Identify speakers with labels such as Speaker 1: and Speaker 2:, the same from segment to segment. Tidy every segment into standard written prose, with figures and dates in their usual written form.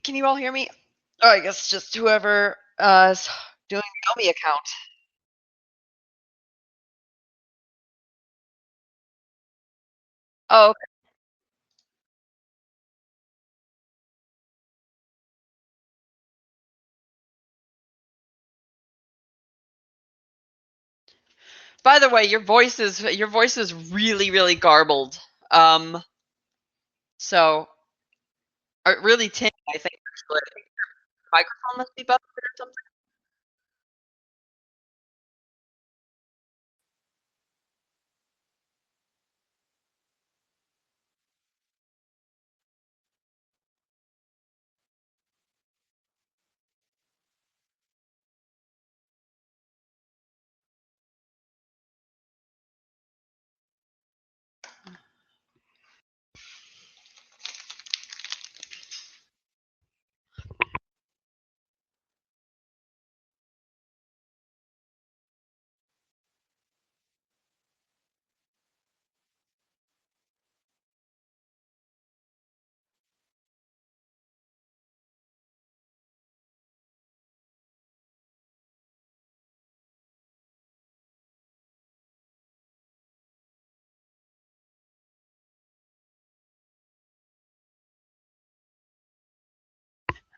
Speaker 1: Can you all hear me? Oh, I guess just whoever is doing the OMI account. Oh, okay. By the way, your voice is really, really garbled. So really tinny, I think. Actually, I think your microphone must be busted or something.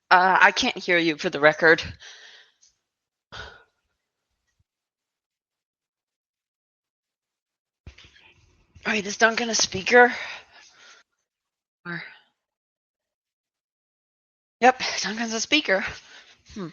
Speaker 1: I can't hear you for the record. Wait, is Duncan a speaker? Or... Yep, Duncan's a speaker. Hmm.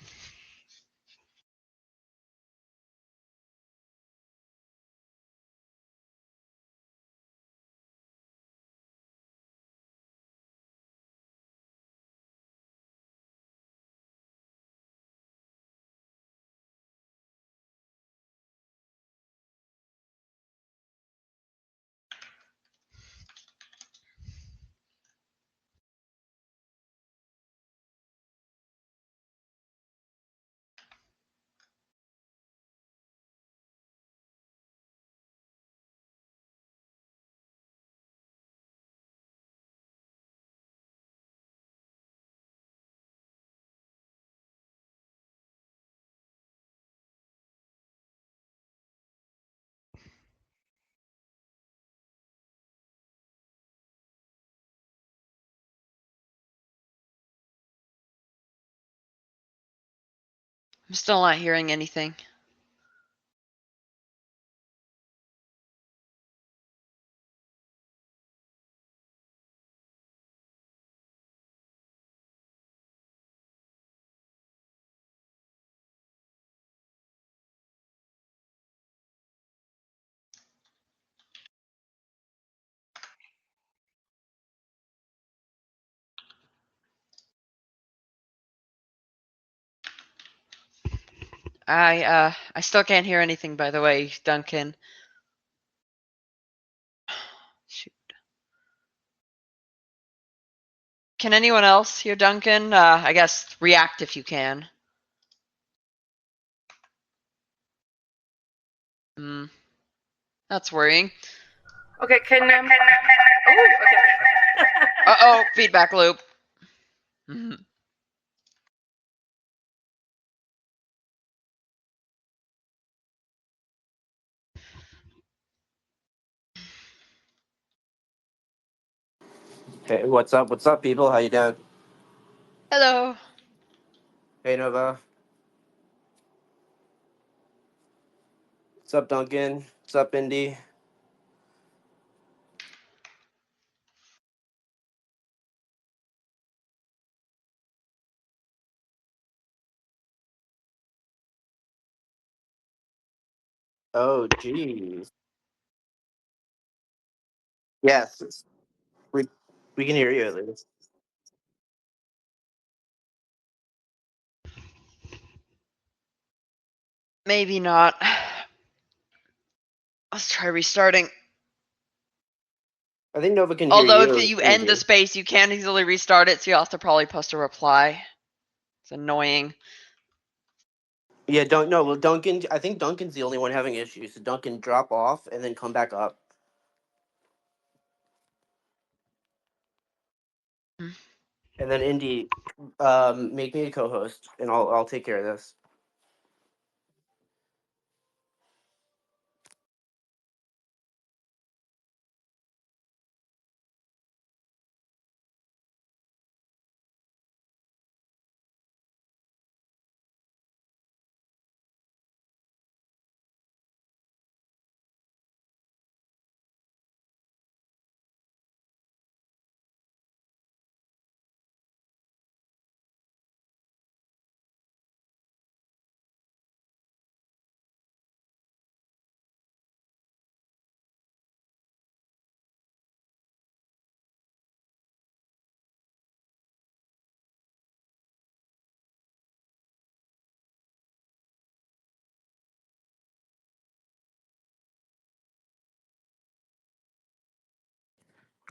Speaker 1: I'm still not hearing anything. I still can't hear anything, by the way, Duncan. Shoot. Can anyone else hear Duncan? I guess react if you can. Hmm. That's worrying.
Speaker 2: Okay, can oh, okay.
Speaker 1: Uh-oh, feedback loop. Mhm.
Speaker 3: Hey, what's up? What's up, people? How you doing?
Speaker 1: Hello.
Speaker 3: Hey, Nova. What's up, Duncan? What's up, Indy? Oh, geez. Yes, we we can hear you at least.
Speaker 1: Maybe not. Let's try restarting.
Speaker 3: I think Nova can hear
Speaker 1: Although
Speaker 3: you.
Speaker 1: if
Speaker 3: It's
Speaker 1: you end the
Speaker 3: easy.
Speaker 1: space, you can't easily restart it, so you'll have to probably post a reply. It's annoying.
Speaker 3: Yeah, don't no. Well, Duncan. I think Duncan's the only one having issues. So Duncan, drop off and then come back up.
Speaker 1: Hmm.
Speaker 3: And then Indy, make me a co-host, and I'll take care of this.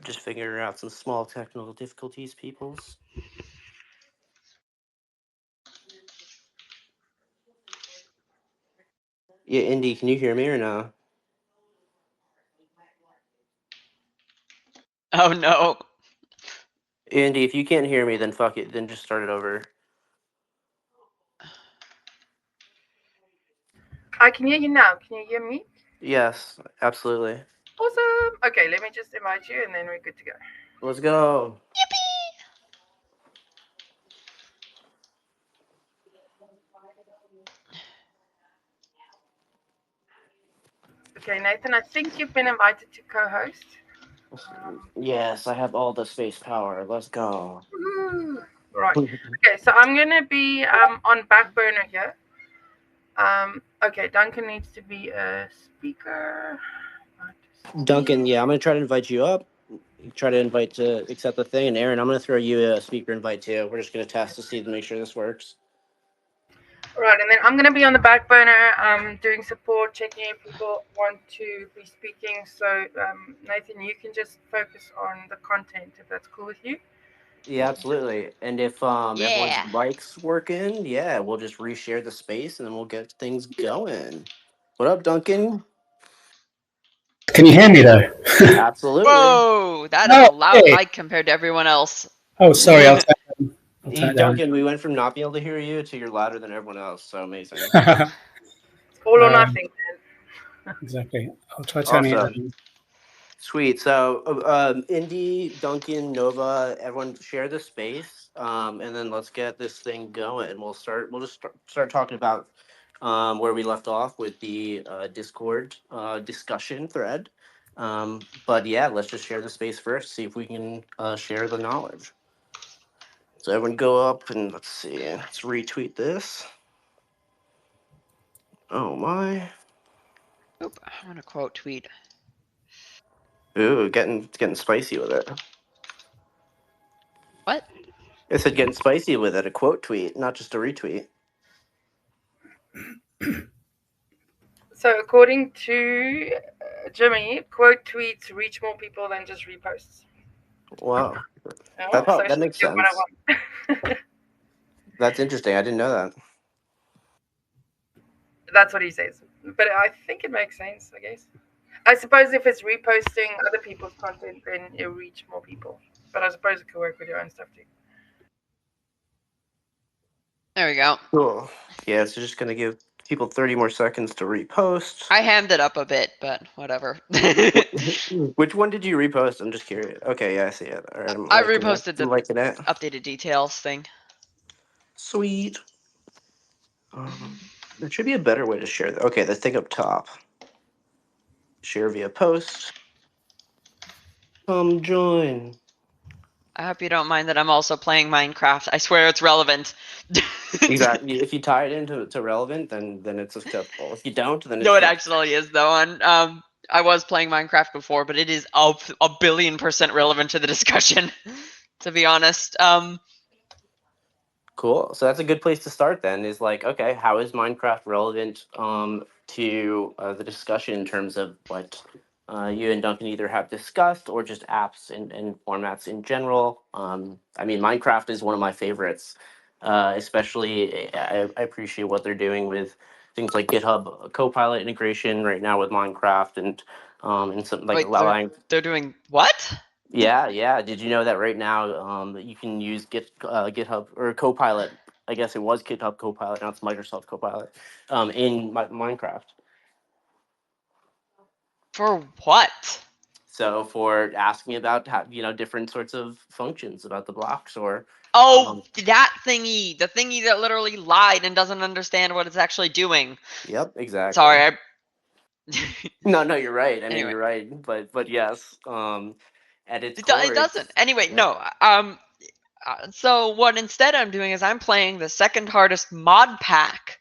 Speaker 3: Just figuring out some small technical difficulties, peoples. Yeah, Indy, can you hear me or no?
Speaker 1: Oh no.
Speaker 3: Indy, if you can't hear me, then fuck it. Then just start it over.
Speaker 2: I can hear you now. Can you hear me?
Speaker 3: Yes, absolutely.
Speaker 2: Awesome. Okay, let me just invite you and then we're good to go.
Speaker 3: Let's go.
Speaker 2: Okay, Nathan, I think you've been invited to co-host.
Speaker 3: Yes, I have all the space power. Let's go.
Speaker 2: Right. Okay, so I'm gonna be on back burner here. Okay, Duncan needs to be a speaker.
Speaker 3: Duncan, yeah, I'm gonna try to invite you up. Try to invite to accept the thing, and Aaron, I'm gonna throw you a speaker invite too. We're just gonna test to see to make sure this works.
Speaker 2: Right, and then I'm gonna be on the back burner, doing support, checking if people want to be speaking. So, Nathan, you can just focus on the content if that's cool with you.
Speaker 3: Yeah, absolutely. And if everyone's
Speaker 1: Yeah.
Speaker 3: mics working, yeah, we'll just reshare the space and then we'll get things going. What up, Duncan?
Speaker 4: Can you hear me though?
Speaker 3: Absolutely.
Speaker 1: Whoa, that is
Speaker 4: Oh,
Speaker 1: a loud
Speaker 4: hey.
Speaker 1: mic compared to everyone else.
Speaker 4: Oh, sorry. I'll take down.
Speaker 3: Duncan, we went from not being able to hear you to you're louder than everyone else. So amazing.
Speaker 2: All or nothing.
Speaker 4: Exactly. I'll try turning it
Speaker 3: Awesome.
Speaker 4: down.
Speaker 3: Sweet. So, Indy, Duncan, Nova, everyone share the space, and then let's get this thing going. We'll start. We'll just start talking about where we left off with the Discord discussion thread. But yeah, let's just share the space first. See if we can share the knowledge. So everyone go up and let's see. Let's retweet this. Oh my!
Speaker 1: Oop, I'm gonna quote tweet.
Speaker 3: Ooh, getting spicy with it.
Speaker 1: What?
Speaker 3: I said getting spicy with it. A quote tweet, not just a retweet.
Speaker 2: So, according to Jimmy, quote tweets reach more people than just reposts.
Speaker 3: Wow.
Speaker 2: Oh,
Speaker 3: That
Speaker 2: social
Speaker 3: makes
Speaker 2: media
Speaker 3: sense.
Speaker 2: 101.
Speaker 3: That's interesting. I didn't know that.
Speaker 2: That's what he says. But I think it makes sense, I guess. I suppose if it's reposting other people's content, then it'll reach more people. But I suppose it could work with your own stuff too.
Speaker 1: There we go.
Speaker 3: Cool. Yeah, so just gonna give people 30 more seconds to repost.
Speaker 1: I hammed it up a bit, but whatever.
Speaker 3: Which one did you repost? I'm just curious. Okay, yeah, I see it. All right, I'm
Speaker 1: I
Speaker 3: liking it.
Speaker 1: reposted
Speaker 3: I'm
Speaker 1: the
Speaker 3: liking it.
Speaker 1: updated details thing.
Speaker 3: Sweet. There should be a better way to share that. Okay, the thing up top. Share via post. Come join.
Speaker 1: I hope you don't mind that I'm also playing Minecraft. I swear it's relevant.
Speaker 3: Exactly. If you tie it into relevant, then it's acceptable. If you don't, then it's
Speaker 1: No, it
Speaker 3: not.
Speaker 1: actually is though. And I was playing Minecraft before, but it is a billion% relevant to the discussion. To be honest,
Speaker 3: Cool. So that's a good place to start then is like, okay, how is Minecraft relevant to the discussion in terms of what you and Duncan either have discussed or just apps and formats in general? I mean, Minecraft is one of my favorites, especially I appreciate what they're doing with things like GitHub Copilot integration right now with Minecraft and some like
Speaker 1: wait,
Speaker 3: allowing
Speaker 1: they're doing what?
Speaker 3: Yeah. Did you know that right now you can use GitHub or Copilot? I guess it was GitHub Copilot, now it's Microsoft Copilot, in Minecraft.
Speaker 1: For what?
Speaker 3: So for asking about different sorts of functions about the blocks or
Speaker 1: Oh, that thingy, the thingy that literally lied and doesn't understand what it's actually doing.
Speaker 3: Yep, exactly.
Speaker 1: Sorry,
Speaker 3: No, you're right. I mean,
Speaker 1: Anyway.
Speaker 3: you're right, but yes, at its
Speaker 1: It
Speaker 3: core,
Speaker 1: doesn't. Anyway,
Speaker 3: yeah.
Speaker 1: no. So what instead I'm doing is I'm playing the second hardest mod pack,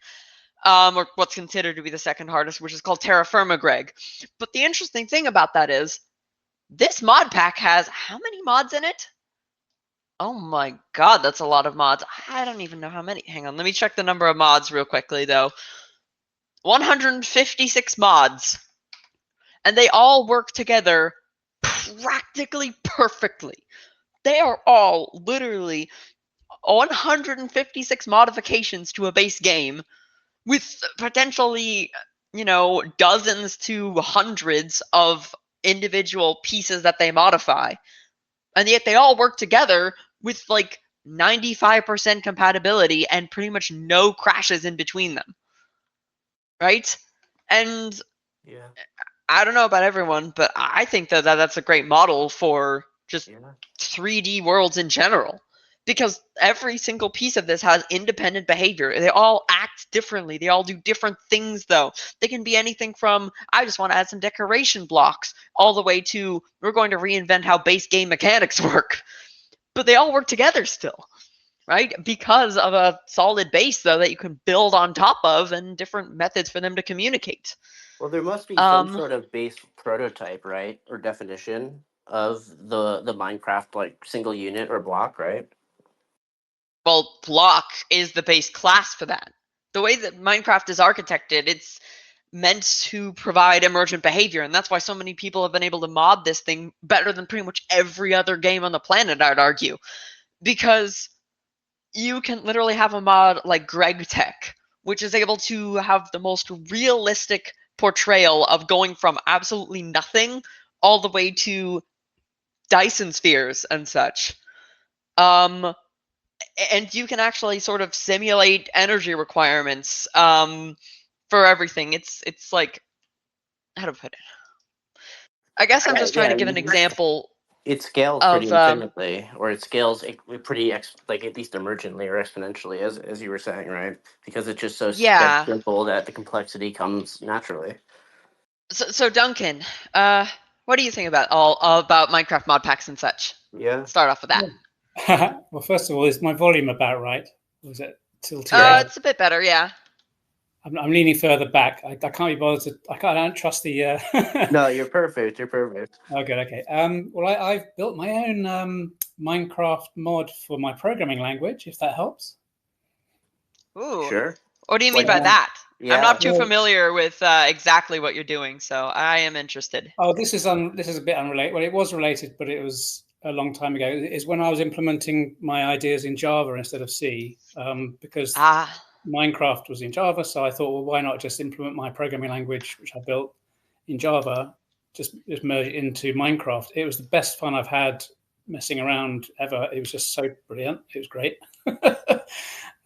Speaker 1: or what's considered to be the second hardest, which is called Terra Firma, Greg. But the interesting thing about that is this mod pack has how many mods in it? Oh my god, that's a lot of mods. I don't even know how many. Hang on, let me check the number of mods real quickly, though. 156 mods. And they all work together practically perfectly. They are all literally 156 modifications to a base game with potentially, dozens to hundreds of individual pieces that they modify. And yet they all work together with like 95% compatibility and pretty much no crashes in between them. Right? And
Speaker 3: Yeah.
Speaker 1: I don't know about everyone, but I think that that's a great model for just
Speaker 3: Yeah.
Speaker 1: 3D worlds in general. Because every single piece of this has independent behavior. They all act differently. They all do different things, though. They can be anything from, I just want to add some decoration blocks, all the way to, we're going to reinvent how base game mechanics work. But they all work together still, right? Because of a solid base, though, that you can build on top of and different methods for them to communicate.
Speaker 3: Well, there must be some sort of base prototype, right, or definition of the Minecraft like single unit or block, right?
Speaker 1: Well, block is the base class for that. The way that Minecraft is architected, it's meant to provide emergent behavior, and that's why so many people have been able to mod this thing better than pretty much every other game on the planet, I'd argue. Because you can literally have a mod like Greg Tech, which is able to have the most realistic portrayal of going from absolutely nothing all the way to Dyson spheres and such. And you can actually sort of simulate energy requirements for everything. It's like, how to put it? I guess I'm just trying to give an example.
Speaker 3: It scales pretty infinitely, or it scales pretty like at least emergently or exponentially, as you were saying, right? Because it's just so simple that the complexity comes naturally.
Speaker 1: So Duncan, what do you think about about Minecraft mod packs and such?
Speaker 3: Yeah.
Speaker 1: Start off with that.
Speaker 4: Well, first of all, is my volume about right? Was it tilted?
Speaker 1: It's a bit better, yeah.
Speaker 4: I'm leaning further back. I can't be bothered to. I don't trust the.
Speaker 3: No, you're perfect. You're perfect.
Speaker 4: Okay. Well, I've built my own Minecraft mod for my programming language. If that helps.
Speaker 1: Ooh.
Speaker 3: Sure.
Speaker 1: What do you mean by that?
Speaker 3: Yeah.
Speaker 1: I'm not too familiar with exactly what you're doing, so I am interested.
Speaker 4: Oh, this is a bit unrelated. Well, it was related, but it was a long time ago. Is when I was implementing my ideas in Java instead of C, because Minecraft was in Java. So I thought, well, why not just implement my programming language, which I built in Java, just merge it into Minecraft. It was the best fun I've had messing around ever. It was just so brilliant. It was great.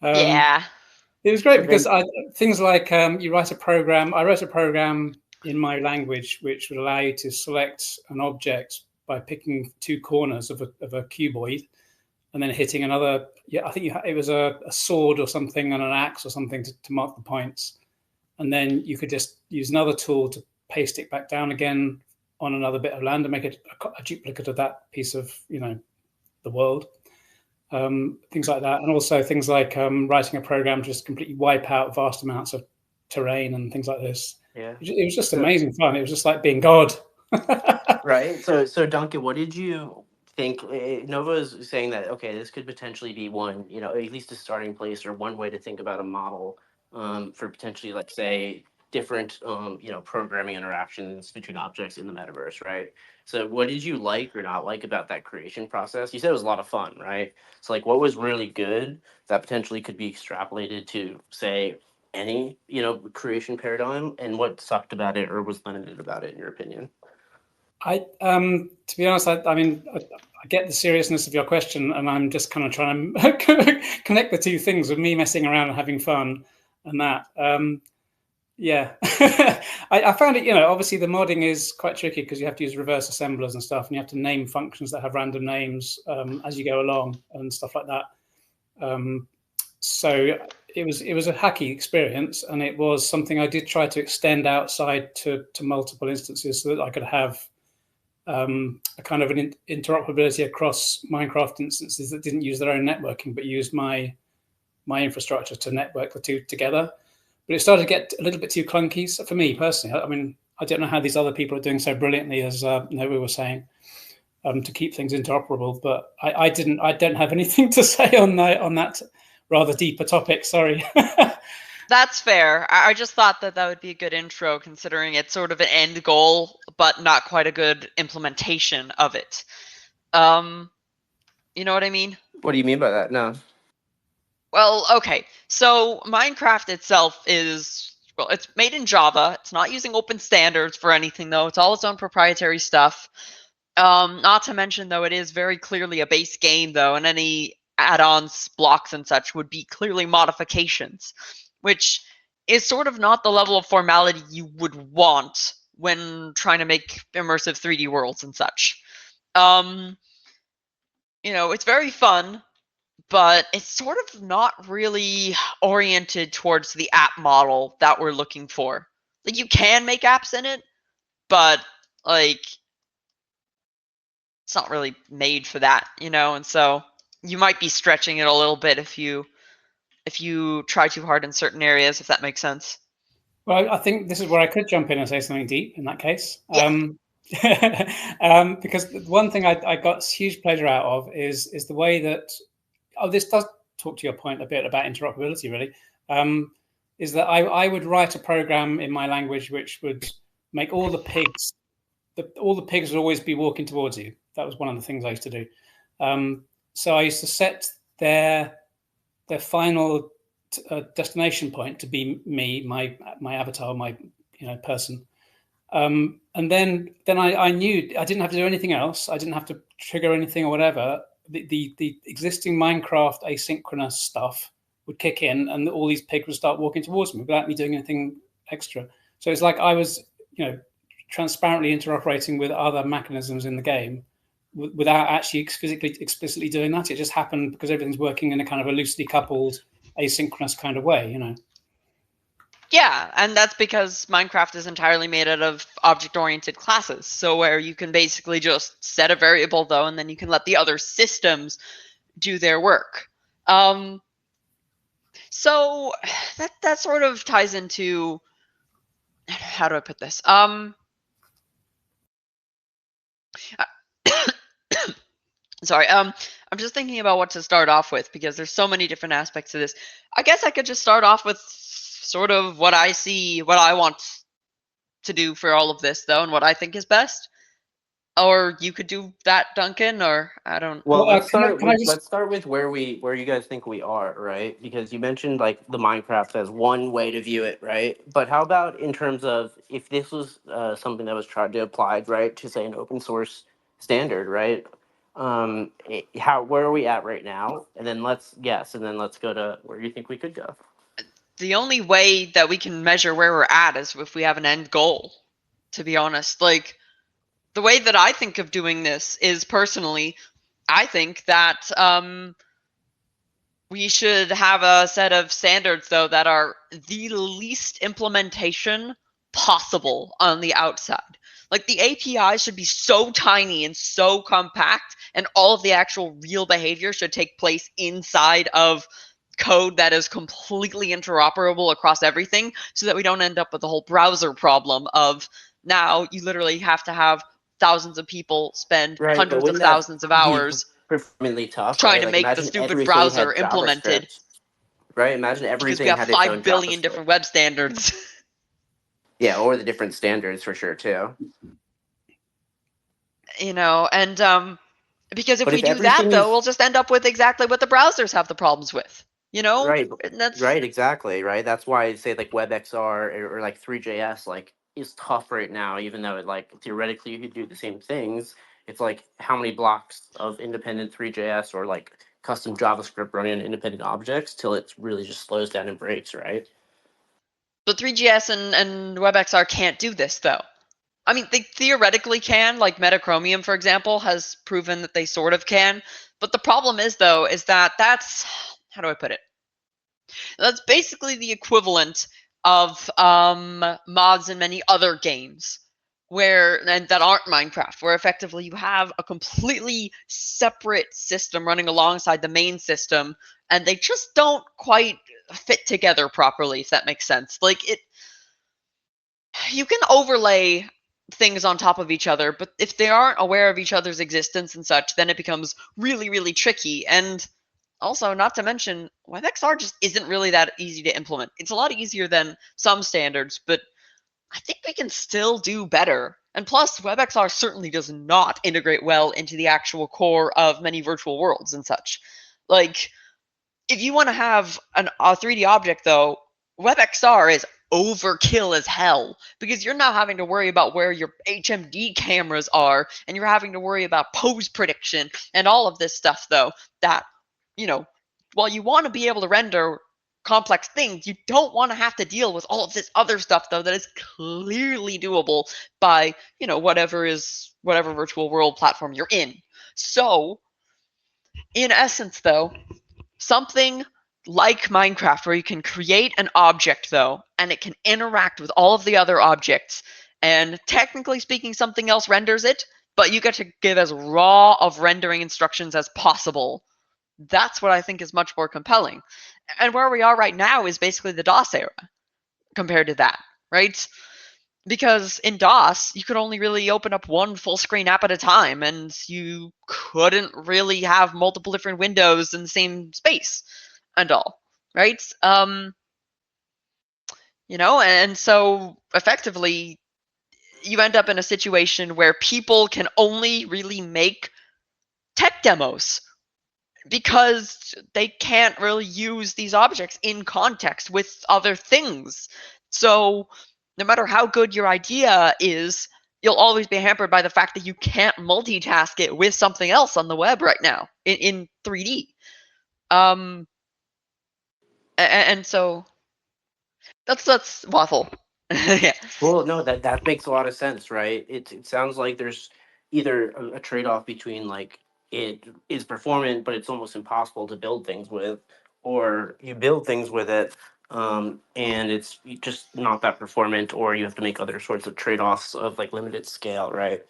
Speaker 1: Yeah.
Speaker 4: It was great because things like you write a program. I wrote a program in my language which would allow you to select an object by picking two corners of a cuboid and then hitting another. Yeah, I think it was a sword or something and an axe or something to mark the points. And then you could just use another tool to paste it back down again on another bit of land and make it a duplicate of that piece of, the world. Things like that. And also things like writing a program to just completely wipe out vast amounts of terrain and things like this.
Speaker 3: Yeah.
Speaker 4: It was just amazing fun. It was just like being God.
Speaker 3: Right. So Duncan, what did you think? Nova is saying that, okay, this could potentially be one, at least a starting place or one way to think about a model for potentially, let's say, different, programming interactions between objects in the metaverse, right? So what did you like or not like about that creation process? You said it was a lot of fun, right? So like what was really good that potentially could be extrapolated to, say, any, creation paradigm, and what sucked about it or was limited about it in your opinion?
Speaker 4: To be honest, I mean, I get the seriousness of your question, and I'm just kind of trying to connect the two things of me messing around and having fun, and that. Yeah, I found it. Obviously the modding is quite tricky because you have to use reverse assemblers and stuff, and you have to name functions that have random names as you go along and stuff like that. So it was a hacky experience, and it was something I did try to extend outside to multiple instances so that I could have a kind of an interoperability across Minecraft instances that didn't use their own networking but used my infrastructure to network the two together. But it started to get a little bit too clunky. So for me personally, I mean, I don't know how these other people are doing so brilliantly, as Noah was saying, to keep things interoperable. But I don't have anything to say on that rather deeper topic. Sorry.
Speaker 1: That's fair. I just thought that would be a good intro, considering it's sort of an end goal, but not quite a good implementation of it. You know what I mean?
Speaker 3: What do you mean by that? No.
Speaker 1: Well, okay. So Minecraft itself is, well, it's made in Java. It's not using open standards for anything, though. It's all its own proprietary stuff. Not to mention, though, it is very clearly a base game, though, and any add-ons, blocks, and such would be clearly modifications, which is sort of not the level of formality you would want when trying to make immersive 3D worlds and such. It's very fun, but it's sort of not really oriented towards the app model that we're looking for. Like, you can make apps in it, but, like, it's not really made for that, and so you might be stretching it a little bit if you try too hard in certain areas, if that makes sense.
Speaker 4: Well, I think this is where I could jump in and say something deep in that case.
Speaker 1: Yeah.
Speaker 4: Because one thing I got huge pleasure out of is the way that, this does talk to your point a bit about interoperability, really, is that I would write a program in my language which would make all the pigs would always be walking towards you. That was one of the things I used to do. So I used to set their final destination point to be me, my avatar, my person. And then I knew I didn't have to do anything else. I didn't have to trigger anything or whatever. The existing Minecraft asynchronous stuff would kick in, and all these pigs would start walking towards me without me doing anything extra. So it's like I was, transparently interoperating with other mechanisms in the game without actually physically explicitly doing that. It just happened because everything's working in a kind of a loosely coupled asynchronous kind of way,
Speaker 1: Yeah, and that's because Minecraft is entirely made out of object-oriented classes, so where you can basically just set a variable, though, and then you can let the other systems do their work. So that sort of ties into, how do I put this? Sorry, I'm just thinking about what to start off with, because there's so many different aspects to this. I guess I could just start off with sort of what I see, what I want to do for all of this, though, and what I think is best. Or you could do that, Duncan, or I don't.
Speaker 3: Well, let's start with where you guys think we are, right? Because you mentioned like the Minecraft as one way to view it, right? But how about in terms of if this was something that was tried to apply, right, to say an open source standard, right? Where are we at right now? And then let's go to where you think we could go.
Speaker 1: The only way that we can measure where we're at is if we have an end goal, to be honest. Like, the way that I think of doing this is, personally, I think that we should have a set of standards, though, that are the least implementation possible on the outside. Like, the API should be so tiny and so compact, and all of the actual real behavior should take place inside of code that is completely interoperable across everything, so that we don't end up with the whole browser problem of now you literally have to have thousands of people spend hundreds of thousands of hours
Speaker 3: performantly tough,
Speaker 1: trying to make the stupid browser implemented.
Speaker 3: Right? Imagine everything
Speaker 1: because we have 5 billion different web standards.
Speaker 3: Yeah, or the different standards for sure too.
Speaker 1: And because if we do that, though, we'll just end up with exactly what the browsers have the problems with.
Speaker 3: Right, exactly, right? That's why I say like WebXR or like 3JS, like is tough right now, even though it like theoretically you could do the same things. It's like how many blocks of independent 3JS or like custom JavaScript running on independent objects till it really just slows down and breaks, right?
Speaker 1: But 3GS and WebXR can't do this, though. I mean, they theoretically can, like Metachromium, for example, has proven that they sort of can. But the problem is, though, is that that's, how do I put it? That's basically the equivalent of mods in many other games and that aren't Minecraft, where effectively you have a completely separate system running alongside the main system, and they just don't quite fit together properly, if that makes sense. Like, you can overlay things on top of each other, but if they aren't aware of each other's existence and such, then it becomes really, really tricky. And also, not to mention, WebXR just isn't really that easy to implement. It's a lot easier than some standards, but I think we can still do better. And plus, WebXR certainly does not integrate well into the actual core of many virtual worlds and such. Like, if you want to have a 3D object, though, WebXR is overkill as hell, because you're now having to worry about where your HMD cameras are, and you're having to worry about pose prediction and all of this stuff, though, that, while you want to be able to render complex things, you don't want to have to deal with all of this other stuff, though, that is clearly doable by, whatever virtual world platform you're in. So, in essence, though, something like Minecraft, where you can create an object, though, and it can interact with all of the other objects, and technically speaking, something else renders it, but you get to give as raw of rendering instructions as possible. That's what I think is much more compelling. And where we are right now is basically the DOS era compared to that, right? Because in DOS, you could only really open up one full screen app at a time, and you couldn't really have multiple different windows in the same space and all, right? And so effectively, you end up in a situation where people can only really make tech demos because they can't really use these objects in context with other things. So no matter how good your idea is, you'll always be hampered by the fact that you can't multitask it with something else on the web right now in 3D. And so that's waffle. Yeah.
Speaker 3: Well, no, that makes a lot of sense, right? It sounds like there's either a trade-off between like it is performant, but it's almost impossible to build things with, or you build things with it, and it's just not that performant, or you have to make other sorts of trade-offs of like limited scale, right?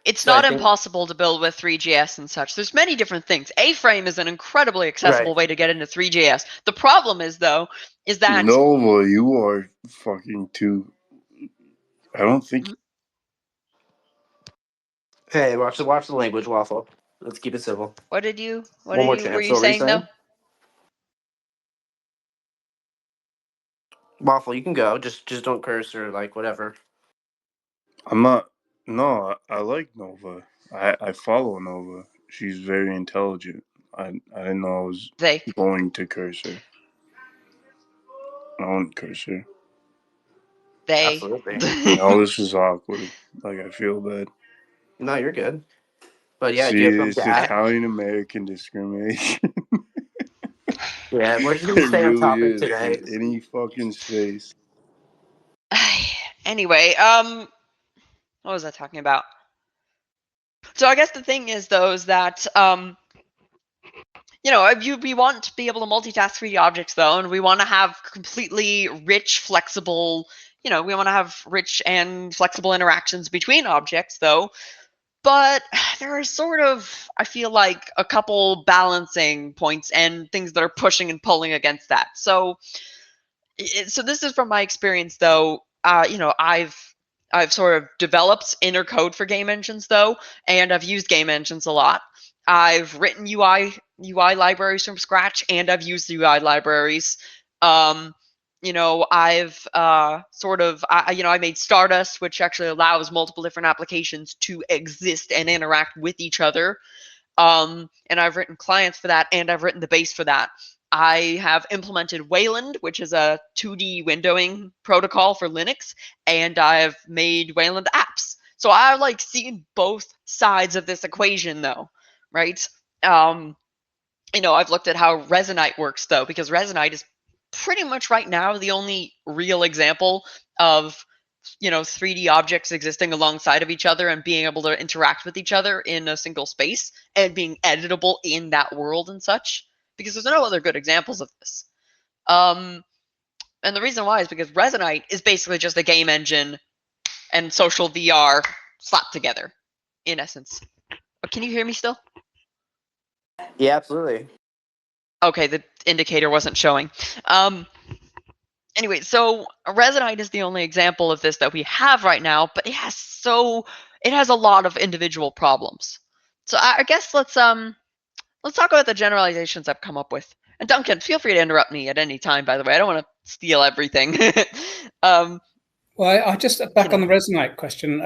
Speaker 1: It's
Speaker 3: So I
Speaker 1: not
Speaker 3: think-
Speaker 1: impossible to build with 3GS and such. There's many different things. A-Frame is an incredibly accessible
Speaker 3: Right.
Speaker 1: way to get into 3GS. The problem is, though, is that...
Speaker 5: Nova, you are fucking too... I don't think...
Speaker 3: Hey, watch the language, waffle. Let's keep it civil.
Speaker 1: What
Speaker 3: One more
Speaker 1: were
Speaker 3: chance.
Speaker 1: you
Speaker 3: So
Speaker 1: saying, though?
Speaker 3: Waffle, you can go. Just don't curse or like whatever.
Speaker 5: I'm not... No, I like Nova. I follow Nova. She's very intelligent. I didn't know I was going to curse her. I wouldn't curse her.
Speaker 3: Absolutely.
Speaker 5: No, this is awkward. Like, I feel bad.
Speaker 3: No, you're good. But yeah, do
Speaker 5: See,
Speaker 3: you have
Speaker 5: it's
Speaker 3: something to add?
Speaker 5: Italian-American discrimination.
Speaker 3: Yeah, we're just gonna
Speaker 5: It
Speaker 3: stay on
Speaker 5: really
Speaker 3: topic
Speaker 5: is.
Speaker 3: today.
Speaker 5: In any fucking space.
Speaker 1: Anyway, what was I talking about? So I guess the thing is, though, is that, we want to be able to multitask 3D objects, though, and we want to have completely rich, flexible, we want to have rich and flexible interactions between objects, though. But there are sort of, I feel like, a couple balancing points and things that are pushing and pulling against that. So this is from my experience, though. I've sort of developed inner code for game engines, though, and I've used game engines a lot. I've written UI libraries from scratch, and I've used UI libraries. I've I made Stardust, which actually allows multiple different applications to exist and interact with each other. And I've written clients for that, and I've written the base for that. I have implemented Wayland, which is a 2D windowing protocol for Linux, and I've made Wayland apps. So I like seeing both sides of this equation, though, right? I've looked at how Resonite works, though, because Resonite is pretty much right now the only real example of 3D objects existing alongside of each other and being able to interact with each other in a single space and being editable in that world and such, because there's no other good examples of this. And the reason why is because Resonite is basically just a game engine and social VR slapped together, in essence. But can you hear me still?
Speaker 3: Yeah, absolutely.
Speaker 1: Okay, the indicator wasn't showing. Anyway, so Resonite is the only example of this that we have right now, but it has a lot of individual problems. So I guess let's talk about the generalizations I've come up with. And Duncan, feel free to interrupt me at any time, by the way. I don't want to steal everything.
Speaker 4: Well, I just back on the Resonite question.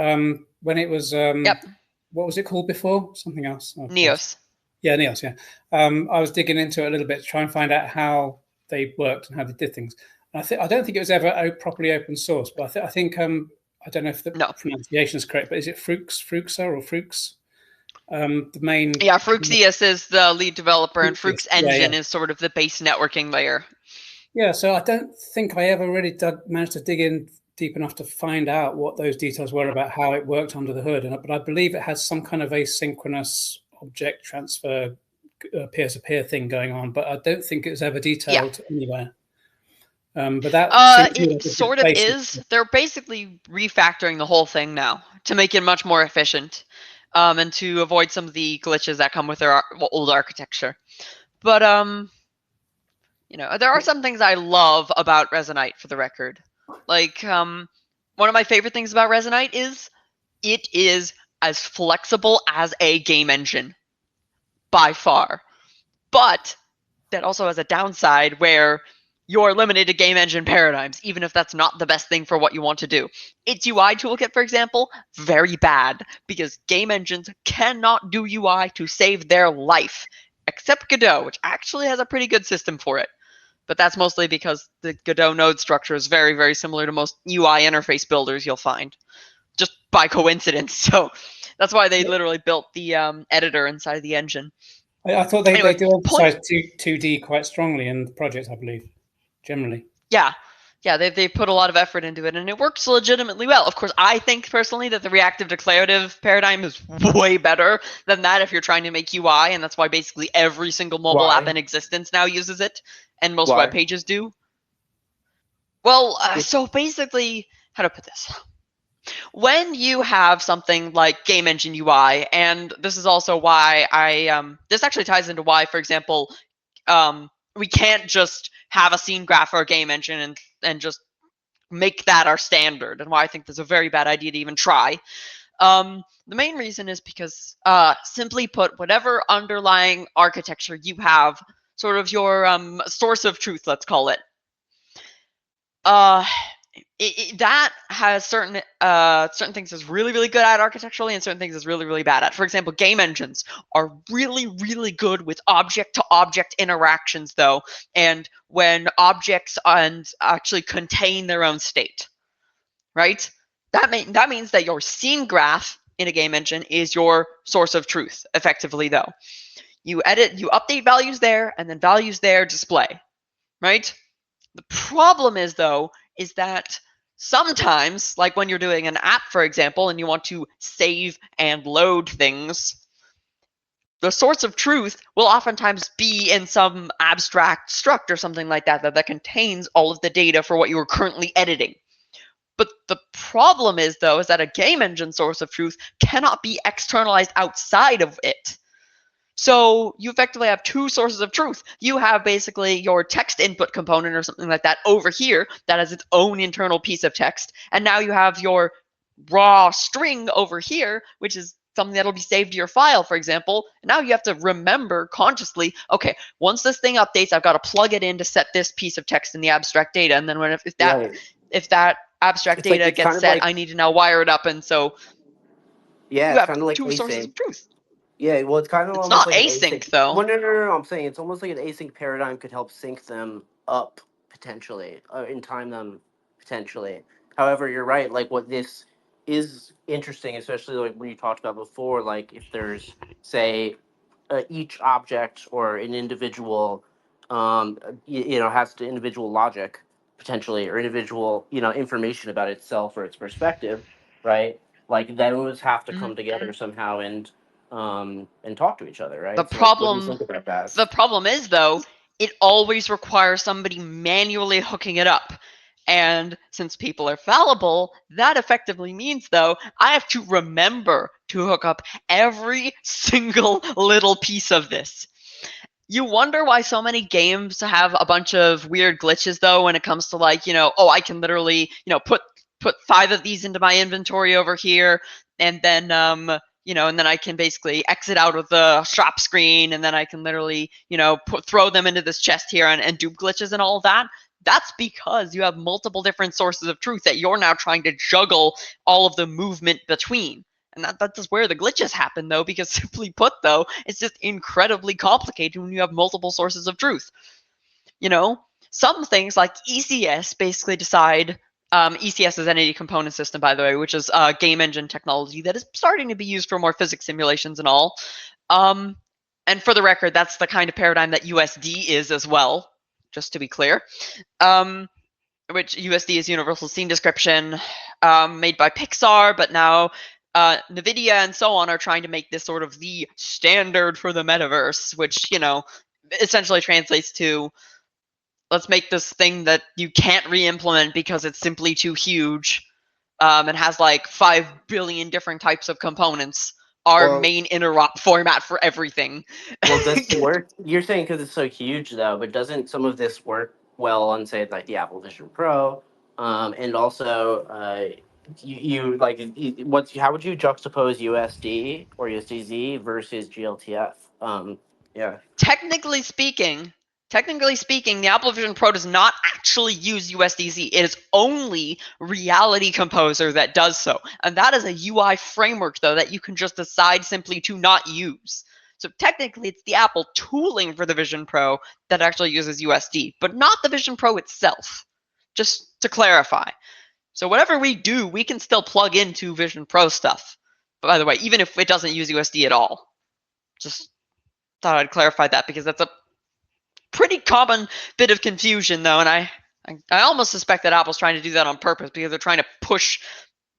Speaker 4: When it was
Speaker 1: yep.
Speaker 4: What was it called before? Something else. Oh,
Speaker 1: Neos.
Speaker 4: Yeah, Neos. Yeah. I was digging into it a little bit to try and find out how they worked and how they did things. I don't think it was ever properly open source, but I think I don't know if the pronunciation is correct, but is it Fruxa or Frux? The main.
Speaker 1: Yeah, Fruxius is the lead developer, and Frux Engine is sort of the base networking layer.
Speaker 4: Yeah, so I don't think I ever really managed to dig in deep enough to find out what those details were about how it worked under the hood. But I believe it has some kind of asynchronous object transfer peer-to-peer thing going on, but I don't think it was ever detailed anywhere. But that
Speaker 1: it sort of is. They're basically refactoring the whole thing now to make it much more efficient, and to avoid some of the glitches that come with their old architecture. But there are some things I love about Resonite, for the record. Like one of my favorite things about Resonite is it is as flexible as a game engine, by far. But that also has a downside where you're limited to game engine paradigms, even if that's not the best thing for what you want to do. Its UI toolkit, for example, very bad, because game engines cannot do UI to save their life, except Godot, which actually has a pretty good system for it. But that's mostly because the Godot node structure is very, very similar to most UI interface builders you'll find, just by coincidence. So that's why they literally built the editor inside the engine.
Speaker 4: I thought they do emphasize 2D quite strongly in the project, I believe, generally. Yeah,
Speaker 1: they put a lot of effort into it, and it works legitimately well. Of course, I think personally that the reactive declarative paradigm is way better than that if you're trying to make UI, and that's why basically every single mobile app in existence now uses it, and most web pages do. Well, so basically, how to put this? When you have something like game engine UI, and this is also why this actually ties into why, for example, we can't just have a scene graph or a game engine and just make that our standard, and why I think that's a very bad idea to even try. The main reason is because, simply put, whatever underlying architecture you have, sort of your source of truth, let's call it, that has certain things it's really, really good at architecturally, and certain things it's really, really bad at. For example, game engines are really, really good with object-to-object interactions, though, and when objects actually contain their own state, right? That means that your scene graph in a game engine is your source of truth, effectively, though. You update values there, and then values there display, right? The problem is, though, is that sometimes, like when you're doing an app, for example, and you want to save and load things, the source of truth will oftentimes be in some abstract struct or something like that contains all of the data for what you are currently editing. But the problem is, though, is that a game engine source of truth cannot be externalized outside of it. So you effectively have two sources of truth. You have basically your text input component or something like that over here that has its own internal piece of text. And now you have your raw string over here, which is something that'll be saved to your file, for example. And now you have to remember consciously, okay, once this thing updates, I've got to plug it in to set this piece of text in the abstract data. And then if that abstract data gets set, I need to now wire it up. And so
Speaker 3: you
Speaker 1: have
Speaker 3: kind of like
Speaker 1: two sources of truth.
Speaker 3: Yeah, well, it's kind of
Speaker 1: It's
Speaker 3: almost
Speaker 1: not
Speaker 3: like an
Speaker 1: async,
Speaker 3: async.
Speaker 1: though.
Speaker 3: Well, no. I'm saying it's almost like an async paradigm could help sync them up potentially, and time them potentially. However, you're right. Like, what this is interesting, especially like when you talked about before, like if there's, say, each object or an individual, has the individual logic potentially, or individual, information about itself or its perspective, right? Like those have to come together somehow and talk to each other,
Speaker 1: The
Speaker 3: right? So like, what do you
Speaker 1: problem,
Speaker 3: think about that?
Speaker 1: the problem is though, it always requires somebody manually hooking it up. And since people are fallible, that effectively means, though, I have to remember to hook up every single little piece of this. You wonder why so many games have a bunch of weird glitches, though, when it comes to like, I can literally, put 5 of these into my inventory over here, and then and then I can basically exit out of the shop screen, and then I can literally, throw them into this chest here and do glitches and all of that. That's because you have multiple different sources of truth that you're now trying to juggle all of the movement between. And that's where the glitches happen, though, because simply put, though, it's just incredibly complicated when you have multiple sources of truth. Some things like ECS basically decide. ECS is Entity Component System, by the way, which is game engine technology that is starting to be used for more physics simulations and all. And for the record, that's the kind of paradigm that USD is as well, just to be clear. Which USD is Universal Scene Description, made by Pixar, but now NVIDIA and so on are trying to make this sort of the standard for the metaverse, which, essentially translates to, let's make this thing that you can't re-implement because it's simply too huge, and has like 5 billion different types of components, our main interop format for everything.
Speaker 3: Well, does it work? You're saying because it's so huge, though, but doesn't some of this work well on, say, like the Apple Vision Pro, and also you like how would you juxtapose USD or USDZ versus GLTF? Yeah.
Speaker 1: Technically speaking, the Apple Vision Pro does not actually use USDZ. It is only Reality Composer that does so. And that is a UI framework, though, that you can just decide simply to not use. So technically, it's the Apple tooling for the Vision Pro that actually uses USD, but not the Vision Pro itself, just to clarify. So whatever we do, we can still plug into Vision Pro stuff. By the way, even if it doesn't use USD at all. Just thought I'd clarify that, because that's a pretty common bit of confusion, though, and I almost suspect that Apple's trying to do that on purpose, because they're trying to push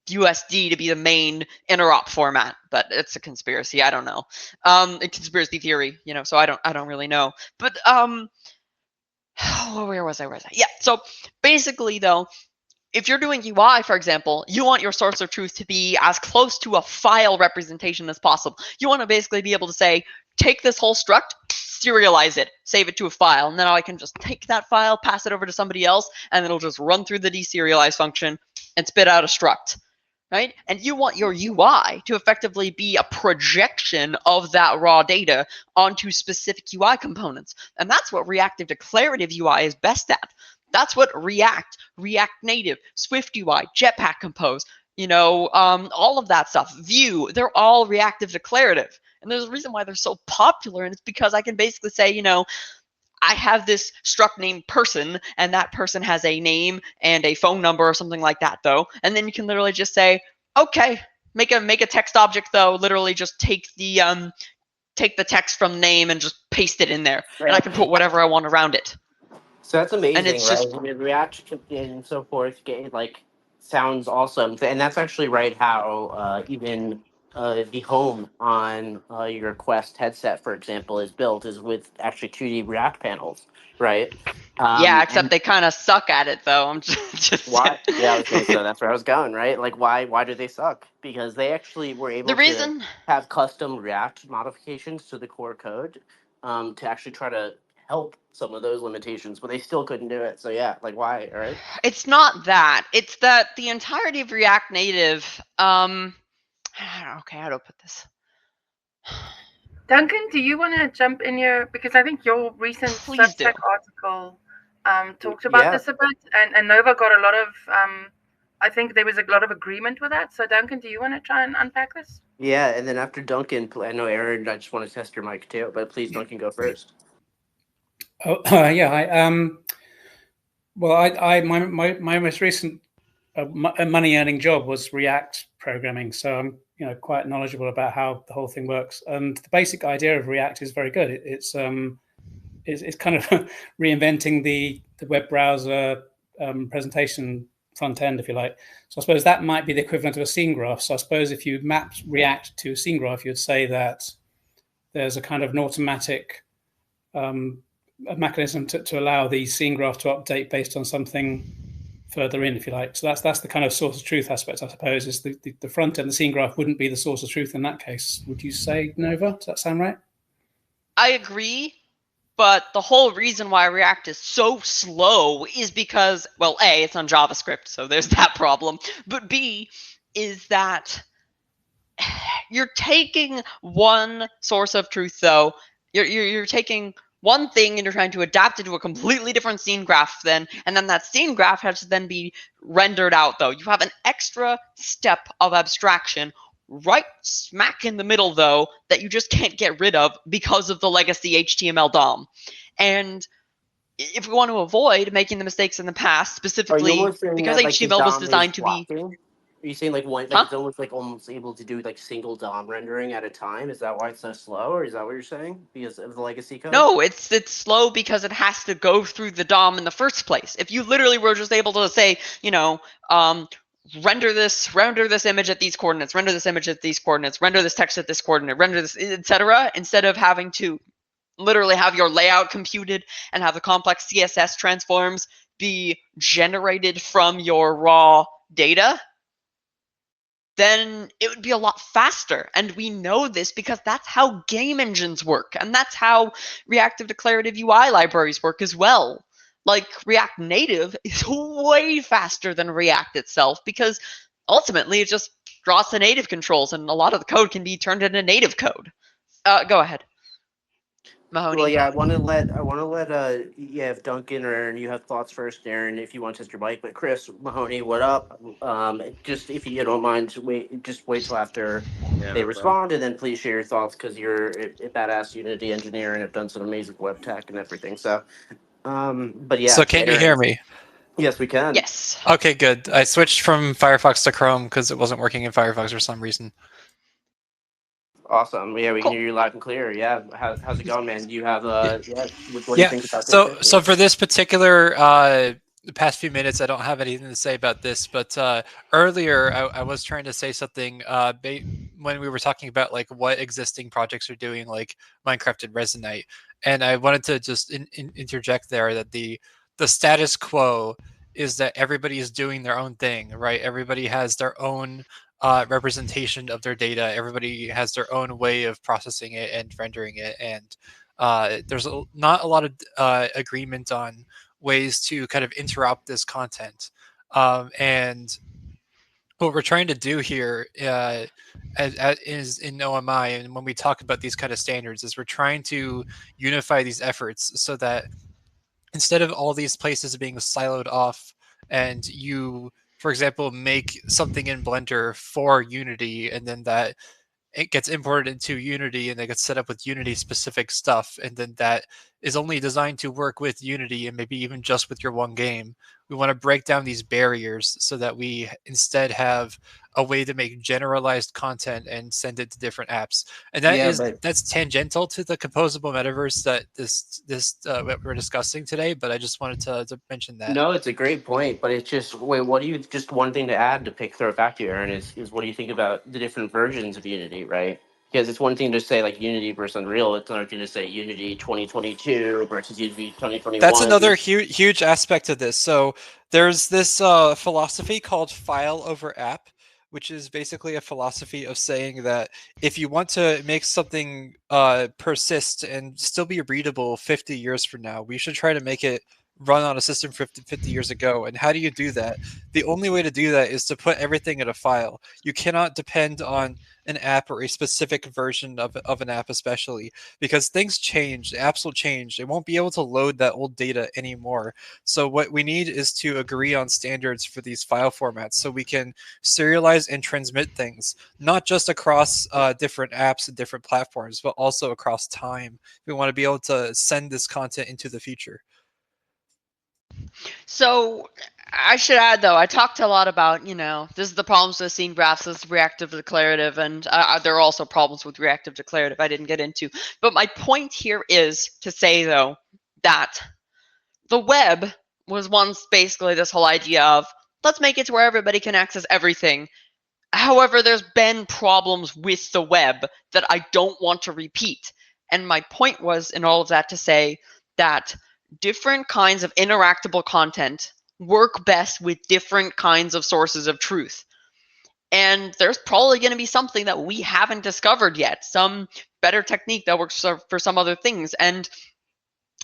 Speaker 1: USD to be the main interop format, but it's a conspiracy. I don't know. A conspiracy theory, so I don't really know. But where was I? Yeah. So basically, though, if you're doing UI, for example, you want your source of truth to be as close to a file representation as possible. You want to basically be able to say, take this whole struct, serialize it, save it to a file, and then I can just take that file, pass it over to somebody else, and it'll just run through the deserialize function and spit out a struct, right? And you want your UI to effectively be a projection of that raw data onto specific UI components. And that's what reactive declarative UI is best at. That's what React Native, Swift UI, Jetpack Compose, all of that stuff, Vue, they're all reactive declarative. And there's a reason why they're so popular, and it's because I can basically say, I have this struct named person, and that person has a name and a phone number or something like that, though. And then you can literally just say, okay, make a text object, though. Literally just take the text from name and just paste it in there, and I can put whatever I want around it.
Speaker 3: So that's amazing,
Speaker 1: and it's
Speaker 3: right?
Speaker 1: just,
Speaker 3: I mean, React and so forth, sounds awesome, and that's actually right how even the home on your Quest headset, for example, is built, is with actually 2D React panels, right?
Speaker 1: yeah, except
Speaker 3: And
Speaker 1: they kind of suck at it, though. I'm just
Speaker 3: why? Yeah, I was gonna say that's where I was going, right? Like, why do they suck? Because they actually were able
Speaker 1: the reason
Speaker 3: to have custom React modifications to the core code to actually try to help some of those limitations, but they still couldn't do it. So yeah, like why, right?
Speaker 1: it's not that. It's that the entirety of React Native, okay, how do I put this?
Speaker 2: Duncan, do you want to jump in here? Because I think your recent
Speaker 1: Please do.
Speaker 2: Substack article talked about this a bit, and Nova got a lot of I think there was a lot of agreement with that. So Duncan, do you want to try and unpack this?
Speaker 3: Yeah, and then after Duncan, I know Aaron, I just want to test your mic too, but please, Duncan, go first.
Speaker 4: Oh, yeah. Well, my most recent money earning job was React programming, so I'm quite knowledgeable about how the whole thing works. And the basic idea of React is very good. It's kind of reinventing the web browser presentation front end, if you like. So I suppose that might be the equivalent of a scene graph. So I suppose if you mapped React to a scene graph, you'd say that there's a kind of an automatic a mechanism to allow the scene graph to update based on something further in, if you like. So that's the kind of source of truth aspect, I suppose, is the front end, the scene graph wouldn't be the source of truth in that case. Would you say, Nova? Does that sound right?
Speaker 1: I agree, but the whole reason why React is so slow is because, well, A, it's on JavaScript, so there's that problem, but B, is that you're taking one source of truth, though. You're taking one thing and you're trying to adapt it to a completely different scene graph then, and then that scene graph has to then be rendered out, though. You have an extra step of abstraction right smack in the middle, though, that you just can't get rid of because of the legacy HTML DOM. And if we want to avoid making the mistakes in the past, specifically because
Speaker 3: that, like,
Speaker 1: HTML was designed to be...
Speaker 3: Are you saying like one, like it's almost able to do like single DOM rendering at a time? Is that why it's so slow, or is that what you're saying? Because of the legacy code?
Speaker 1: No, it's slow because it has to go through the DOM in the first place. If you literally were just able to say, render this image at these coordinates, render this image at these coordinates, render this text at this coordinate, render this, etc., instead of having to literally have your layout computed and have the complex CSS transforms be generated from your raw data, then it would be a lot faster. And we know this because that's how game engines work. And that's how reactive declarative UI libraries work as well. Like, React Native is way faster than React itself because ultimately it just draws the native controls and a lot of the code can be turned into native code. Go ahead, Mahoney.
Speaker 3: Well, yeah, I want to let if Duncan or Aaron, you have thoughts first, Aaron, if you want to test your mic. But Chris, Mahoney, what up? Just if you don't mind, wait till after they respond, and then please share your thoughts because you're a badass Unity engineer and have done some amazing web tech and everything. So, but yeah.
Speaker 6: So can you hear me?
Speaker 3: Yes, we can.
Speaker 1: Yes.
Speaker 6: Okay, good. I switched from Firefox to Chrome because it wasn't working in Firefox for some reason.
Speaker 3: Awesome. Yeah, we can hear you loud and clear. Yeah. How's it going, man? You have what do you think about this?
Speaker 6: So for this particular the past few minutes, I don't have anything to say about this, but earlier I was trying to say something when we were talking about like what existing projects are doing, like Minecraft and Resonate, and I wanted to just interject there that the status quo is that everybody is doing their own thing, right? Everybody has their own representation of their data. Everybody has their own way of processing it and rendering it, and there's not a lot of agreement on ways to kind of interrupt this content. And what we're trying to do here is in OMI, and when we talk about these kind of standards, is we're trying to unify these efforts so that instead of all these places being siloed off and you, for example, make something in Blender for Unity and then that it gets imported into Unity and it gets set up with Unity specific stuff, and then that is only designed to work with Unity and maybe even just with your one game. We want to break down these barriers so that we instead have a way to make generalized content and send it to different apps. And that's tangential to the composable metaverse that what we're discussing today, but I just wanted to mention that.
Speaker 3: No, it's a great point, but it's just what do you just one thing to add to throw it back to you, Aaron, is what do you think about the different versions of Unity, right? Because it's one thing to say like Unity versus Unreal, it's another thing to say Unity 2022 versus Unity 2021.
Speaker 6: That's another huge aspect of this. So there's this philosophy called file over app, which is basically a philosophy of saying that if you want to make something persist and still be readable 50 years from now, we should try to make it run on a system 50 years ago. And how do you do that? The only way to do that is to put everything in a file. You cannot depend on an app or a specific version of an app, especially because things change, apps will change. They won't be able to load that old data anymore. So what we need is to agree on standards for these file formats so we can serialize and transmit things, not just across different apps and different platforms, but also across time. We want to be able to send this content into the future.
Speaker 1: So I should add, though, I talked a lot about, this is the problems with scene graphs, this is reactive declarative, and there are also problems with reactive declarative I didn't get into. But my point here is to say, though, that the web was once basically this whole idea of, let's make it to where everybody can access everything. However, there's been problems with the web that I don't want to repeat. And my point was in all of that to say that different kinds of interactable content work best with different kinds of sources of truth. And there's probably going to be something that we haven't discovered yet, some better technique that works for some other things. And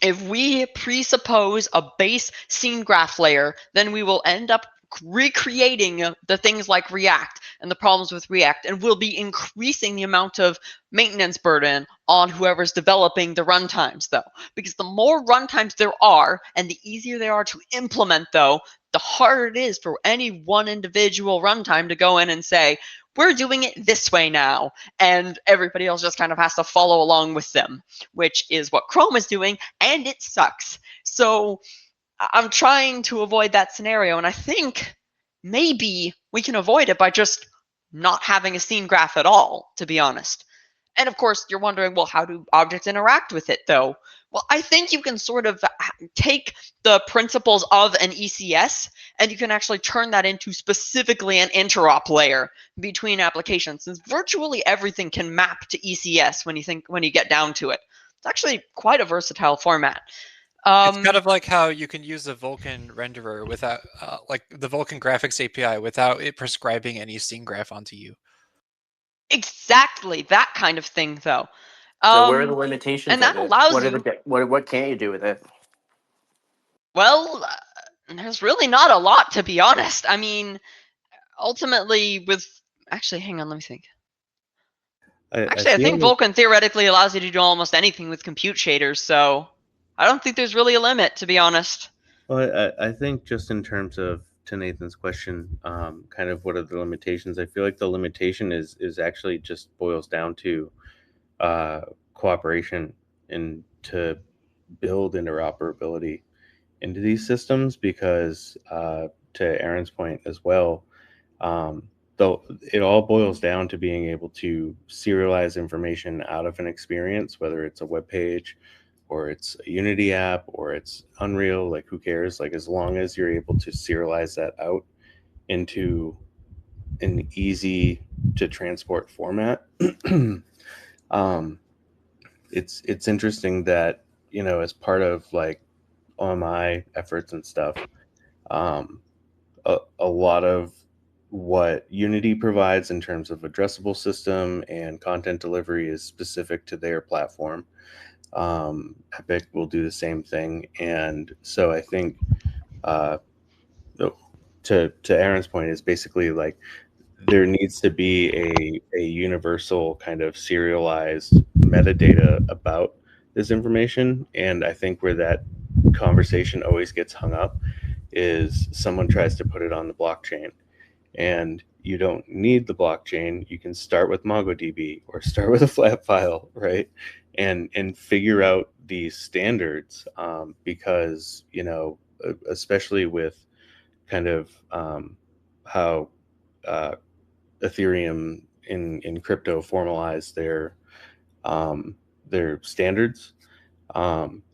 Speaker 1: if we presuppose a base scene graph layer, then we will end up recreating the things like React and the problems with React, and we'll be increasing the amount of maintenance burden on whoever's developing the runtimes, though. Because the more runtimes there are, and the easier they are to implement, though, the harder it is for any one individual runtime to go in and say, we're doing it this way now, and everybody else just kind of has to follow along with them, which is what Chrome is doing, and it sucks. So I'm trying to avoid that scenario, and I think maybe we can avoid it by just not having a scene graph at all, to be honest. And of course, you're wondering, well, how do objects interact with it, though? Well, I think you can sort of take the principles of an ECS, and you can actually turn that into specifically an interop layer between applications, since virtually everything can map to ECS when you get down to it. It's actually quite a versatile format.
Speaker 6: It's kind of like how you can use the Vulkan renderer without, like the Vulkan graphics API, without it prescribing any scene graph onto you.
Speaker 1: Exactly that kind of thing, though.
Speaker 3: So where are the limitations
Speaker 1: and that
Speaker 3: of it?
Speaker 1: allows you.
Speaker 3: What can't you do with it?
Speaker 1: Well, there's really not a lot, to be honest. I mean, ultimately, with actually, hang on, let me think. I think Vulkan theoretically allows you to do almost anything with compute shaders, so I don't think there's really a limit, to be honest.
Speaker 7: Well, I think just in terms of, to Nathan's question, kind of what are the limitations? I feel like the limitation is actually just boils down to cooperation and to build interoperability into these systems, because to Aaron's point as well, though it all boils down to being able to serialize information out of an experience, whether it's a web page or it's a Unity app or it's Unreal, like who cares? Like as long as you're able to serialize that out into an easy to transport format. It's interesting that, as part of like OMI efforts and stuff, a lot of what Unity provides in terms of addressable system and content delivery is specific to their platform. Epic will do the same thing. And so I think to Aaron's point is basically like there needs to be a universal kind of serialized metadata about this information. And I think where that conversation always gets hung up is someone tries to put it on the blockchain, and you don't need the blockchain. You can start with MongoDB or start with a flat file, right? And figure out these standards, because, especially with kind of how Ethereum in crypto formalized their standards.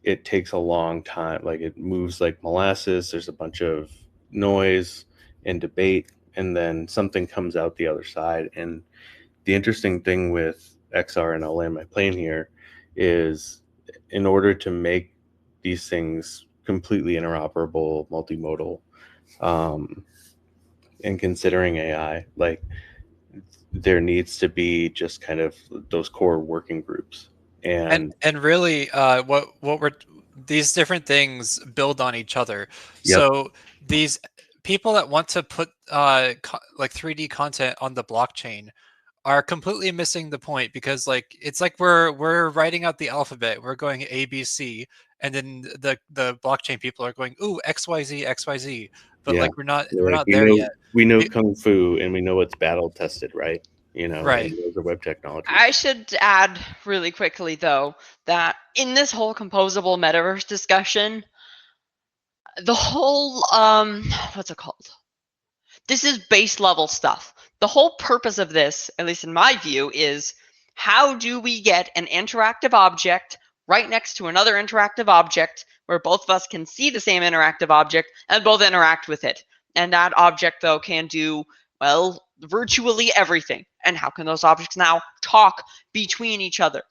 Speaker 7: It takes a long time. Like it moves like molasses. There's a bunch of noise and debate, and then something comes out the other side. And the interesting thing with XR, and I'll land my plane here, is in order to make these things completely interoperable, multimodal, and considering AI, like there needs to be just kind of those core working groups. And
Speaker 6: really, what we're these different things build on each other.
Speaker 7: Yep.
Speaker 6: So these people that want to put like 3D content on the blockchain are completely missing the point, because like it's like we're writing out the alphabet. We're going A, B, C, and then the blockchain people are going, ooh, XYZ, XYZ. But like we're not there yet.
Speaker 7: We know Kung Fu, and we know it's battle tested, right? You know,
Speaker 6: right.
Speaker 7: And those are web technologies.
Speaker 1: I should add really quickly though that in this whole composable metaverse discussion, the whole what's it called? This is base level stuff. The whole purpose of this, at least in my view, is how do we get an interactive object right next to another interactive object where both of us can see the same interactive object and both interact with it. And that object, though, can do, well, virtually everything. And how can those objects now talk between each other?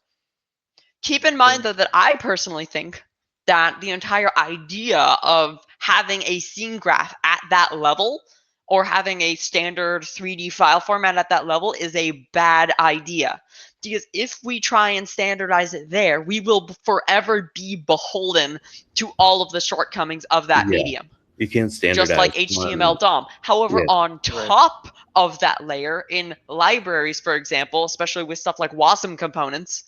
Speaker 1: Keep in mind, though, that I personally think that the entire idea of having a scene graph at that level, or having a standard 3D file format at that level, is a bad idea. Because if we try and standardize it there, we will forever be beholden to all of the shortcomings of that medium.
Speaker 7: You can't standardize.
Speaker 1: Just like HTML DOM. However, on top of that layer, in libraries, for example, especially with stuff like WASM components,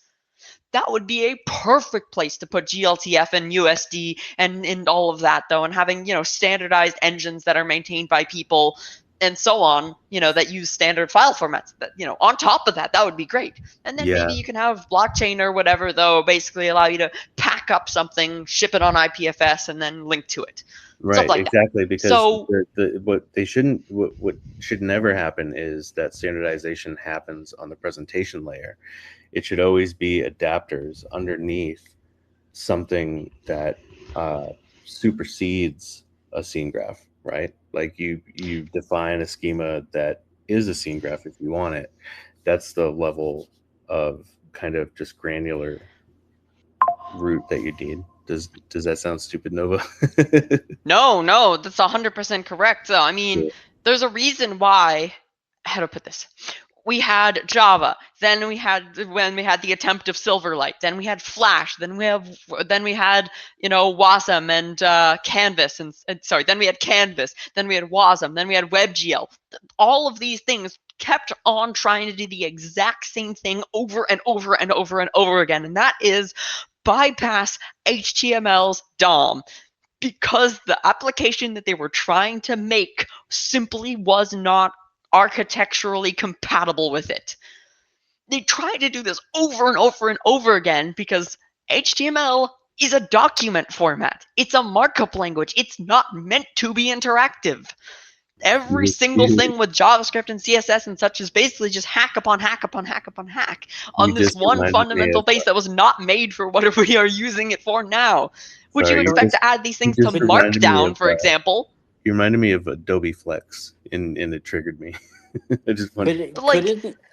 Speaker 1: that would be a perfect place to put GLTF and USD and all of that, though, and having, you know, standardized engines that are maintained by people and so on, you know, that use standard file formats. That, you know, on top of that, that would be great. And then maybe you can have blockchain or whatever, though, basically allow you to pack up something, ship it on IPFS, and then link to it.
Speaker 7: Right,
Speaker 1: like
Speaker 7: exactly.
Speaker 1: That.
Speaker 7: Because
Speaker 1: so,
Speaker 7: what should never happen is that standardization happens on the presentation layer. It should always be adapters underneath something that supersedes a scene graph, right? Like you define a schema that is a scene graph if you want it. That's the level of kind of just granular root that you need. Does that sound stupid, Nova?
Speaker 1: No, that's 100% correct. So, I mean, there's a reason why. How to put this? We had Java, then we had the attempt of Silverlight, then we had Flash, then we had you know, WASM and Canvas, and sorry, then we had Canvas, then we had WASM, then we had WebGL. All of these things kept on trying to do the exact same thing over and over and over and over again, and that is bypass HTML's DOM, because the application that they were trying to make simply was not architecturally compatible with it. They tried to do this over and over and over again because HTML is a document format. It's a markup language. It's not meant to be interactive. Every single thing with JavaScript and CSS and such is basically just hack upon hack upon hack upon hack on this one fundamental base that was not made for what we are using it for now. Would you expect to add these things to Markdown, for example?
Speaker 7: You reminded me of Adobe Flex, and it triggered me. I just wanted.
Speaker 1: But like,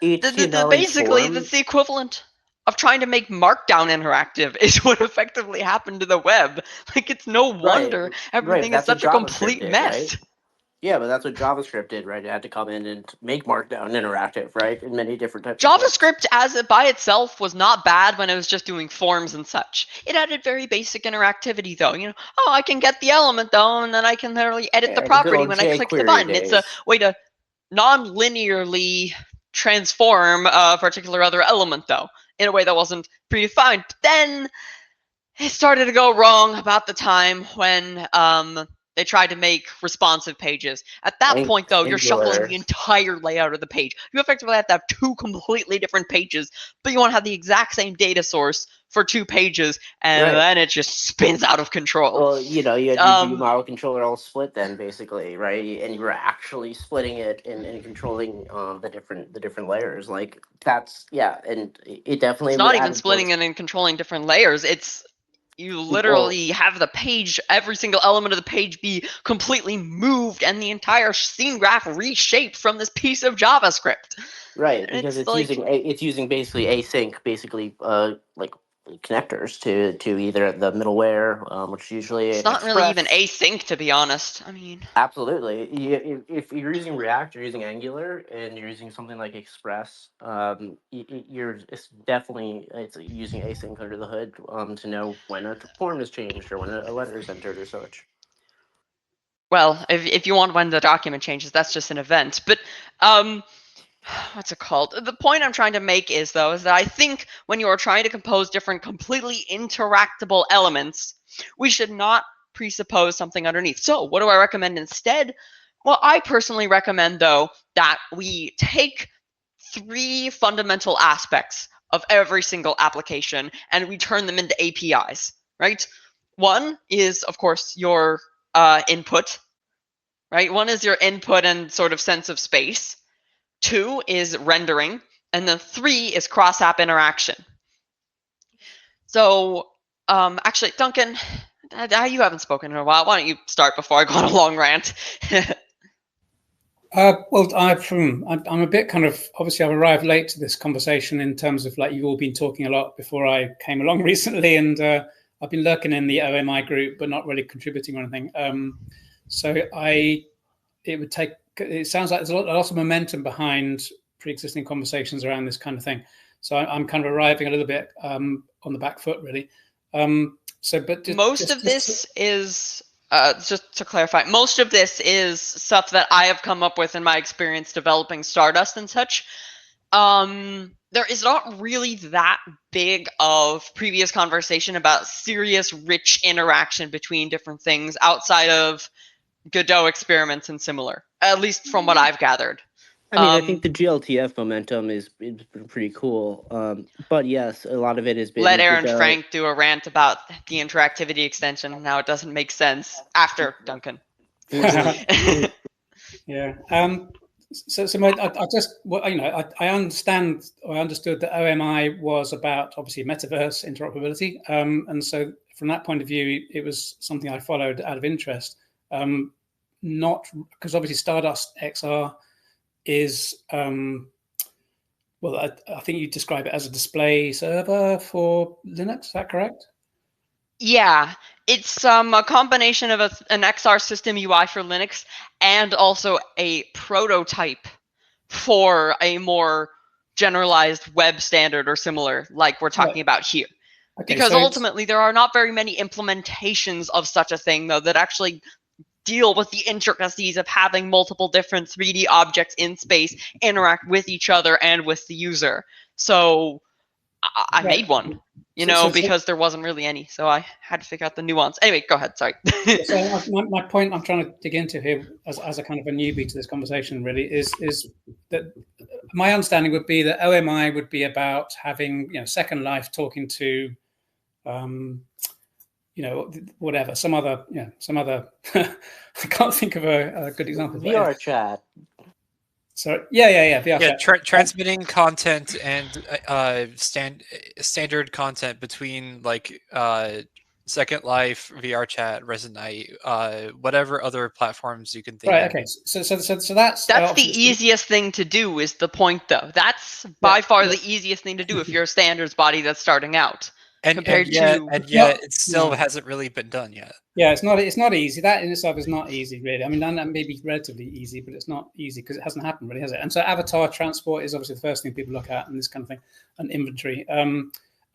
Speaker 1: basically, that's the equivalent of trying to make Markdown interactive. Is what effectively happened to the web. Like, it's no wonder everything is such a complete mess.
Speaker 3: Right? Yeah, but that's what JavaScript did, right? It had to come in and make Markdown interactive, right? In many different types
Speaker 1: JavaScript as it by itself was not bad when it was just doing forms and such. It added very basic interactivity, though. You know, oh, I can get the element, though, and then I can literally edit the property when I click the button. It's a way to non-linearly transform a particular other element, though, in a way that wasn't predefined. But then it started to go wrong about the time when they tried to make responsive pages. At that point, though, you're shuffling the entire layout of the page. You effectively have to have two completely different pages, but you want to have the exact same data source for two pages, and then it just spins out of control.
Speaker 3: Well, you know, you had your view model controller all split then, basically, right? And you were actually splitting it and controlling the different layers. Like, that's, and it definitely...
Speaker 1: It's not even splitting it and controlling different layers. It's... You literally have the page, every single element of the page be completely moved and the entire scene graph reshaped from this piece of JavaScript.
Speaker 3: Right, because it's using basically async, basically like connectors to either the middleware, which usually
Speaker 1: it's not really even async, to be honest. I mean,
Speaker 3: absolutely. If you're using React, you're using Angular, and you're using something like Express, it's using async under the hood to know when a form is changed or when a letter is entered or such.
Speaker 1: Well, if you want when the document changes, that's just an event. But what's it called? The point I'm trying to make is that I think when you are trying to compose different completely interactable elements, we should not presuppose something underneath. So what do I recommend instead? Well, I personally recommend, though, that we take 3 fundamental aspects of every single application and we turn them into APIs, right? One is, of course, your input, right? One is your input and sort of sense of space. 2 is rendering, and then 3 is cross-app interaction. So, actually, Duncan, you haven't spoken in a while. Why don't you start before I go on a long rant?
Speaker 4: Well, I'm a bit kind of, obviously I've arrived late to this conversation in terms of like you've all been talking a lot before I came along recently, and I've been lurking in the OMI group but not really contributing or anything. It sounds like there's a lot of momentum behind pre-existing conversations around this kind of thing. So I'm kind of arriving a little bit on the back foot, really.
Speaker 1: Most of this is, just to clarify, most of this is stuff that I have come up with in my experience developing Stardust and such. There is not really that big of previous conversation about serious, rich interaction between different things outside of Godot experiments and similar, at least from what I've gathered.
Speaker 3: I mean, I think the GLTF momentum is pretty cool. But yes, a lot of it has been...
Speaker 1: Let Aaron Frank do a rant about the interactivity extension and how it doesn't make sense after Duncan.
Speaker 4: Yeah. I understood that OMI was about obviously metaverse interoperability. And so from that point of view, it was something I followed out of interest. Not because obviously StardustXR is I think you describe it as a display server for Linux. Is that correct?
Speaker 1: Yeah, it's a combination of an XR system UI for Linux and also a prototype for a more generalized web standard or similar, like we're talking about here. Okay, because ultimately there are not very many implementations of such a thing, though, that actually deal with the intricacies of having multiple different 3D objects in space interact with each other and with the user. So I made one, because there wasn't really any. So I had to figure out the nuance. Anyway, go ahead. Sorry.
Speaker 4: So my point I'm trying to dig into here as a kind of a newbie to this conversation really is that my understanding would be that OMI would be about having, Second Life talking to whatever, some other, I can't think of a good example.
Speaker 3: VR chat.
Speaker 4: So VR chat.
Speaker 6: Transmitting content and standard content between like Second Life, VR chat, Resonate, whatever other platforms you can think of.
Speaker 4: Right. Okay. So that's
Speaker 1: the easiest thing to do. Is the point though? That's by far the easiest thing to do if you're a standards body that's starting out.
Speaker 6: And yet it still hasn't really been done yet.
Speaker 4: Yeah, it's not easy. That in itself is not easy, really. I mean, that may be relatively easy, but it's not easy because it hasn't happened, really, has it? And so avatar transport is obviously the first thing people look at and this kind of thing, and inventory. And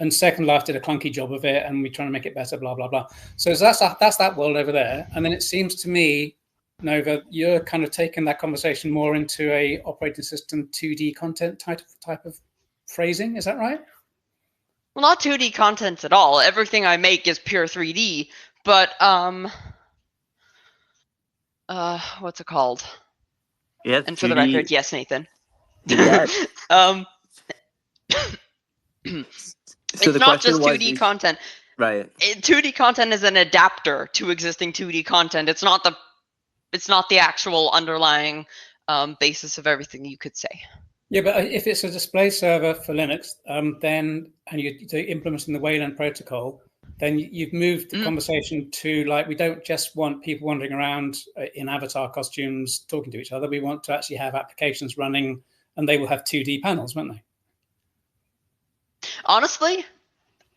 Speaker 4: Second Life did a clunky job of it, and we're trying to make it better, blah, blah, blah. So that's that world over there. And then it seems to me, Nova, you're kind of taking that conversation more into a operating system 2D content type of phrasing. Is that right?
Speaker 1: Well, not 2D content at all. Everything I make is pure 3D. But what's it called?
Speaker 3: Yeah,
Speaker 1: and for the record, yes, Nathan.
Speaker 3: Yeah.
Speaker 1: So it's not just 2D content.
Speaker 3: Right.
Speaker 1: 2D content is an adapter to existing 2D content. It's not the actual underlying basis of everything, you could say.
Speaker 4: Yeah, but if it's a display server for Linux, then and you're implementing the Wayland protocol, then you've moved the conversation to like, we don't just want people wandering around in avatar costumes talking to each other. We want to actually have applications running, and they will have 2D panels, won't they?
Speaker 1: Honestly,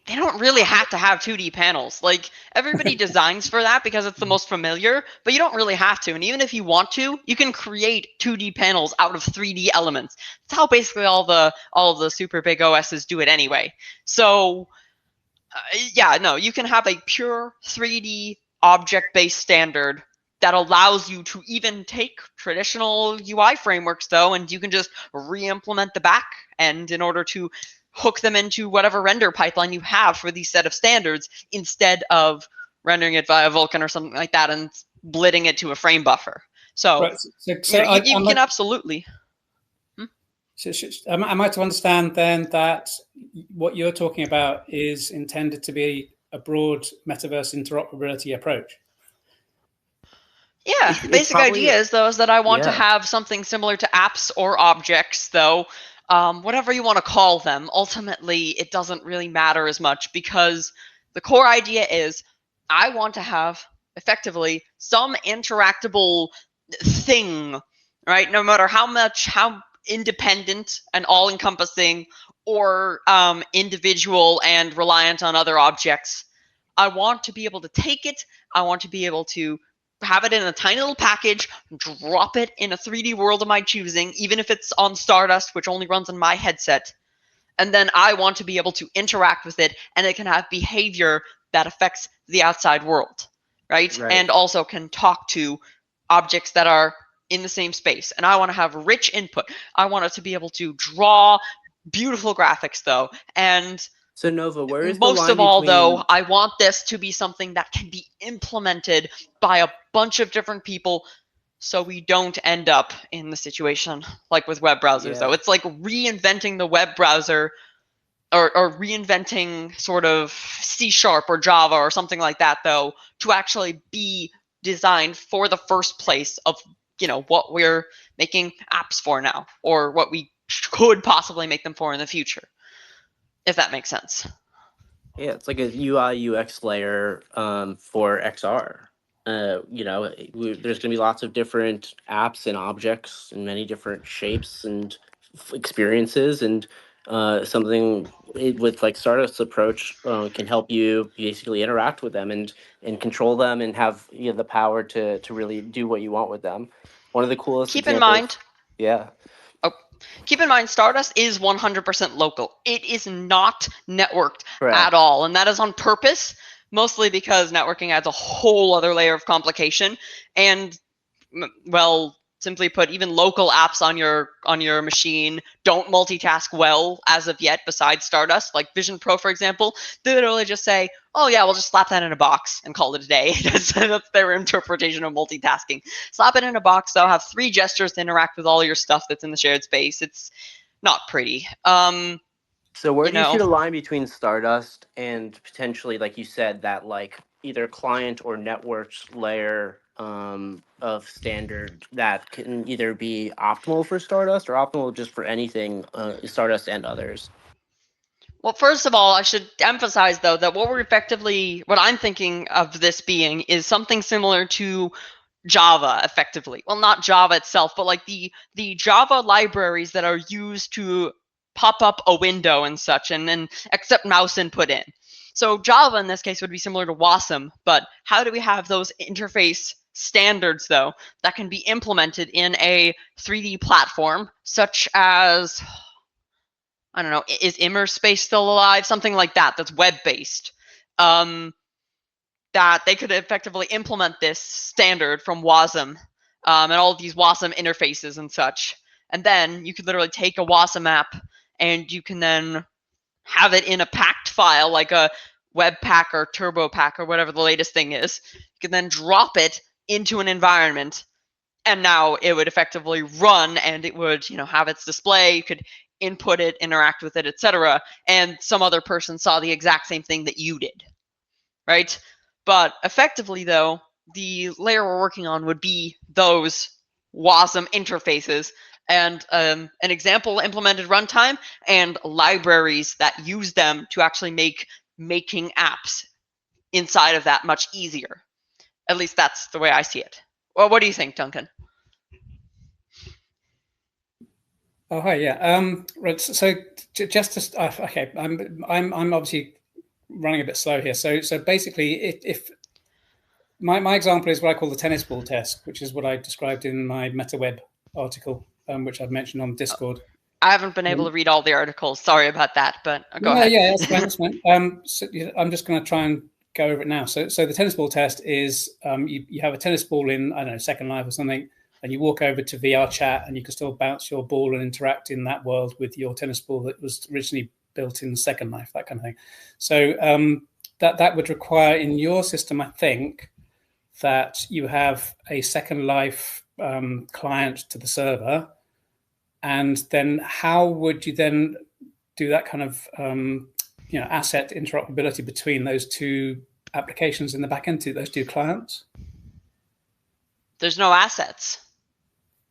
Speaker 1: they don't really have to have 2D panels. Like, everybody designs for that because it's the most familiar, but you don't really have to. And even if you want to, you can create 2D panels out of 3D elements. That's how basically all the super big OSs do it anyway. So yeah, no, you can have a pure 3D object-based standard that allows you to even take traditional UI frameworks, though, and you can just re-implement the back end in order to hook them into whatever render pipeline you have for these set of standards, instead of rendering it via Vulkan or something like that and splitting it to a frame buffer. So, right. You can absolutely.
Speaker 4: So, am I to understand then that what you're talking about is intended to be a broad metaverse interoperability approach?
Speaker 1: Yeah, basic idea is, though, is that I want to have something similar to apps or objects, though, whatever you want to call them. Ultimately, it doesn't really matter as much, because the core idea is I want to have, effectively, some interactable thing, right? No matter how independent and all-encompassing or individual and reliant on other objects, I want to be able to take it. I want to be able to have it in a tiny little package, drop it in a 3D world of my choosing, even if it's on Stardust, which only runs on my headset. And then I want to be able to interact with it, and it can have behavior that affects the outside world, right? And also can talk to objects that are in the same space. And I want to have rich input. I want it to be able to draw beautiful graphics, though. And
Speaker 3: so Nova, where is
Speaker 1: most of all, though, I want this to be something that can be implemented by a bunch of different people, so we don't end up in the situation like with web browsers, though. It's like reinventing the web browser, or reinventing sort of C# or Java or something like that, though, to actually be designed for the first place of, what we're making apps for now, or what we could possibly make them for in the future, if that makes sense.
Speaker 3: Yeah, it's like a UI UX layer for XR. There's going to be lots of different apps and objects in many different shapes and experiences, and something with like Stardust's approach can help you basically interact with them and control them and have the power to really do what you want with them. One of the coolest
Speaker 1: Keep in mind,
Speaker 3: keep
Speaker 1: in mind, Stardust is 100% local. It is not networked at all, and that is on purpose, mostly because networking adds a whole other layer of complication. And, well, simply put, even local apps on your machine don't multitask well as of yet, besides Stardust. Like Vision Pro, for example, they literally just say, oh yeah, we'll just slap that in a box and call it a day. That's their interpretation of multitasking. Slap it in a box, though, have 3 gestures to interact with all your stuff that's in the shared space. It's not pretty.
Speaker 3: So where do you see the line between Stardust and potentially, like you said, that like either client or networks layer of standard that can either be optimal for Stardust or optimal just for anything Stardust and others?
Speaker 1: Well, first of all, I should emphasize, though, that what I'm thinking of this being is something similar to Java, effectively. Well, not Java itself, but like the Java libraries that are used to pop up a window and such, and then accept mouse input in. So Java in this case would be similar to Wasm, but how do we have those interface standards, though, that can be implemented in a 3D platform, such as, I don't know, is Immerspace still alive? Something like that, that's web-based. That they could effectively implement this standard from Wasm, and all of these Wasm interfaces and such. And then you could literally take a Wasm app, and you can then have it in a packed file, like a Webpack or TurboPack or whatever the latest thing is. You can then drop it into an environment, and now it would effectively run, and it would, have its display. You could input it, interact with it, etc. And some other person saw the exact same thing that you did, right? But effectively, though, the layer we're working on would be those Wasm interfaces, and an example implemented runtime, and libraries that use them to actually make making apps inside of that much easier. At least that's the way I see it. Well, what do you think, Duncan?
Speaker 4: Oh, hi, yeah. Right. So just to okay, I'm obviously running a bit slow here. So basically, if my example is what I call the tennis ball test, which is what I described in my MetaWeb article, which I've mentioned on Discord.
Speaker 1: I haven't been able to read all the articles. Sorry about that, but go ahead.
Speaker 4: Yeah, that's fine. That's fine. So I'm just going to try and go over it now. So the tennis ball test is you have a tennis ball in, I don't know, Second Life or something, and you walk over to VR chat, and you can still bounce your ball and interact in that world with your tennis ball that was originally built in Second Life, that kind of thing. So that would require in your system, I think, that you have a Second Life client to the server, and then how would you then do that kind of asset interoperability between those two applications in the backend, to those two clients?
Speaker 1: There's no assets.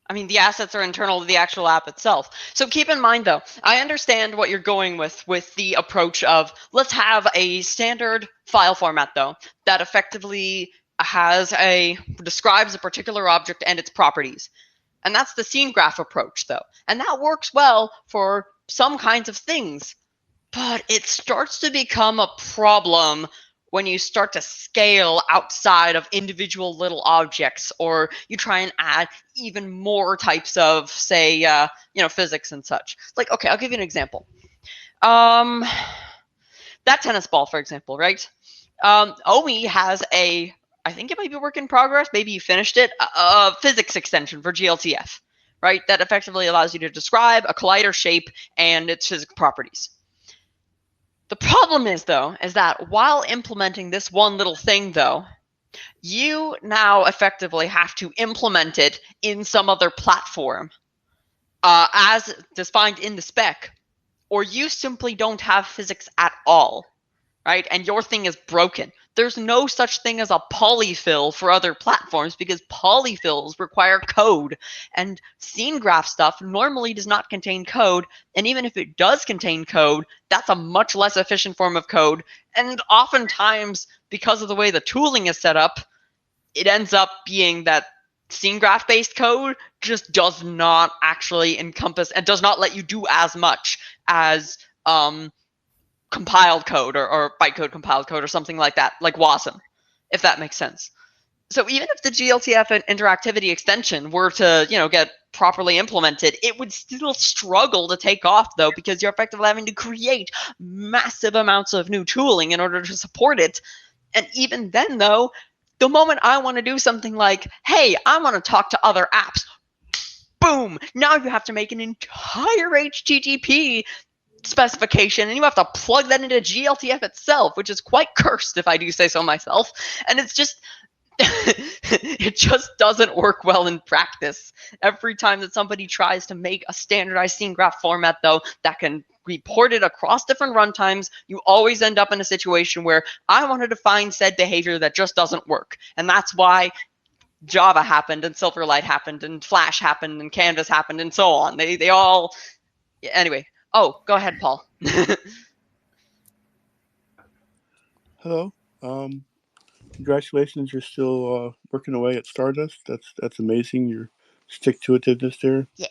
Speaker 1: I mean, the assets are internal to the actual app itself. So keep in mind, though, I understand what you're going with the approach of let's have a standard file format, though, that effectively describes a particular object and its properties. And that's the scene graph approach, though. And that works well for some kinds of things. But it starts to become a problem when you start to scale outside of individual little objects, or you try and add even more types of, say, physics and such. Like, okay, I'll give you an example. That tennis ball, for example, right? OMI has I think it might be a work in progress, maybe you finished it, a physics extension for GLTF, right? That effectively allows you to describe a collider shape and its physical properties. The problem is, though, is that while implementing this one little thing, though, you now effectively have to implement it in some other platform as defined in the spec, or you simply don't have physics at all, right? And your thing is broken. There's no such thing as a polyfill for other platforms because polyfills require code, and scene graph stuff normally does not contain code, and even if it does contain code, that's a much less efficient form of code, and oftentimes, because of the way the tooling is set up, it ends up being that scene graph based code just does not actually encompass and does not let you do as much as compiled code or bytecode compiled code or something like that, like WASM, if that makes sense. So even if the GLTF and interactivity extension were to, get properly implemented, it would still struggle to take off, though, because you're effectively having to create massive amounts of new tooling in order to support it. And even then, though, the moment I want to do something like, hey, I want to talk to other apps, boom, now you have to make an entire HTTP specification, and you have to plug that into GLTF itself, which is quite cursed if I do say so myself. And it's just, it just doesn't work well in practice. Every time that somebody tries to make a standardized scene graph format, though, that can be ported across different runtimes, you always end up in a situation where I want to define said behavior that just doesn't work. And that's why Java happened, and Silverlight happened, and Flash happened, and Canvas happened, and so on. They all, anyway. Oh, go ahead, Paul.
Speaker 8: Hello. Congratulations, you're still working away at Stardust. That's amazing. Your stick-to-itiveness there.
Speaker 1: Yeah.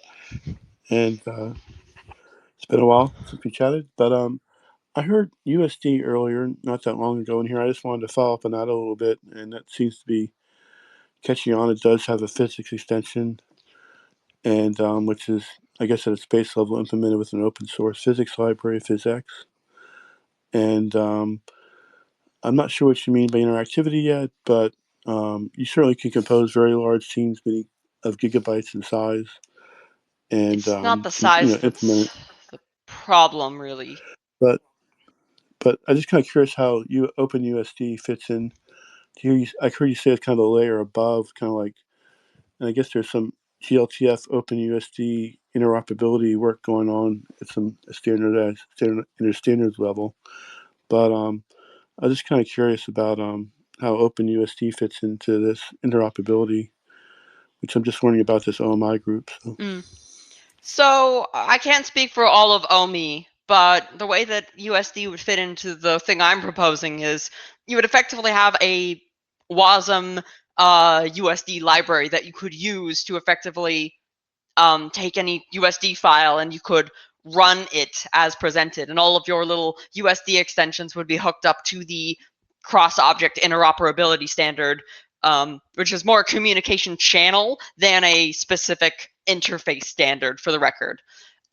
Speaker 8: And it's been a while since we chatted, but I heard USD earlier, not that long ago in here. I just wanted to follow up on that a little bit, and that seems to be catching on. It does have a physics extension, and which is, I guess, at its base level implemented with an open source physics library, PhysX. And I'm not sure what you mean by interactivity yet, but you certainly can compose very large scenes, many of gigabytes in size. And
Speaker 1: it's not the size that's the problem, really.
Speaker 8: But I'm just kind of curious how OpenUSD fits in. I heard you say it's kind of a layer above, kind of like, and I guess there's some GLTF OpenUSD interoperability work going on at some standards level. But I'm just kind of curious about how OpenUSD fits into this interoperability, which I'm just wondering about this OMI group.
Speaker 1: So I can't speak for all of OMI, but the way that USD would fit into the thing I'm proposing is you would effectively have a WASM USD library that you could use to effectively take any USD file, and you could run it as presented, and all of your little USD extensions would be hooked up to the cross-object interoperability standard, which is more a communication channel than a specific interface standard, for the record.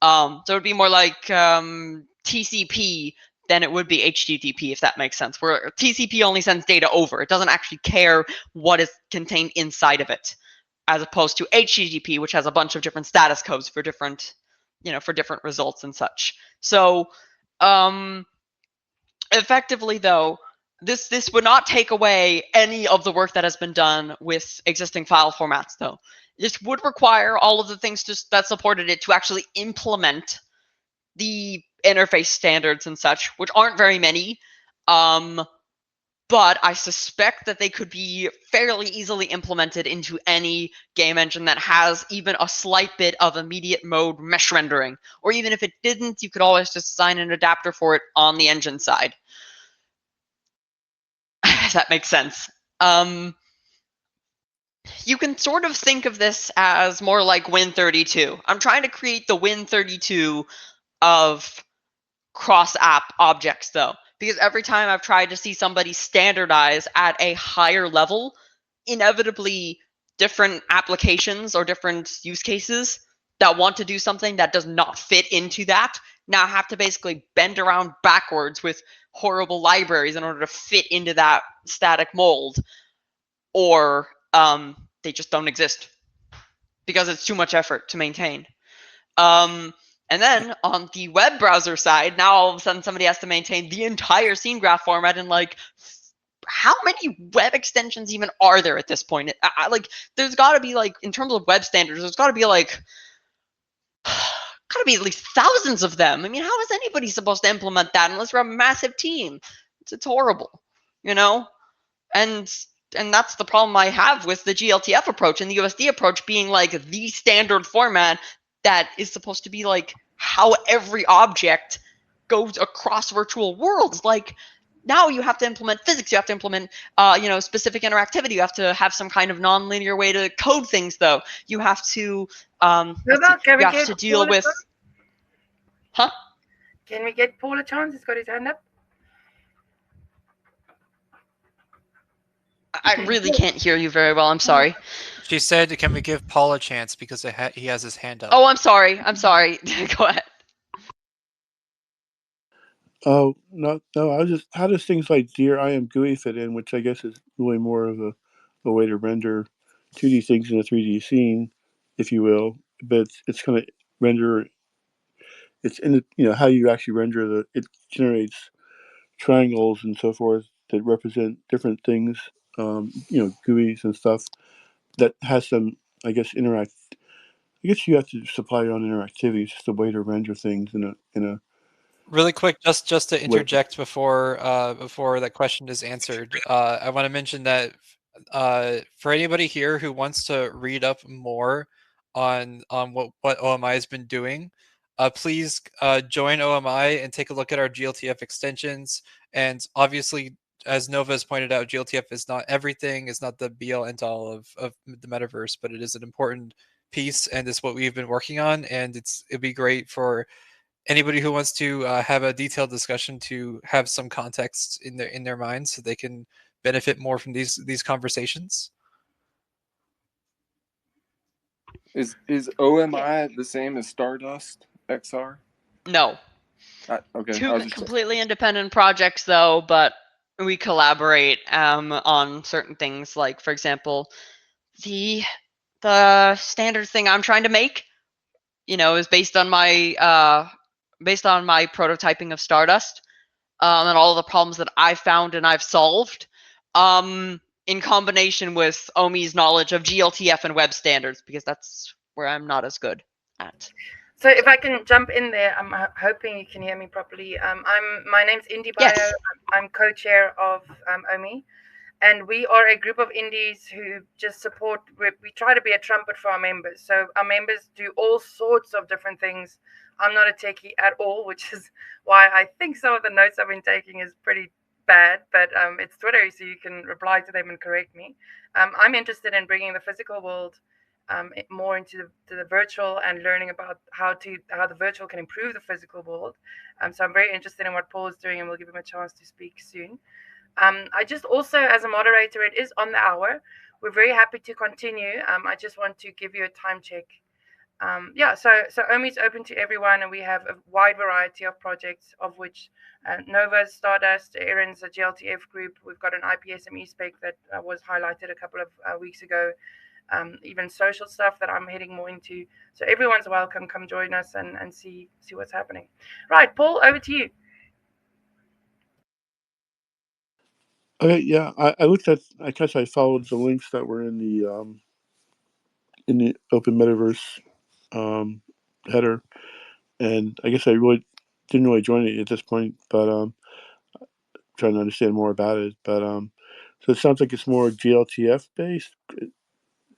Speaker 1: So it would be more like TCP than it would be HTTP, if that makes sense, where TCP only sends data over. It doesn't actually care what is contained inside of it, as opposed to HTTP, which has a bunch of different status codes for different, for different results and such. So effectively, though, this would not take away any of the work that has been done with existing file formats, though. This would require all of the things that supported it to actually implement the interface standards and such, which aren't very many. But I suspect that they could be fairly easily implemented into any game engine that has even a slight bit of immediate mode mesh rendering. Or even if it didn't, you could always just design an adapter for it on the engine side. If that makes sense. You can sort of think of this as more like Win32. I'm trying to create the Win32 of cross-app objects, though, because every time I've tried to see somebody standardize at a higher level, inevitably different applications or different use cases that want to do something that does not fit into that now have to basically bend around backwards with horrible libraries in order to fit into that static mold, or they just don't exist because it's too much effort to maintain. And then on the web browser side, now all of a sudden somebody has to maintain the entire scene graph format, and like, how many web extensions even are there at this point? Like, there's got to be, like, in terms of web standards, there's got to be like, at least thousands of them. I mean, how is anybody supposed to implement that unless you're a massive team? It's horrible, And that's the problem I have with the GLTF approach and the USD approach being like the standard format that is supposed to be like how every object goes across virtual worlds. Like, now you have to implement physics, you have to implement specific interactivity, you have to have some kind of non-linear way to code things, though. You have to deal with... Huh?
Speaker 2: Can we get Paul a chance? He's got his hand up.
Speaker 1: I really can't hear you very well. I'm sorry.
Speaker 6: She said, "Can we give Paul a chance because he has his hand up?"
Speaker 1: Oh, I'm sorry. Go ahead.
Speaker 8: Oh, no. I was just, how does things like Dear I Am GUI fit in, which I guess is really more of a way to render 2D things in a 3D scene, if you will. But it's kind of render. It's in the, how you actually render it generates triangles and so forth that represent different things, GUIs and stuff that has some, I guess, I guess you have to supply your own interactivity. It's just a way to render things in a.
Speaker 6: Really quick, just to interject before that question is answered, I want to mention that for anybody here who wants to read up more on what OMI has been doing, please join OMI and take a look at our GLTF extensions. And obviously, as Nova has pointed out, GLTF is not everything. It's not the be-all end-all of the metaverse, but it is an important piece, and it's what we've been working on. And it'd be great for anybody who wants to have a detailed discussion to have some context in their minds, so they can benefit more from these conversations.
Speaker 9: Is OMI the same as StardustXR?
Speaker 1: No.
Speaker 9: Okay.
Speaker 1: Two completely independent projects, though, but we collaborate on certain things. Like, for example, the standard thing I'm trying to make, is based on my prototyping of Stardust, and all the problems that I've found and I've solved, in combination with OMI's knowledge of GLTF and web standards, because that's where I'm not as good at.
Speaker 2: So if I can jump in there, I'm hoping you can hear me properly. My name's Indy Bio.
Speaker 1: Yes.
Speaker 2: I'm co-chair of OMI, and we are a group of indies who just support. We try to be a trumpet for our members. So our members do all sorts of different things. I'm not a techie at all, which is why I think some of the notes I've been taking is pretty bad. But it's Twitter, so you can reply to them and correct me. I'm interested in bringing the physical world more into the virtual and learning about how the virtual can improve the physical world. So I'm very interested in what Paul is doing, and we'll give him a chance to speak soon. I just also, as a moderator, it is on the hour. We're very happy to continue. I just want to give you a time check. So OMI is open to everyone, and we have a wide variety of projects, of which Nova, Stardust, Erin's a GLTF group. We've got an IPSME spec that was highlighted a couple of weeks ago. Even social stuff that I'm heading more into. So everyone's welcome. Come join us and see what's happening. Right, Paul, over to you.
Speaker 8: Okay, yeah, I looked at. I guess I followed the links that were in the Open Metaverse header, and I guess I really didn't really join it at this point, but trying to understand more about it. But so it sounds like it's more GLTF based.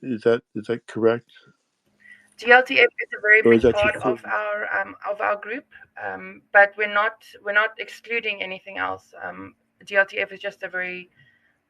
Speaker 8: Is that correct?
Speaker 2: GLTF is a very
Speaker 8: Or is
Speaker 2: big
Speaker 8: that
Speaker 2: part
Speaker 8: just
Speaker 2: of our group, but we're not excluding anything else. GLTF is just a very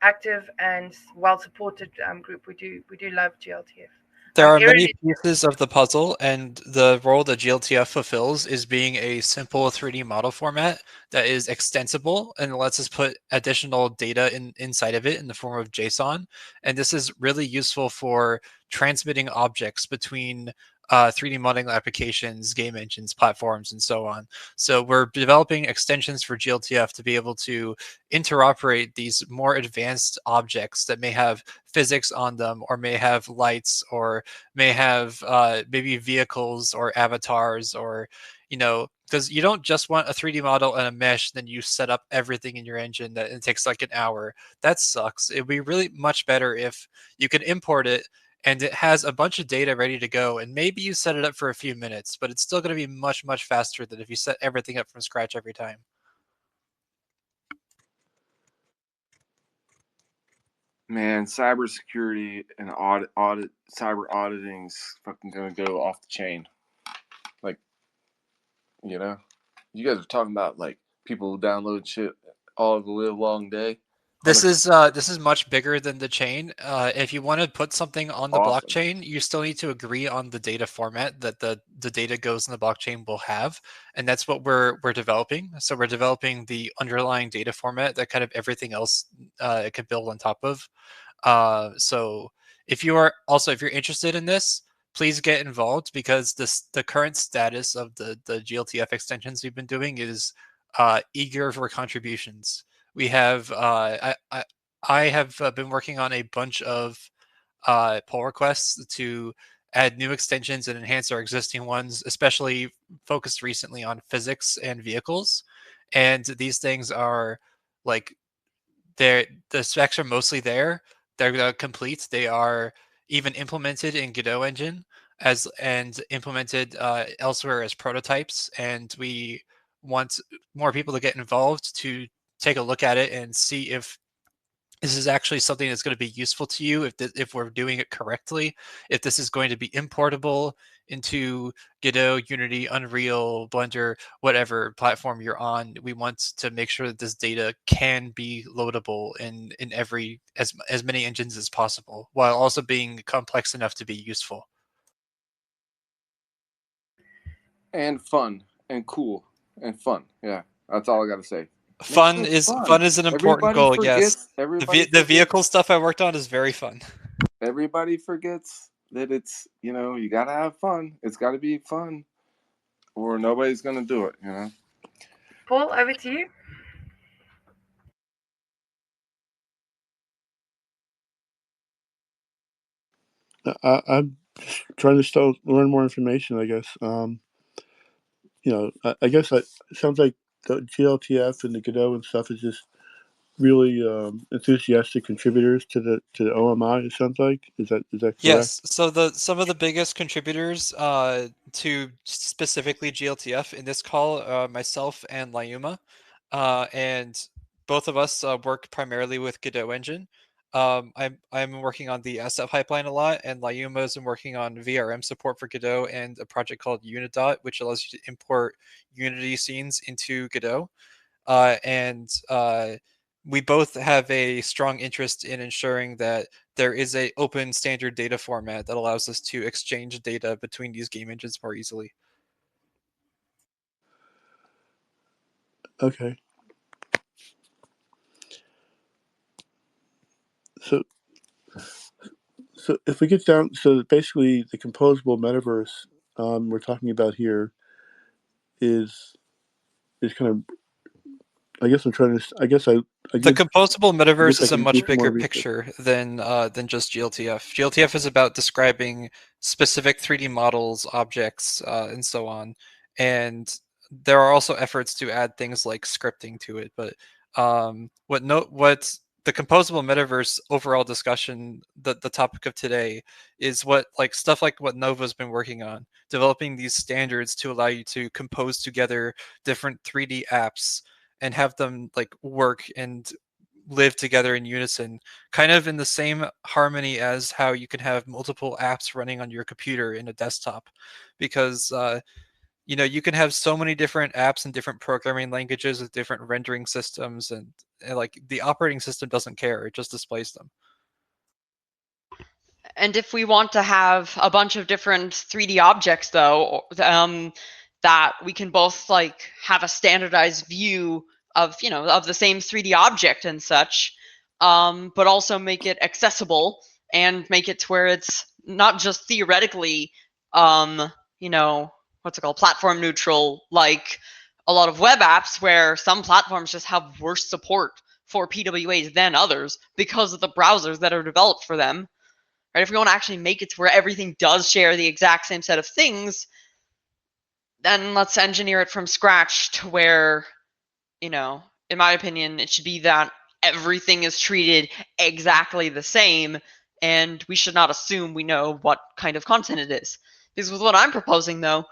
Speaker 2: active and well supported group. We do love GLTF.
Speaker 6: There are
Speaker 2: Erin
Speaker 6: many pieces of the puzzle, and the role that GLTF fulfills is being a simple 3D model format that is extensible and lets us put additional data inside of it in the form of JSON. And this is really useful for transmitting objects between 3D modeling applications, game engines, platforms, and so on. So we're developing extensions for GLTF to be able to interoperate these more advanced objects that may have physics on them, or may have lights, or may have maybe vehicles or avatars, or because you don't just want a 3D model and a mesh, then you set up everything in your engine that it takes like an hour. That sucks. It'd be really much better if you could import it and it has a bunch of data ready to go, and maybe you set it up for a few minutes, but it's still going to be much, much faster than if you set everything up from scratch every time.
Speaker 9: Man, cybersecurity and cyber auditing's fucking gonna go off the chain. Like, you guys are talking about like people who download shit all the live long day.
Speaker 6: This is much bigger than the chain. If you want to put something on the
Speaker 9: Awesome.
Speaker 6: blockchain, you still need to agree on the data format that the data goes in the blockchain will have, and that's what we're developing. So we're developing the underlying data format that kind of everything else it could build on top of. So if you're interested in this, please get involved, because the current status of the GLTF extensions we've been doing is eager for contributions. We have I have been working on a bunch of pull requests to add new extensions and enhance our existing ones, especially focused recently on physics and vehicles. And these things are like the specs are mostly there. They're complete. They are even implemented in Godot engine and implemented elsewhere as prototypes. And we want more people to get involved to take a look at it and see if this is actually something that's going to be useful to you, if we're doing it correctly, if this is going to be importable into Godot, Unity, Unreal, Blender, whatever platform you're on. We want to make sure that this data can be loadable in every as many engines as possible, while also being complex enough to be useful.
Speaker 9: And fun and cool and fun. Yeah, that's all I got to say.
Speaker 6: Fun is an important goal. Yes, the vehicle stuff I worked on is very fun.
Speaker 9: Everybody forgets that it's you gotta have fun. It's got to be fun, or nobody's gonna do it.
Speaker 2: Paul, over to you.
Speaker 8: I'm just trying to still learn more information, I guess. I guess it sounds like the GLTF and the Godot and stuff is just really enthusiastic contributors to the OMI. It sounds like is that correct?
Speaker 6: Yes. So some of the biggest contributors to specifically GLTF in this call, myself and Lyuma, and both of us work primarily with Godot engine. I'm working on the SF pipeline a lot, and Lyuma has been working on VRM support for Godot and a project called Unidot, which allows you to import Unity scenes into Godot. we both have a strong interest in ensuring that there is a open standard data format that allows us to exchange data between these game engines more easily.
Speaker 8: Okay. So if we get down, so basically the composable metaverse we're talking about here is kind of, I guess I'm trying to,
Speaker 6: the composable metaverse is a
Speaker 8: do
Speaker 6: much
Speaker 8: some more
Speaker 6: bigger
Speaker 8: research.
Speaker 6: picture than just GLTF. GLTF is about describing specific 3D models, objects, and so on. And there are also efforts to add things like scripting to it. But what the composable metaverse overall discussion, the topic of today, is what stuff like what Nova's been working on, developing these standards to allow you to compose together different 3D apps and have them work and live together in unison, kind of in the same harmony as how you can have multiple apps running on your computer in a desktop, because you can have so many different apps and different programming languages with different rendering systems, and the operating system doesn't care, it just displays them.
Speaker 1: And if we want to have a bunch of different 3D objects, though, that we can both have a standardized view of of the same 3D object and such, but also make it accessible and make it to where it's not just theoretically, what's it called, platform neutral, like a lot of web apps where some platforms just have worse support for PWAs than others because of the browsers that are developed for them. Right? If we want to actually make it to where everything does share the exact same set of things, then let's engineer it from scratch to where, in my opinion, it should be that everything is treated exactly the same, and we should not assume we know what kind of content it is. Because with what I'm proposing, though,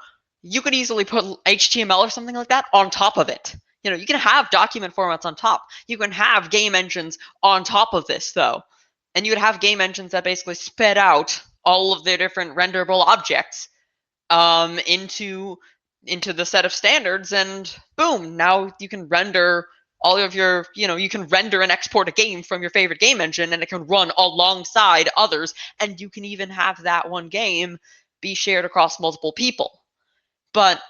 Speaker 1: you could easily put HTML or something like that on top of it. You can have document formats on top. You can have game engines on top of this, though. And you would have game engines that basically spit out all of their different renderable objects into the set of standards, and boom, now you can render all of your, you can render and export a game from your favorite game engine, and it can run alongside others, and you can even have that one game be shared across multiple people. But,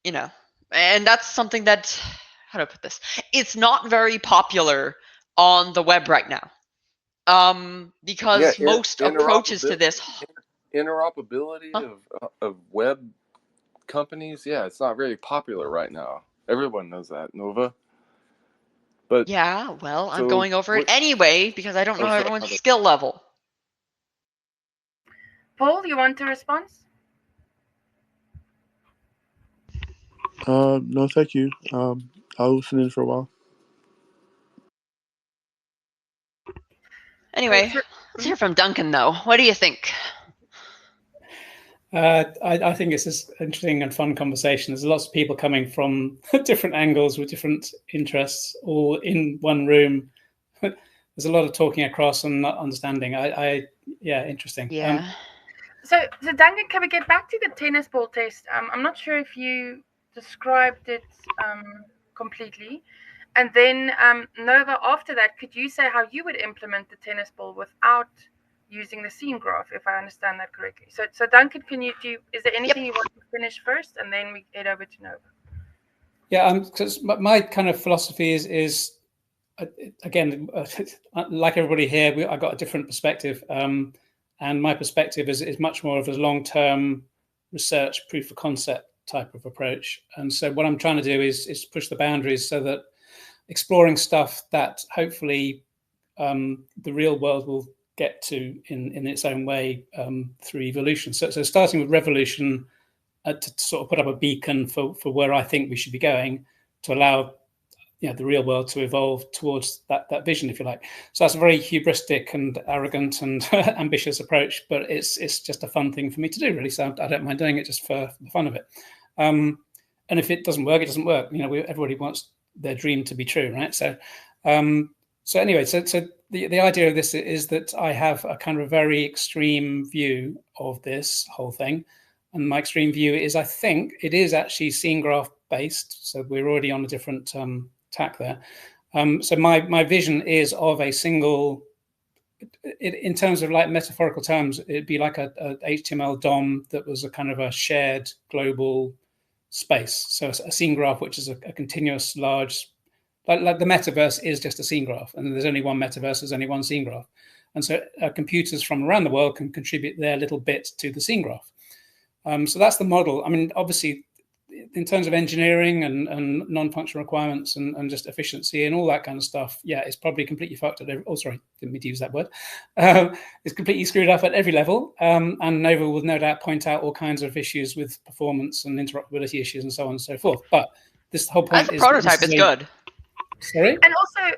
Speaker 1: and that's something that, how do I put this? It's not very popular on the web right now. Because most approaches to this
Speaker 9: interoperability of web companies, it's not very popular right now. Everyone knows that, Nova. But
Speaker 1: yeah, well, I'm going over it anyway because I don't know everyone's skill level.
Speaker 2: Paul, you want a response?
Speaker 8: No, thank you. I'll listen in for a while.
Speaker 1: Anyway, let's hear from Duncan, though. What do you think?
Speaker 4: I think it's an interesting and fun conversation. There's lots of people coming from different angles with different interests, all in one room. There's a lot of talking across and not understanding. Yeah, interesting.
Speaker 1: Yeah.
Speaker 2: So Duncan, can we get back to the tennis ball test? I'm not sure if you described it completely. And then, Nova, after that, could you say how you would implement the tennis ball without using the scene graph, if I understand that correctly? So Duncan, is there anything you want to finish first, and then we head over to Nova?
Speaker 4: Yeah, because my kind of philosophy is again, like everybody here, I got a different perspective, and my perspective is much more of a long-term research, proof of concept type of approach. And so what I'm trying to do is push the boundaries so that exploring stuff that hopefully the real world will get to in its own way through evolution. So starting with revolution to sort of put up a beacon for where I think we should be going to allow the real world to evolve towards that vision, if you like. So that's a very hubristic and arrogant and ambitious approach, but it's just a fun thing for me to do, really. So I don't mind doing it just for the fun of it. And if it doesn't work, it doesn't work. Everybody wants their dream to be true, right? So anyway, so the idea of this is that I have a kind of very extreme view of this whole thing. And my extreme view is I think it is actually scene graph based. So we're already on a different tack there. So my vision is of a single, in terms of like metaphorical terms, it'd be like a HTML DOM that was a kind of a shared global space. So a scene graph, which is a continuous large, like the metaverse is just a scene graph, and there's only one metaverse, there's only one scene graph. And so computers from around the world can contribute their little bit to the scene graph. So that's the model. I mean, obviously, in terms of engineering and non-functional requirements and just efficiency and all that kind of stuff, yeah, it's probably completely fucked at every, oh, sorry, didn't mean to use that word. It's completely screwed up at every level. And Nova will no doubt point out all kinds of issues with performance and interoperability issues and so on and so forth. But this whole point
Speaker 1: as a prototype, it's good.
Speaker 4: Sorry?
Speaker 2: And also,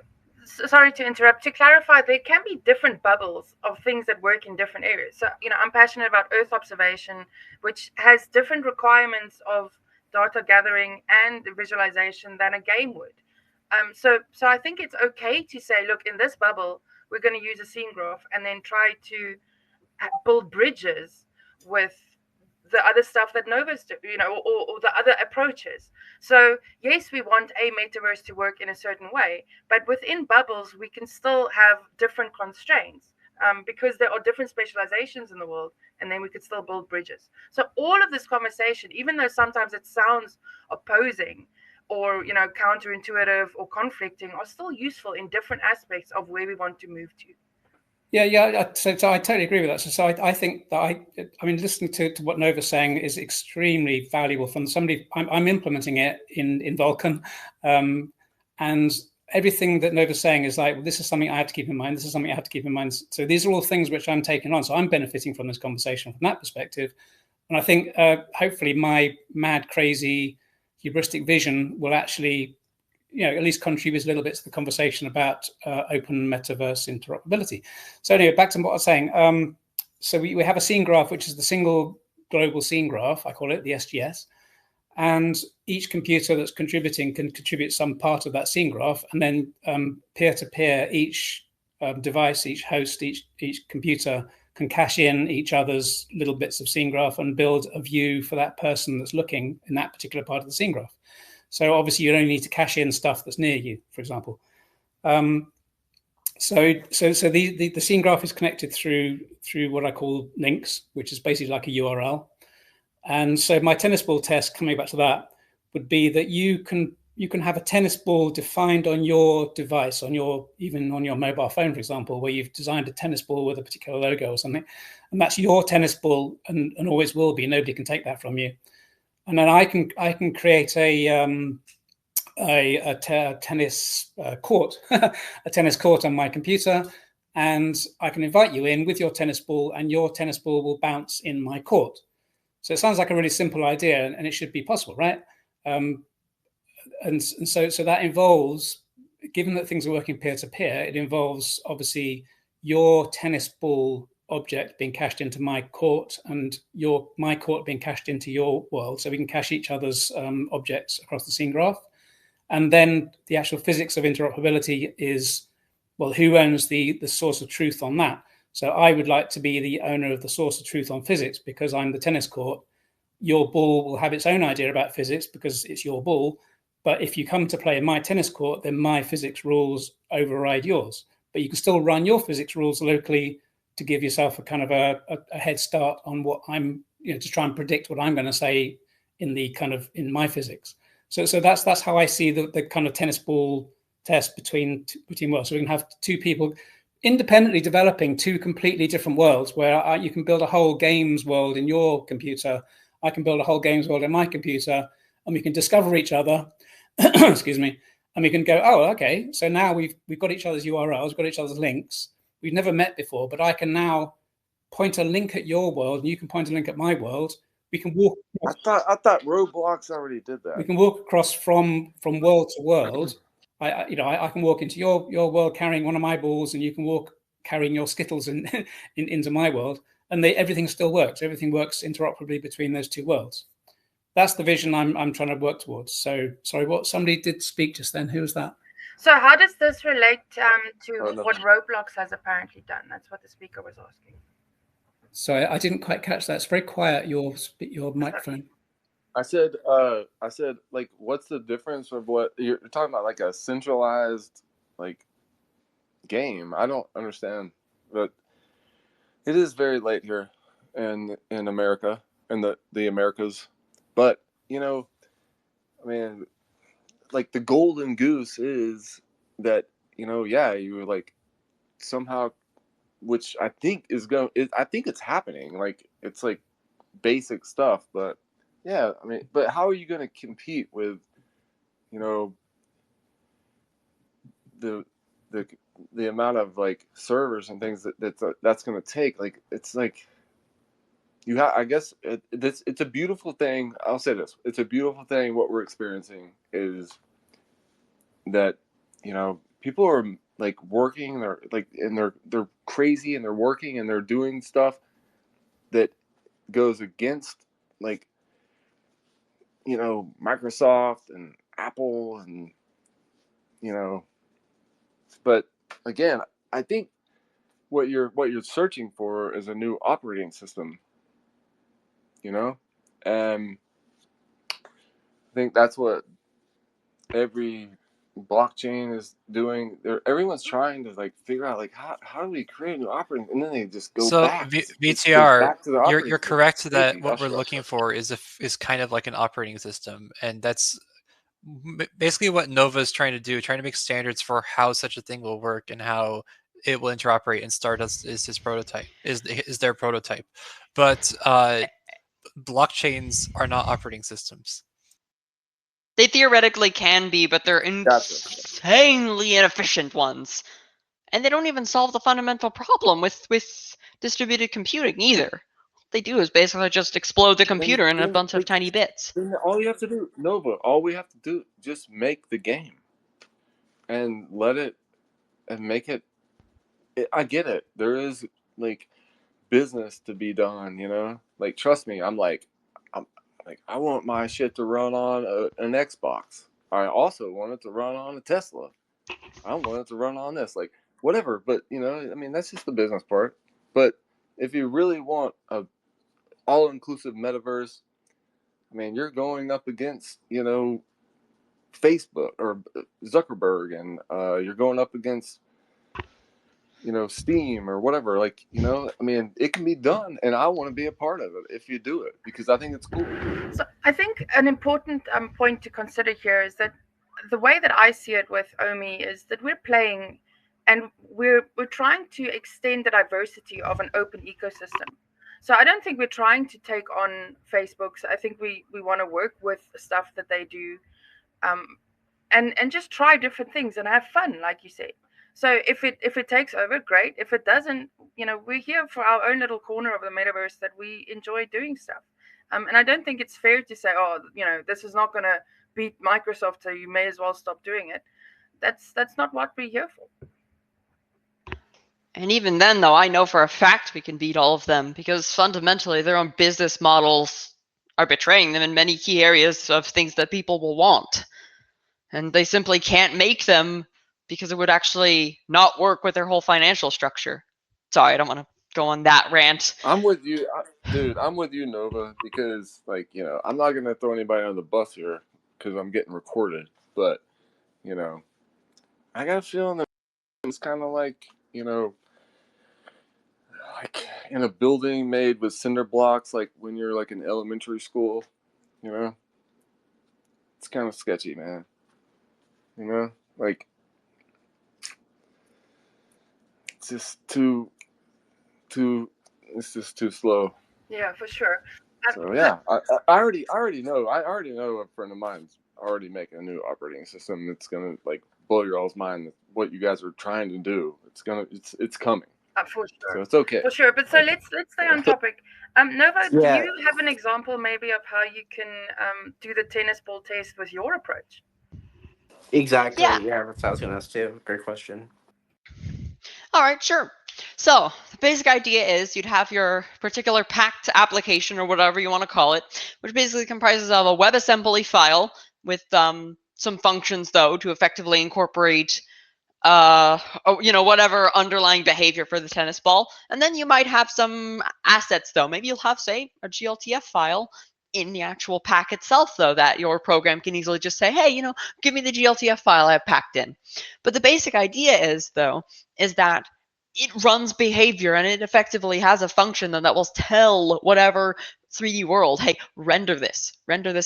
Speaker 2: sorry to interrupt, to clarify, there can be different bubbles of things that work in different areas. So, you know, I'm passionate about Earth observation, which has different requirements of data gathering and visualization than a game would. So I think it's okay to say, look, in this bubble, we're going to use a scene graph and then try to build bridges with the other stuff that Nova's do, you know, or the other approaches. So yes, we want a metaverse to work in a certain way, but within bubbles, we can still have different constraints because there are different specializations in the world, and then we could still build bridges. So all of this conversation, even though sometimes it sounds opposing or, you know, counterintuitive or conflicting, are still useful in different aspects of where we want to move to.
Speaker 4: Yeah. So I totally agree with that. So I think that I mean, listening to what Nova's saying is extremely valuable from somebody. I'm implementing it in Vulkan, and everything that Nova's saying is like, well, this is something I have to keep in mind. This is something I have to keep in mind. So these are all things which I'm taking on. So I'm benefiting from this conversation from that perspective. And I think hopefully my mad, crazy, hubristic vision will actually, you know, at least contributes a little bit to the conversation about open metaverse interoperability. So anyway, back to what I was saying. So we have a scene graph, which is the single global scene graph, I call it the SGS. And each computer that's contributing can contribute some part of that scene graph. And then peer-to-peer, each device, each host, each computer can cache in each other's little bits of scene graph and build a view for that person that's looking in that particular part of the scene graph. So obviously you only need to cache in stuff that's near you, for example. So the scene graph is connected through what I call links, which is basically like a URL. And so my tennis ball test, coming back to that, would be that you can have a tennis ball defined on your device, even on your mobile phone, for example, where you've designed a tennis ball with a particular logo or something, and that's your tennis ball and always will be. Nobody can take that from you. And then I can create a tennis court, a tennis court on my computer, and I can invite you in with your tennis ball, and your tennis ball will bounce in my court. So it sounds like a really simple idea, and it should be possible, right? And so that involves, given that things are working peer-to-peer, it involves obviously your tennis ball object being cached into my court and my court being cached into your world, so we can cache each other's objects across the scene graph. And then the actual physics of interoperability is, well, who owns the source of truth on that? So I would like to be the owner of the source of truth on physics because I'm the tennis court. Your ball will have its own idea about physics because it's your ball. But if you come to play in my tennis court, then my physics rules override yours. But you can still run your physics rules locally to give yourself a kind of a head start on what I'm, to try and predict what I'm going to say in my physics. So that's how I see the kind of tennis ball test between worlds. So we can have two people independently developing two completely different worlds where you can build a whole games world in your computer. I can build a whole games world in my computer, and we can discover each other. Excuse me. And we can go, oh, okay. So now we've got each other's URLs, we've got each other's links. We've never met before, but I can now point a link at your world, and you can point a link at my world. We can walk.
Speaker 9: I thought Roblox already did that.
Speaker 4: We can walk across from world to world. I can walk into your world carrying one of my balls, and you can walk carrying your Skittles into my world, and everything still works. Everything works interoperably between those two worlds. That's the vision I'm trying to work towards. So sorry, somebody did speak just then. Who was that?
Speaker 2: So how does this relate to what Roblox has apparently done? That's what the speaker was asking.
Speaker 4: Sorry, I didn't quite catch that. It's very quiet, your microphone.
Speaker 9: I said, like, what's the difference of what you're talking about? Like a centralized, like, game. I don't understand, but it is very late here, in America, in the Americas. But I mean, like the golden goose is that yeah, you like somehow, which I think is going. I think it's happening. Like it's like basic stuff, but yeah, I mean, but how are you going to compete with the the the amount of like servers and things that's going to take? Like it's like you have. I guess it's a beautiful thing. I'll say this: it's a beautiful thing. What we're experiencing is that people are like working. They're like and they're crazy and they're working and they're doing stuff that goes against like Microsoft and Apple and but again, I think what you're searching for is a new operating system, and I think that's what every blockchain is doing. Everyone's trying to like figure out like how do we create a new operating, and then they just go
Speaker 6: So
Speaker 9: back. It goes
Speaker 6: VTR,
Speaker 9: back to the operating
Speaker 6: you're
Speaker 9: system.
Speaker 6: correct
Speaker 9: Thank
Speaker 6: that
Speaker 9: you.
Speaker 6: what we're looking for is kind of like an operating system, and that's basically what Nova is trying to do, trying to make standards for how such a thing will work and how it will interoperate. And Stardust is his prototype, is their prototype. But blockchains are not operating systems.
Speaker 1: They theoretically can be, but they're insanely inefficient ones. And they don't even solve the fundamental problem with distributed computing either. What they do is basically just explode the computer in a bunch of tiny bits.
Speaker 9: Then all you have to do, Nova, all we have to do, just make the game and let it and make it. I get it. There is like business to be done, Like trust me, I'm like I want my shit to run on an Xbox. I also want it to run on a Tesla. I want it to run on this, like whatever. But I mean, that's just the business part. But if you really want a all-inclusive metaverse, I mean, you're going up against Facebook or Zuckerberg, and you're going up against Steam or whatever. Like I mean, it can be done, and I want to be a part of it if you do it because I think it's cool.
Speaker 2: So I think an important point to consider here is that the way that I see it with OMI is that we're playing and we're trying to extend the diversity of an open ecosystem. So I don't think we're trying to take on Facebook's. I think we want to work with stuff that they do, and just try different things and have fun, like you said. So if it takes over, great. If it doesn't, we're here for our own little corner of the metaverse that we enjoy doing stuff. And I don't think it's fair to say, oh, this is not going to beat Microsoft, so you may as well stop doing it. That's not what we're here for.
Speaker 1: And even then, though, I know for a fact we can beat all of them because fundamentally their own business models are betraying them in many key areas of things that people will want. And they simply can't make them because it would actually not work with their whole financial structure. Sorry, I don't want to go on that rant.
Speaker 9: I'm with you, dude. I'm with you, Nova, because like I'm not gonna throw anybody under the bus here because I'm getting recorded. But I got a feeling that it's kind of like like in a building made with cinder blocks, like when you're like in elementary school. It's kind of sketchy, man. Like it's just too. It's just too slow.
Speaker 2: Yeah, for sure.
Speaker 9: So yeah, I already know. I already know a friend of mine's already making a new operating system that's gonna like blow your all's mind. What you guys are trying to do, it's coming.
Speaker 2: For sure.
Speaker 9: So it's okay.
Speaker 2: For sure. But so let's stay on topic. Nova, do you have an example maybe of how you can do the tennis ball test with your approach?
Speaker 3: Exactly. Yeah, that's what I was gonna ask too. Great question.
Speaker 1: All right, sure. So the basic idea is you'd have your particular packed application or whatever you want to call it, which basically comprises of a WebAssembly file with some functions, though, to effectively incorporate whatever underlying behavior for the tennis ball. And then you might have some assets, though. Maybe you'll have, say, a GLTF file in the actual pack itself, though, that your program can easily just say, hey, give me the GLTF file I've packed in. But the basic idea is that it runs behavior, and it effectively has a function that will tell whatever 3D world, hey, render this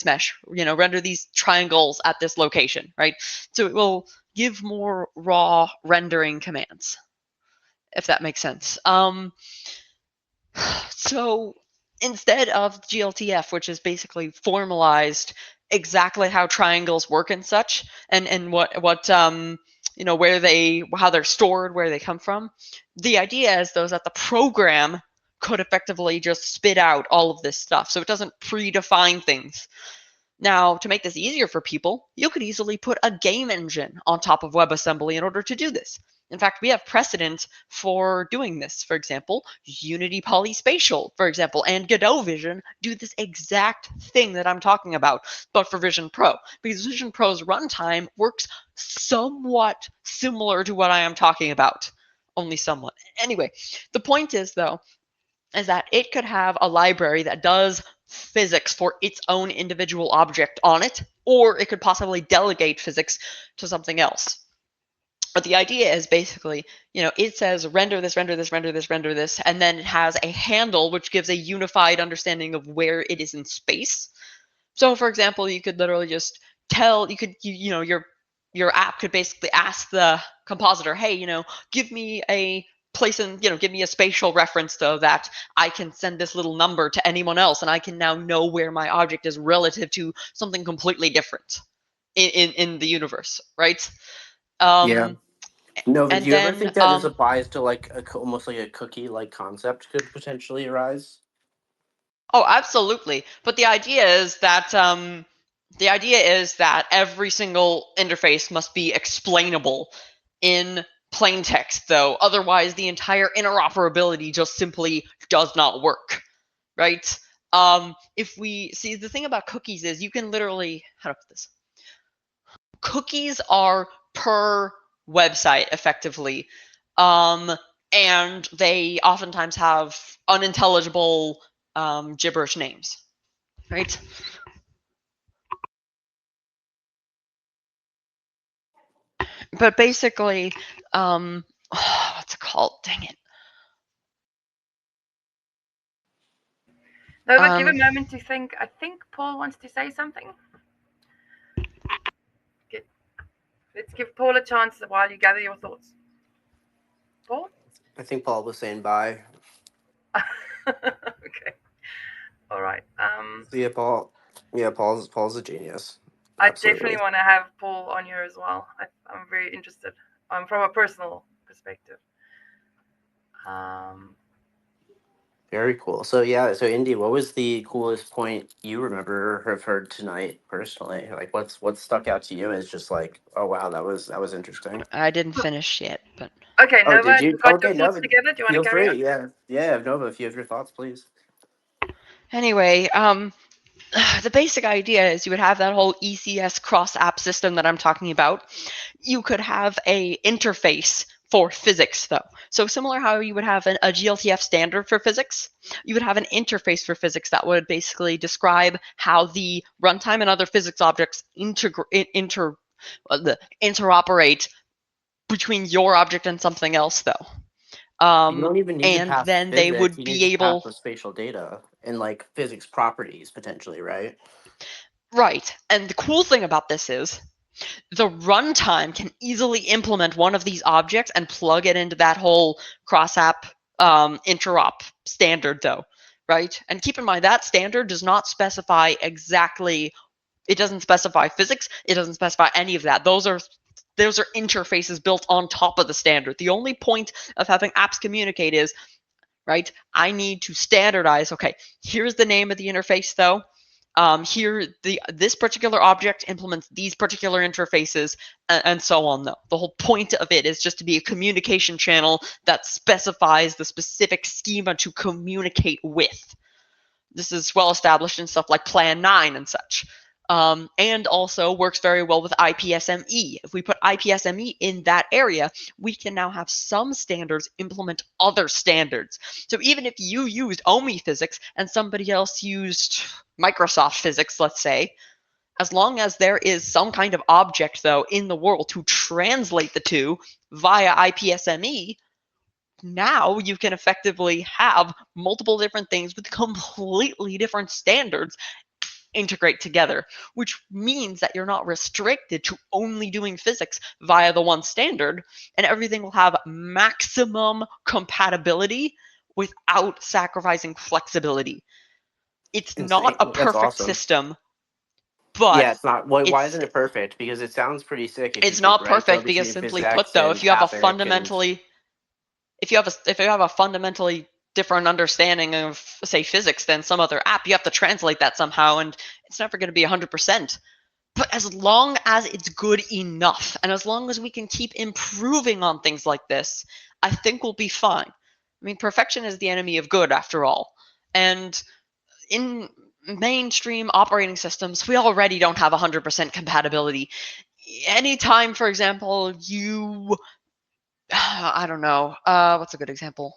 Speaker 1: mesh, render these triangles at this location, right? So it will give more raw rendering commands, if that makes sense. So instead of GLTF, which is basically formalized exactly how triangles work and such, and what how they're stored, where they come from, the idea is that the program could effectively just spit out all of this stuff, so it doesn't predefine things. Now, to make this easier for people, you could easily put a game engine on top of WebAssembly in order to do this. In fact, we have precedent for doing this. For example, Unity Polyspatial, for example, and Godot Vision do this exact thing that I'm talking about, but for Vision Pro. Because Vision Pro's runtime works somewhat similar to what I am talking about. Only somewhat. Anyway, the point is, though, is that it could have a library that does physics for its own individual object on it, or it could possibly delegate physics to something else. But the idea is basically, it says render this, render this, render this, render this, and then it has a handle which gives a unified understanding of where it is in space. So, for example, you could literally just tell, your app could basically ask the compositor, hey, give me a place in, give me a spatial reference so that I can send this little number to anyone else, and I can now know where my object is relative to something completely different in the universe, right?
Speaker 3: Yeah. No, but do you ever think that this
Speaker 1: then,
Speaker 3: applies to almost like a cookie-like concept could potentially arise?
Speaker 1: Oh, absolutely. But the idea is that every single interface must be explainable in plain text, though. Otherwise, the entire interoperability just simply does not work, right? If we see, the thing about cookies is you can literally, how to put this? Cookies are per website, effectively, and they oftentimes have unintelligible gibberish names, right? But basically, what's it called? Dang it.
Speaker 2: Nova, give a moment to think. I think Paul wants to say something. Let's give Paul a chance while you gather your thoughts. Paul?
Speaker 3: I think Paul was saying bye.
Speaker 2: Okay. All right.
Speaker 3: Yeah, Paul. Yeah, Paul's a genius.
Speaker 2: Absolutely. I definitely want to have Paul on here as well. I'm very interested. From a personal perspective.
Speaker 3: Very cool. So Indy, what was the coolest point you remember or have heard tonight personally? Like, what stuck out to you as just like, oh wow, that was interesting.
Speaker 1: I didn't finish yet, but
Speaker 2: okay, Nova, you got your thoughts together? Do you want to carry on?
Speaker 3: Yeah, Nova, if you have your thoughts, please.
Speaker 1: Anyway, the basic idea is you would have that whole ECS cross-app system that I'm talking about. You could have a interface for physics, though. So similar how you would have a GLTF standard for physics, you would have an interface for physics that would basically describe how the runtime and other physics objects interoperate between your object and something else, though.
Speaker 3: You don't even need to pass
Speaker 1: then
Speaker 3: physics.
Speaker 1: They would
Speaker 3: you
Speaker 1: be
Speaker 3: need to
Speaker 1: able
Speaker 3: pass the spatial data and like physics properties potentially, right?
Speaker 1: Right. And the cool thing about this is the runtime can easily implement one of these objects and plug it into that whole cross-app interop standard, though, right? And keep in mind that standard does not specify exactly. It doesn't specify physics. It doesn't specify any of that. Those are interfaces built on top of the standard. The only point of having apps communicate is, right, I need to standardize, okay, here's the name of the interface, though. This particular object implements these particular interfaces, and so on, though. The whole point of it is just to be a communication channel that specifies the specific schema to communicate with. This is well established in stuff like Plan 9 and such. and also works very well with IPSME. If we put IPSME in that area, we can now have some standards implement other standards. So even if you used OMI physics and somebody else used Microsoft physics, let's say, as long as there is some kind of object, though, in the world to translate the two via IPSME, now you can effectively have multiple different things with completely different standards integrate together, which means that you're not restricted to only doing physics via the one standard, and everything will have maximum compatibility without sacrificing flexibility. It's not a perfect system, but
Speaker 3: yeah, it's not. Why isn't it perfect? Because it sounds pretty sick.
Speaker 1: It's not perfect because, simply put, though, if you have a fundamentally different understanding of, say, physics than some other app, you have to translate that somehow, and it's never going to be 100%. But as long as it's good enough, and as long as we can keep improving on things like this, I think we'll be fine. I mean, perfection is the enemy of good, after all. And in mainstream operating systems, we already don't have 100% compatibility. Anytime, for example, I don't know, what's a good example?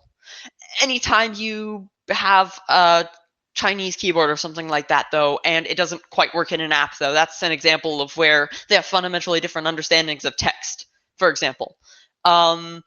Speaker 1: Anytime you have a Chinese keyboard or something like that, though, and it doesn't quite work in an app, though, that's an example of where they have fundamentally different understandings of text, for example. So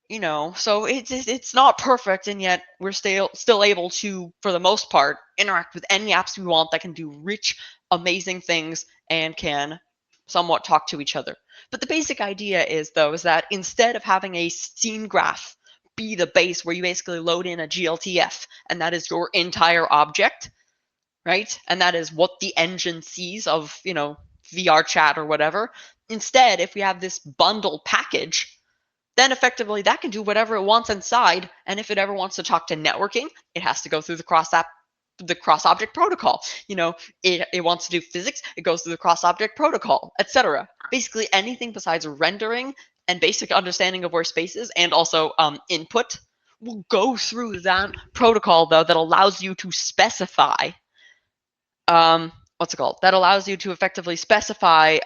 Speaker 1: it's not perfect, and yet we're still able to, for the most part, interact with any apps we want that can do rich, amazing things and can somewhat talk to each other. But the basic idea is that instead of having a scene graph be the base where you basically load in a GLTF, and that is your entire object, right? And that is what the engine sees of, VR chat or whatever. Instead, if we have this bundle package, then effectively that can do whatever it wants inside, and if it ever wants to talk to networking, it has to go through the cross-object protocol. It wants to do physics, it goes through the cross-object protocol, etc. Basically anything besides rendering and basic understanding of where space is, and also input, will go through that protocol, though, that allows you to specify that allows you to effectively specify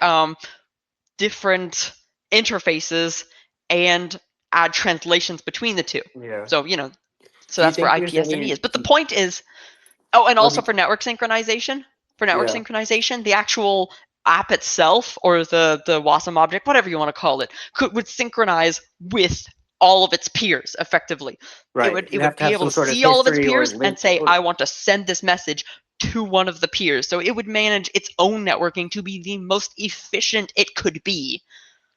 Speaker 1: different interfaces and add translations between the two.
Speaker 3: Yeah.
Speaker 1: So that's where IPSME is. But the point is, and also for network synchronization. Synchronization, the actual app itself, or the WASM object, whatever you want to call it, would synchronize with all of its peers effectively.
Speaker 3: Right.
Speaker 1: It would be able to see all of its peers and say, I want to send this message to one of the peers. So it would manage its own networking to be the most efficient it could be.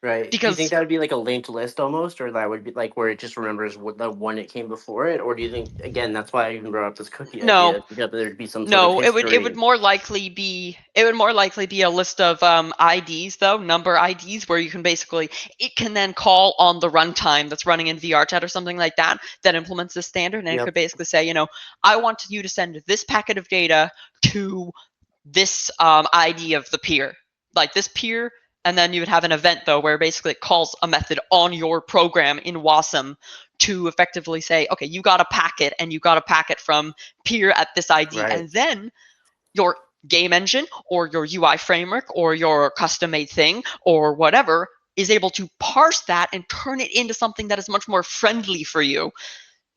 Speaker 3: Right.
Speaker 1: Because,
Speaker 3: do you think that would be like a linked list almost, or that would be like where it just remembers the one it came before it, or do you think, again, that's why I even brought up this cookie idea, that there'd be some sort of history?
Speaker 1: it would more likely be a list of IDs, though, number IDs, where you can basically, it can then call on the runtime that's running in VRChat or something like that implements this standard, and it could basically say, I want you to send this packet of data to this ID of the peer, like this peer. And then you would have an event, though, where basically it calls a method on your program in WASM to effectively say, okay, you got a packet, and you got a packet from peer at this ID. Right. And then your game engine or your UI framework or your custom-made thing or whatever is able to parse that and turn it into something that is much more friendly for you.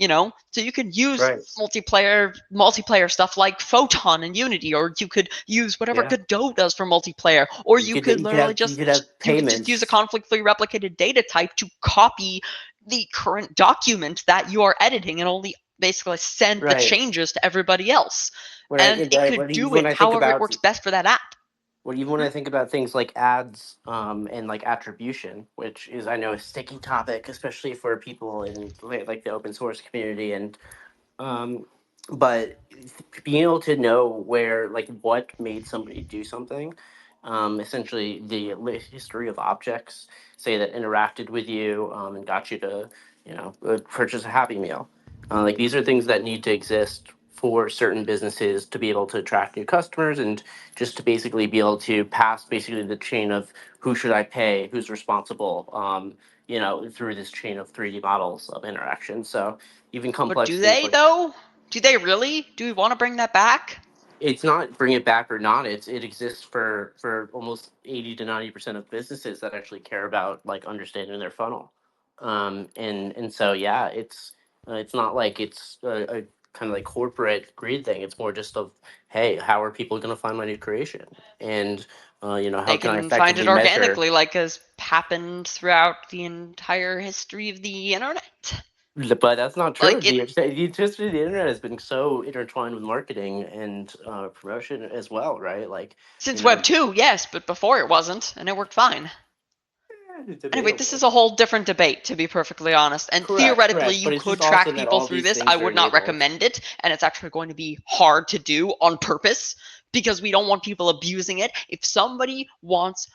Speaker 1: So you could use multiplayer stuff like Photon and Unity, or you could use whatever Godot does for multiplayer, or you could just use a conflict-free replicated data type to copy the current document that you are editing and only basically send the changes to everybody else. It could do it however it works best for that app.
Speaker 3: Well, even when I think about things like ads and like attribution, which is, I know, a sticky topic, especially for people in like the open source community, and but being able to know where, like, what made somebody do something, essentially the history of objects, say, that interacted with you and got you to, purchase a Happy Meal. Like, these are things that need to exist for certain businesses to be able to attract new customers, and just to basically be able to pass basically the chain of who should I pay, who's responsible, through this chain of 3D models of interaction. So even complex.
Speaker 1: But do they, though? Do they really? Do we want to bring that back?
Speaker 3: it's not bring it back or not. It exists for almost 80 to 90% of businesses that actually care about like understanding their funnel. And so yeah, it's not like it's a kind of like corporate greed thing. It's more just of, hey, how are people going to find my new creation? And you know, how
Speaker 1: They
Speaker 3: can I
Speaker 1: can find it
Speaker 3: effectively measure?
Speaker 1: organically, like has happened throughout the entire history of the internet.
Speaker 3: But that's not true.
Speaker 1: Like
Speaker 3: The history of the internet has been so intertwined with marketing and promotion as well, right? Like
Speaker 1: since
Speaker 3: you know,
Speaker 1: Web 2, yes, but before it wasn't, and it worked fine.
Speaker 3: it's
Speaker 1: Anyway, this
Speaker 3: debatable.
Speaker 1: is a whole different debate, to be perfectly honest. And theoretically,
Speaker 3: But
Speaker 1: you
Speaker 3: it's
Speaker 1: could
Speaker 3: just awesome
Speaker 1: track
Speaker 3: that
Speaker 1: people
Speaker 3: all
Speaker 1: through
Speaker 3: these
Speaker 1: this.
Speaker 3: things
Speaker 1: I
Speaker 3: are
Speaker 1: would not
Speaker 3: enabled.
Speaker 1: recommend it, and it's actually going to be hard to do on purpose because we don't want people abusing it. If somebody wants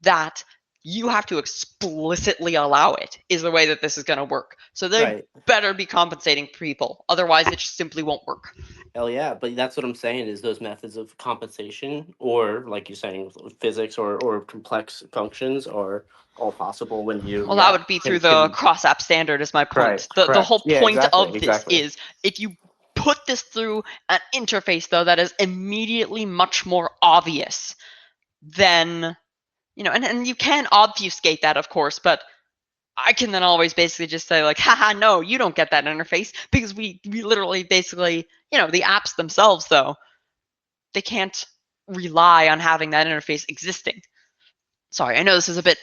Speaker 1: that, you have to explicitly allow it, is the way that this is going to work. So they
Speaker 3: Right.
Speaker 1: better be compensating people. Otherwise, it just simply won't work.
Speaker 3: Hell yeah, but that's what I'm saying is those methods of compensation, or like you're saying, physics or complex functions are all possible when you
Speaker 1: Well, that would be through the cross-app standard is my point.
Speaker 3: Right,
Speaker 1: The whole
Speaker 3: yeah,
Speaker 1: point
Speaker 3: exactly,
Speaker 1: of this is if you put this through an interface, though, that is immediately much more obvious, then, you know, and you can obfuscate that, of course, but I can then always basically just say, like, haha, no, you don't get that interface, because we literally basically, you know, the apps themselves, though, they can't rely on having that interface existing. Sorry, I know this is a bit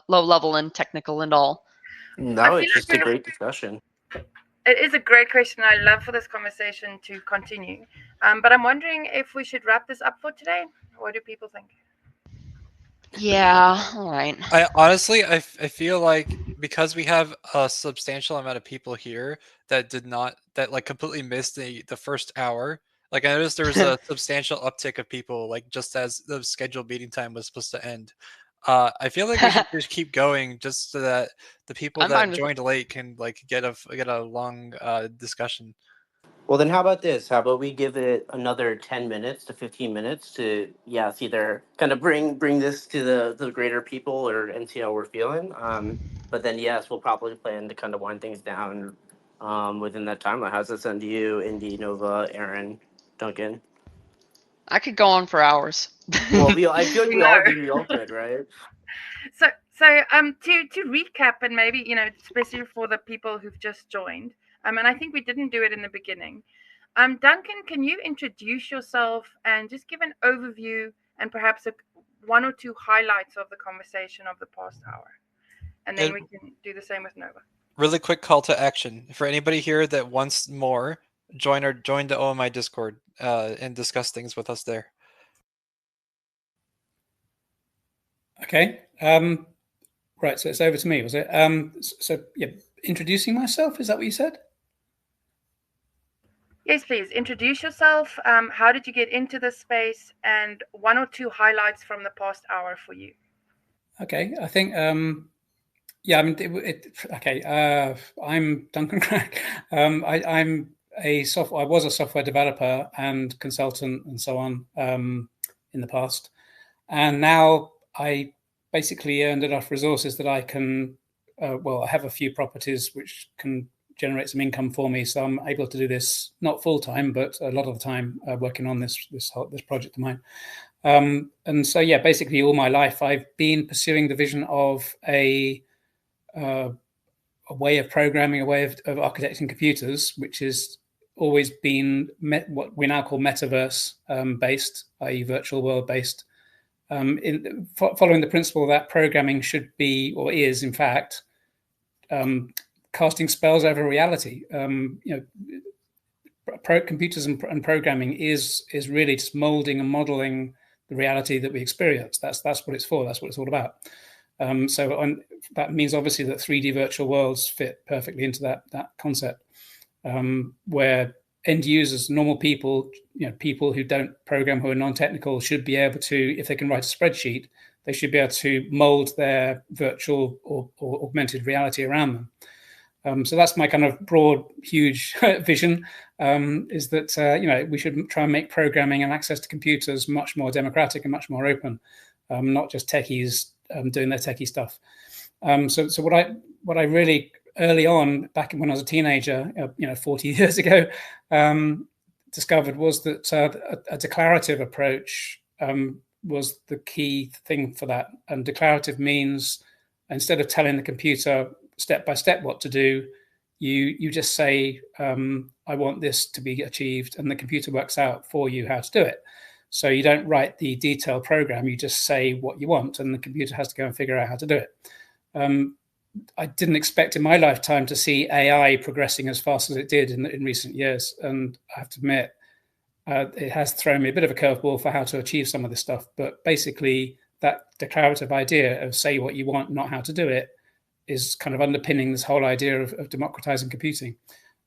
Speaker 1: low level and technical and all.
Speaker 3: No, it's just a great discussion.
Speaker 2: It is a great question. I love for this conversation to continue. But I'm wondering if we should wrap this up for today. What do people think?
Speaker 1: Yeah, all right.
Speaker 6: I honestly, I feel like because we have a substantial amount of people here that like completely missed the first hour. Like I noticed there was a substantial uptick of people, like just as the scheduled meeting time was supposed to end. I feel like we should just keep going just so that the people that joined late can like get a long discussion.
Speaker 3: Well, then how about this? How about we give it another 10 minutes to 15 minutes to, it's either kind of bring this to the greater people and see how we're feeling. But then, yes, we'll probably plan to kind of wind things down within that timeline. How's that sound to you, Indy, Nova, Aaron, Duncan?
Speaker 1: I could go on for hours.
Speaker 3: Well, I feel like we all could, right?
Speaker 2: So to recap, and maybe, you know, especially for the people who've just joined, and I think we didn't do it in the beginning. Duncan, can you introduce yourself and just give an overview and perhaps one or two highlights of the conversation of the past hour, and then we can do the same with Nova.
Speaker 6: Really quick call to action for anybody here that wants more. Join the OMI Discord and discuss things with us there.
Speaker 4: Okay. Right. So it's over to me, was it? So yeah, introducing myself. Is that what you said?
Speaker 2: Yes, please. Introduce yourself. How did you get into this space? And one or two highlights from the past hour for you.
Speaker 4: Okay. I think, yeah, I mean, okay. I'm Duncan Crack. I was a software developer and consultant and so on in the past. And now I basically earned enough resources that I can, I have a few properties which can generate some income for me. So I'm able to do this, not full time, but a lot of the time working on this project of mine. And so, yeah, basically all my life I've been pursuing the vision of a way of programming, a way of architecting computers, which has always been what we now call Metaverse based, i.e. virtual world based. Following the principle that programming should be, or is in fact, casting spells over reality. Computers and programming is really just molding and modeling the reality that we experience. That's what it's for. That's what it's all about. That means obviously that 3D virtual worlds fit perfectly into that concept, where end users, normal people, people who don't program, who are non-technical, should be able to, if they can write a spreadsheet, they should be able to mold their virtual or augmented reality around them. So that's my kind of broad, huge vision, is that, we should try and make programming and access to computers much more democratic and much more open, not just techies doing their techie stuff. So what I really, early on, back when I was a teenager, 40 years ago, discovered was that a declarative approach was the key thing for that. And declarative means instead of telling the computer step by step what to do, you just say, I want this to be achieved, and the computer works out for you how to do it. So you don't write the detailed program, you just say what you want, and the computer has to go and figure out how to do it. I didn't expect in my lifetime to see AI progressing as fast as it did in recent years. And I have to admit, it has thrown me a bit of a curveball for how to achieve some of this stuff. But basically, that declarative idea of say what you want, not how to do it, is kind of underpinning this whole idea of democratizing computing.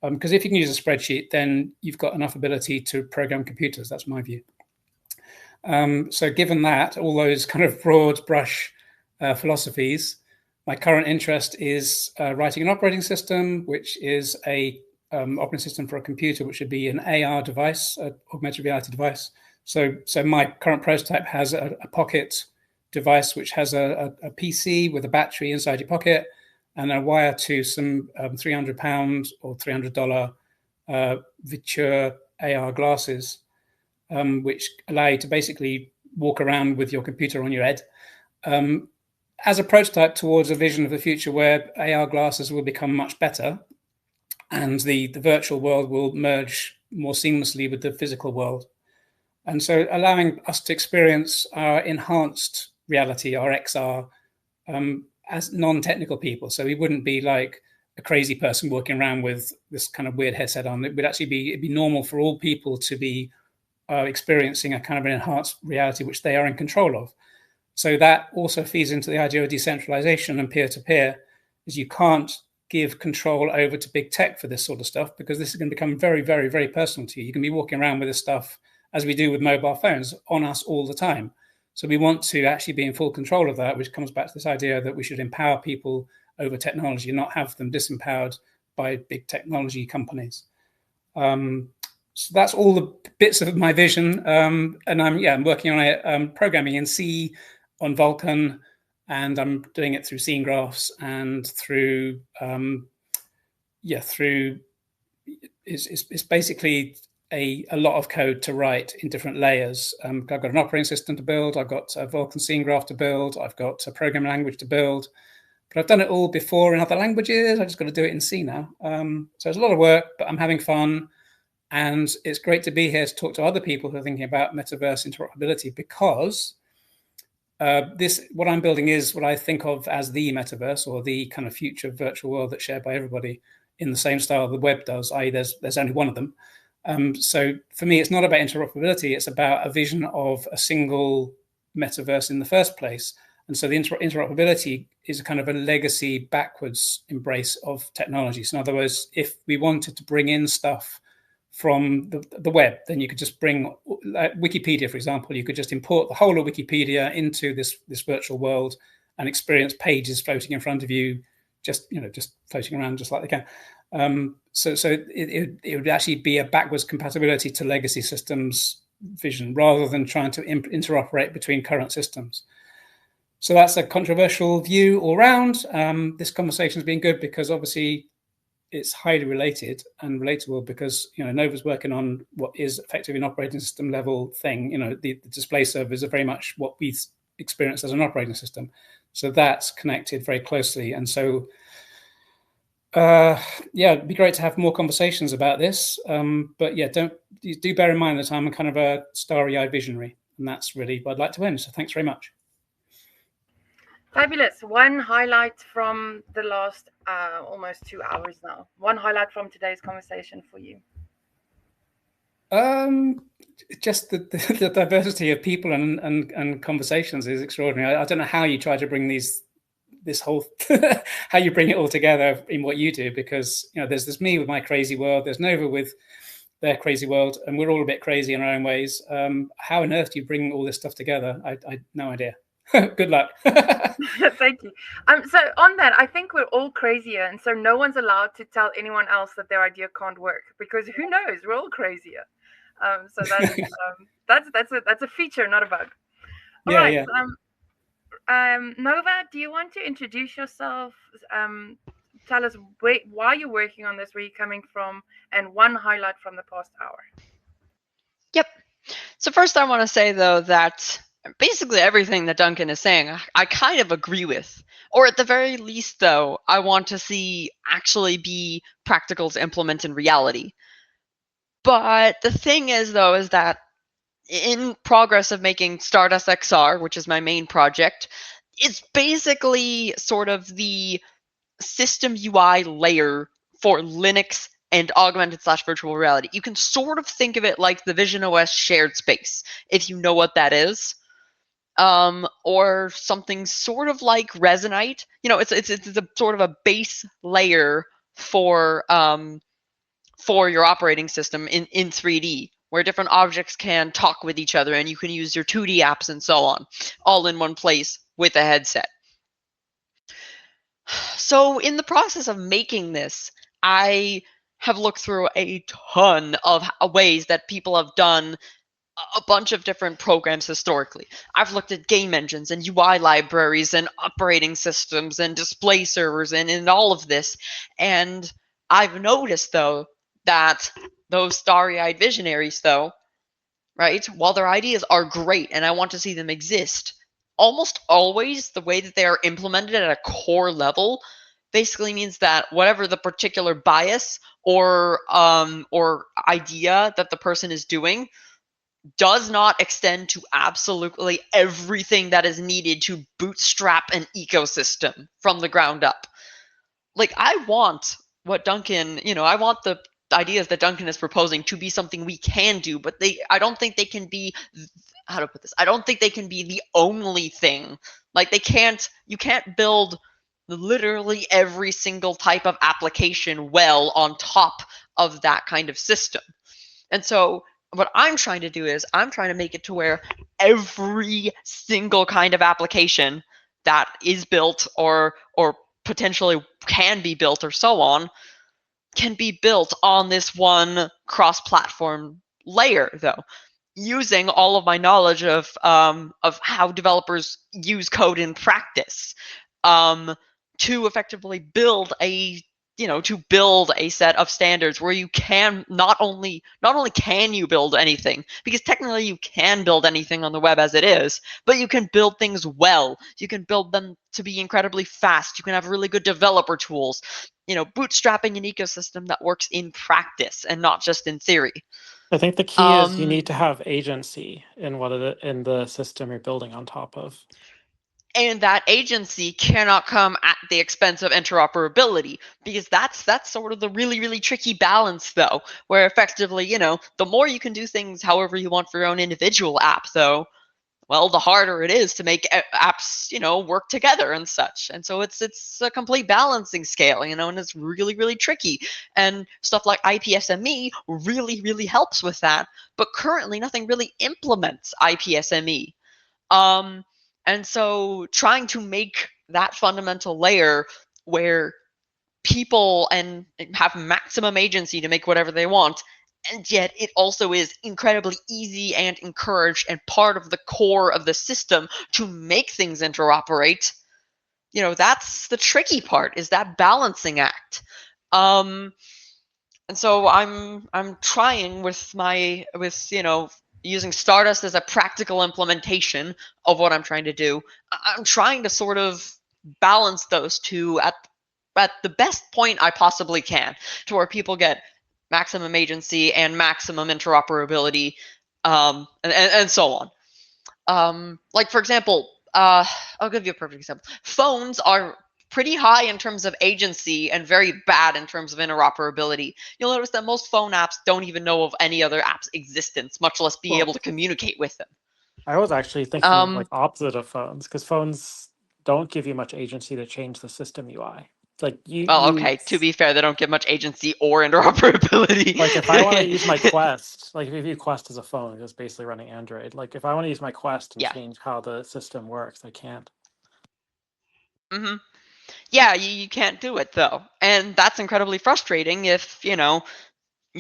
Speaker 4: Because if you can use a spreadsheet, then you've got enough ability to program computers. That's my view. So given that, all those kind of broad brush philosophies, my current interest is writing an operating system, which is a operating system for a computer, which would be an AR device, an augmented reality device. So my current prototype has a pocket device, which has a PC with a battery inside your pocket and a wire to some £300 or $300 Viture AR glasses, which allow you to basically walk around with your computer on your head. As a prototype towards a vision of the future where AR glasses will become much better and the virtual world will merge more seamlessly with the physical world. And so allowing us to experience our enhanced reality, our XR, as non-technical people. So we wouldn't be like a crazy person walking around with this kind of weird headset on. It would actually it'd be normal for all people to be experiencing a kind of an enhanced reality, which they are in control of. So that also feeds into the idea of decentralization and peer-to-peer, is you can't give control over to big tech for this sort of stuff, because this is going to become very, very, very personal to you. You can be walking around with this stuff, as we do with mobile phones, on us all the time. So we want to actually be in full control of that, which comes back to this idea that we should empower people over technology and not have them disempowered by big technology companies. So that's all the bits of my vision. And I'm working on it, programming in C, on Vulkan, and I'm doing it through scene graphs and through it's basically a lot of code to write in different layers. I've got an operating system to build, I've got a Vulkan scene graph to build, I've got a programming language to build, but I've done it all before in other languages. I just got to do it in C now. So it's a lot of work, but I'm having fun. And it's great to be here to talk to other people who are thinking about metaverse interoperability, because what I'm building is what I think of as the metaverse, or the kind of future virtual world that's shared by everybody in the same style the web does, i.e. there's only one of them. So for me, it's not about interoperability, it's about a vision of a single metaverse in the first place. And so the interoperability is a kind of a legacy backwards embrace of technology. So in other words, if we wanted to bring in stuff from the web, then you could just bring Wikipedia, for example. You could just import the whole of Wikipedia into this virtual world and experience pages floating in front of you, just floating around just like they can. So it would actually be a backwards compatibility to legacy systems vision, rather than trying to interoperate between current systems. So that's a controversial view all round. This conversation has been good because obviously it's highly related and relatable, because Nova's working on what is effectively an operating system level thing. The display servers are very much what we experience as an operating system. So that's connected very closely. And so, it'd be great to have more conversations about this. But yeah, do bear in mind that I'm a kind of a starry-eyed visionary, and that's really what I'd like to end. So thanks very much.
Speaker 2: Fabulous. One highlight from the last almost 2 hours now. One highlight from today's conversation for you.
Speaker 4: Just the diversity of people and conversations is extraordinary. I don't know how you try to bring this whole how you bring it all together in what you do, because there's me with my crazy world, there's Nova with their crazy world, and we're all a bit crazy in our own ways. How on earth do you bring all this stuff together? I no idea. Good luck.
Speaker 2: Thank you. So on that, I think we're all crazier, and so no one's allowed to tell anyone else that their idea can't work, because who knows, we're all crazier. So that's a feature, not a bug. All right. Nova, do you want to introduce yourself? Tell us why you're working on this, where you're coming from, and one highlight from the past hour.
Speaker 1: Yep. So first I want to say, though, that basically everything that Duncan is saying, I kind of agree with. Or at the very least, though, I want to see actually be practical to implement in reality. But the thing is, though, is that in progress of making StardustXR, which is my main project, it's basically sort of the system UI layer for Linux and augmented/virtual reality. You can sort of think of it like the Vision OS shared space, if you know what that is, or something sort of like Resonite. You know, it's a sort of a base layer for your operating system in 3D, where different objects can talk with each other, and you can use your 2D apps and so on, all in one place with a headset. So in the process of making this, I have looked through a ton of ways that people have done a bunch of different programs historically. I've looked at game engines and UI libraries and operating systems and display servers and all of this. And I've noticed, though, that those starry-eyed visionaries, though, right, while their ideas are great and I want to see them exist, almost always the way that they are implemented at a core level basically means that whatever the particular bias or idea that the person is doing does not extend to absolutely everything that is needed to bootstrap an ecosystem from the ground up. Like, I want what Duncan, I want the ideas that Duncan is proposing to be something we can do, but I don't think they can be, how to put this, I don't think they can be the only thing. Like, you can't build literally every single type of application well on top of that kind of system. And so what I'm trying to do is I'm trying to make it to where every single kind of application that is built or potentially can be built or so on can be built on this one cross-platform layer, though, using all of my knowledge of how developers use code in practice, to effectively build a set of standards where you can not only can you build anything, because technically you can build anything on the web as it is, but you can build things well. You can build them to be incredibly fast. You can have really good developer tools. Bootstrapping an ecosystem that works in practice and not just in theory.
Speaker 10: I think the key is you need to have agency in in the system you're building on top of.
Speaker 1: And that agency cannot come at the expense of interoperability, because that's sort of the really, really tricky balance, though, where effectively, the more you can do things however you want for your own individual app, though, well, the harder it is to make apps, work together and such. And so it's a complete balancing scale, and it's really, really tricky. And stuff like IPSME really, really helps with that. But currently, nothing really implements IPSME. And so trying to make that fundamental layer where people and have maximum agency to make whatever they want, and yet it also is incredibly easy and encouraged and part of the core of the system to make things interoperate, that's the tricky part, is that balancing act. And so I'm trying with using Stardust as a practical implementation of what I'm trying to do. I'm trying to sort of balance those two at the best point I possibly can, to where people get maximum agency and maximum interoperability, and so on. Like, for example, I'll give you a perfect example. Phones are pretty high in terms of agency and very bad in terms of interoperability. You'll notice that most phone apps don't even know of any other app's existence, much less be able to communicate with them.
Speaker 10: I was actually thinking like opposite of phones, because phones don't give you much agency to change the system UI. Like
Speaker 1: okay, to be fair, they don't get much agency or interoperability.
Speaker 10: Like, if I want to use my Quest, like if you view Quest as a phone, it's basically running Android. Like, if I want to use my Quest and change how the system works, I can't.
Speaker 1: Mm-hmm. Yeah, you can't do it, though. And that's incredibly frustrating if, you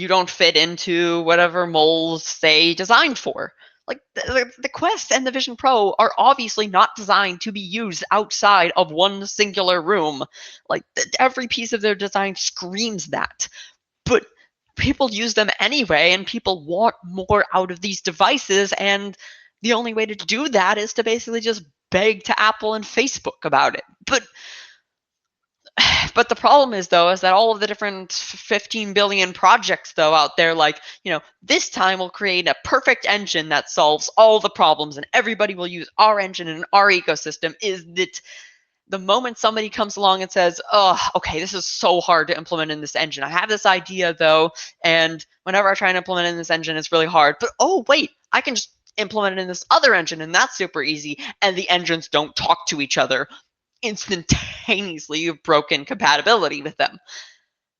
Speaker 1: don't fit into whatever molds they designed for. Like, the Quest and the Vision Pro are obviously not designed to be used outside of one singular room. Like, every piece of their design screams that. But people use them anyway, and people want more out of these devices, and the only way to do that is to basically just beg to Apple and Facebook about it. But the problem is, though, is that all of the different 15 billion projects, though, out there, like, this time we'll create a perfect engine that solves all the problems and everybody will use our engine and our ecosystem, is that the moment somebody comes along and says, oh, okay, this is so hard to implement in this engine. I have this idea, though, and whenever I try and implement it in this engine, it's really hard. But, oh, wait, I can just implement it in this other engine, and that's super easy, and the engines don't talk to each other. Instantaneously, you've broken compatibility with them.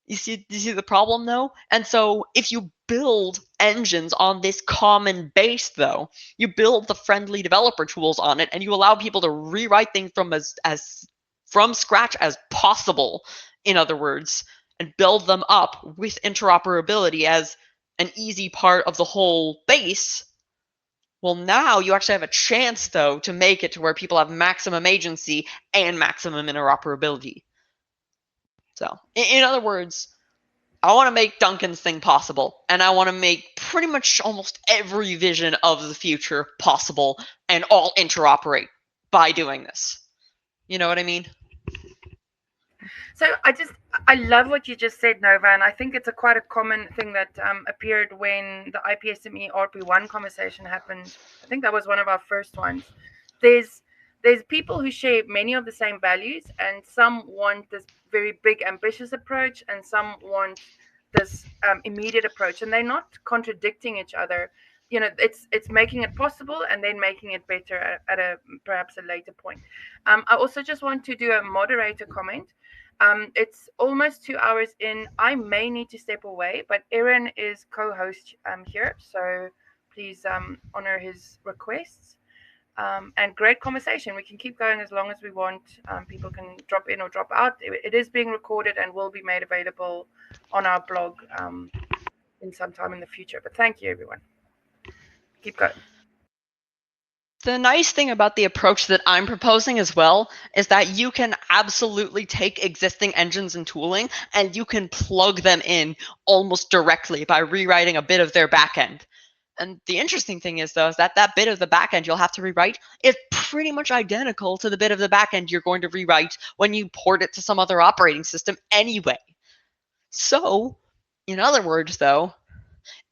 Speaker 1: You see the problem, though? And so if you build engines on this common base, though, you build the friendly developer tools on it, and you allow people to rewrite things from scratch as possible, in other words, and build them up with interoperability as an easy part of the whole base. Well, now you actually have a chance, though, to make it to where people have maximum agency and maximum interoperability. So, in other words, I want to make Duncan's thing possible, and I want to make pretty much almost every vision of the future possible and all interoperate by doing this. You know what I mean?
Speaker 2: So I love what you just said, Nova, and I think it's quite a common thing that appeared when the IPSME RP1 conversation happened. I think that was one of our first ones. There's people who share many of the same values, and some want this very big, ambitious approach, and some want this immediate approach, and they're not contradicting each other. It's making it possible and then making it better at perhaps a later point. I also just want to do a moderator comment. It's almost 2 hours in. I may need to step away, but Aaron is co-host here, so please honor his requests. And great conversation. We can keep going as long as we want. People can drop in or drop out. It is being recorded and will be made available on our blog in some time in the future. But thank you, everyone. Keep going.
Speaker 1: The nice thing about the approach that I'm proposing as well is that you can absolutely take existing engines and tooling and you can plug them in almost directly by rewriting a bit of their backend. And the interesting thing is, though, is that bit of the backend you'll have to rewrite is pretty much identical to the bit of the backend you're going to rewrite when you port it to some other operating system anyway. So, in other words, though,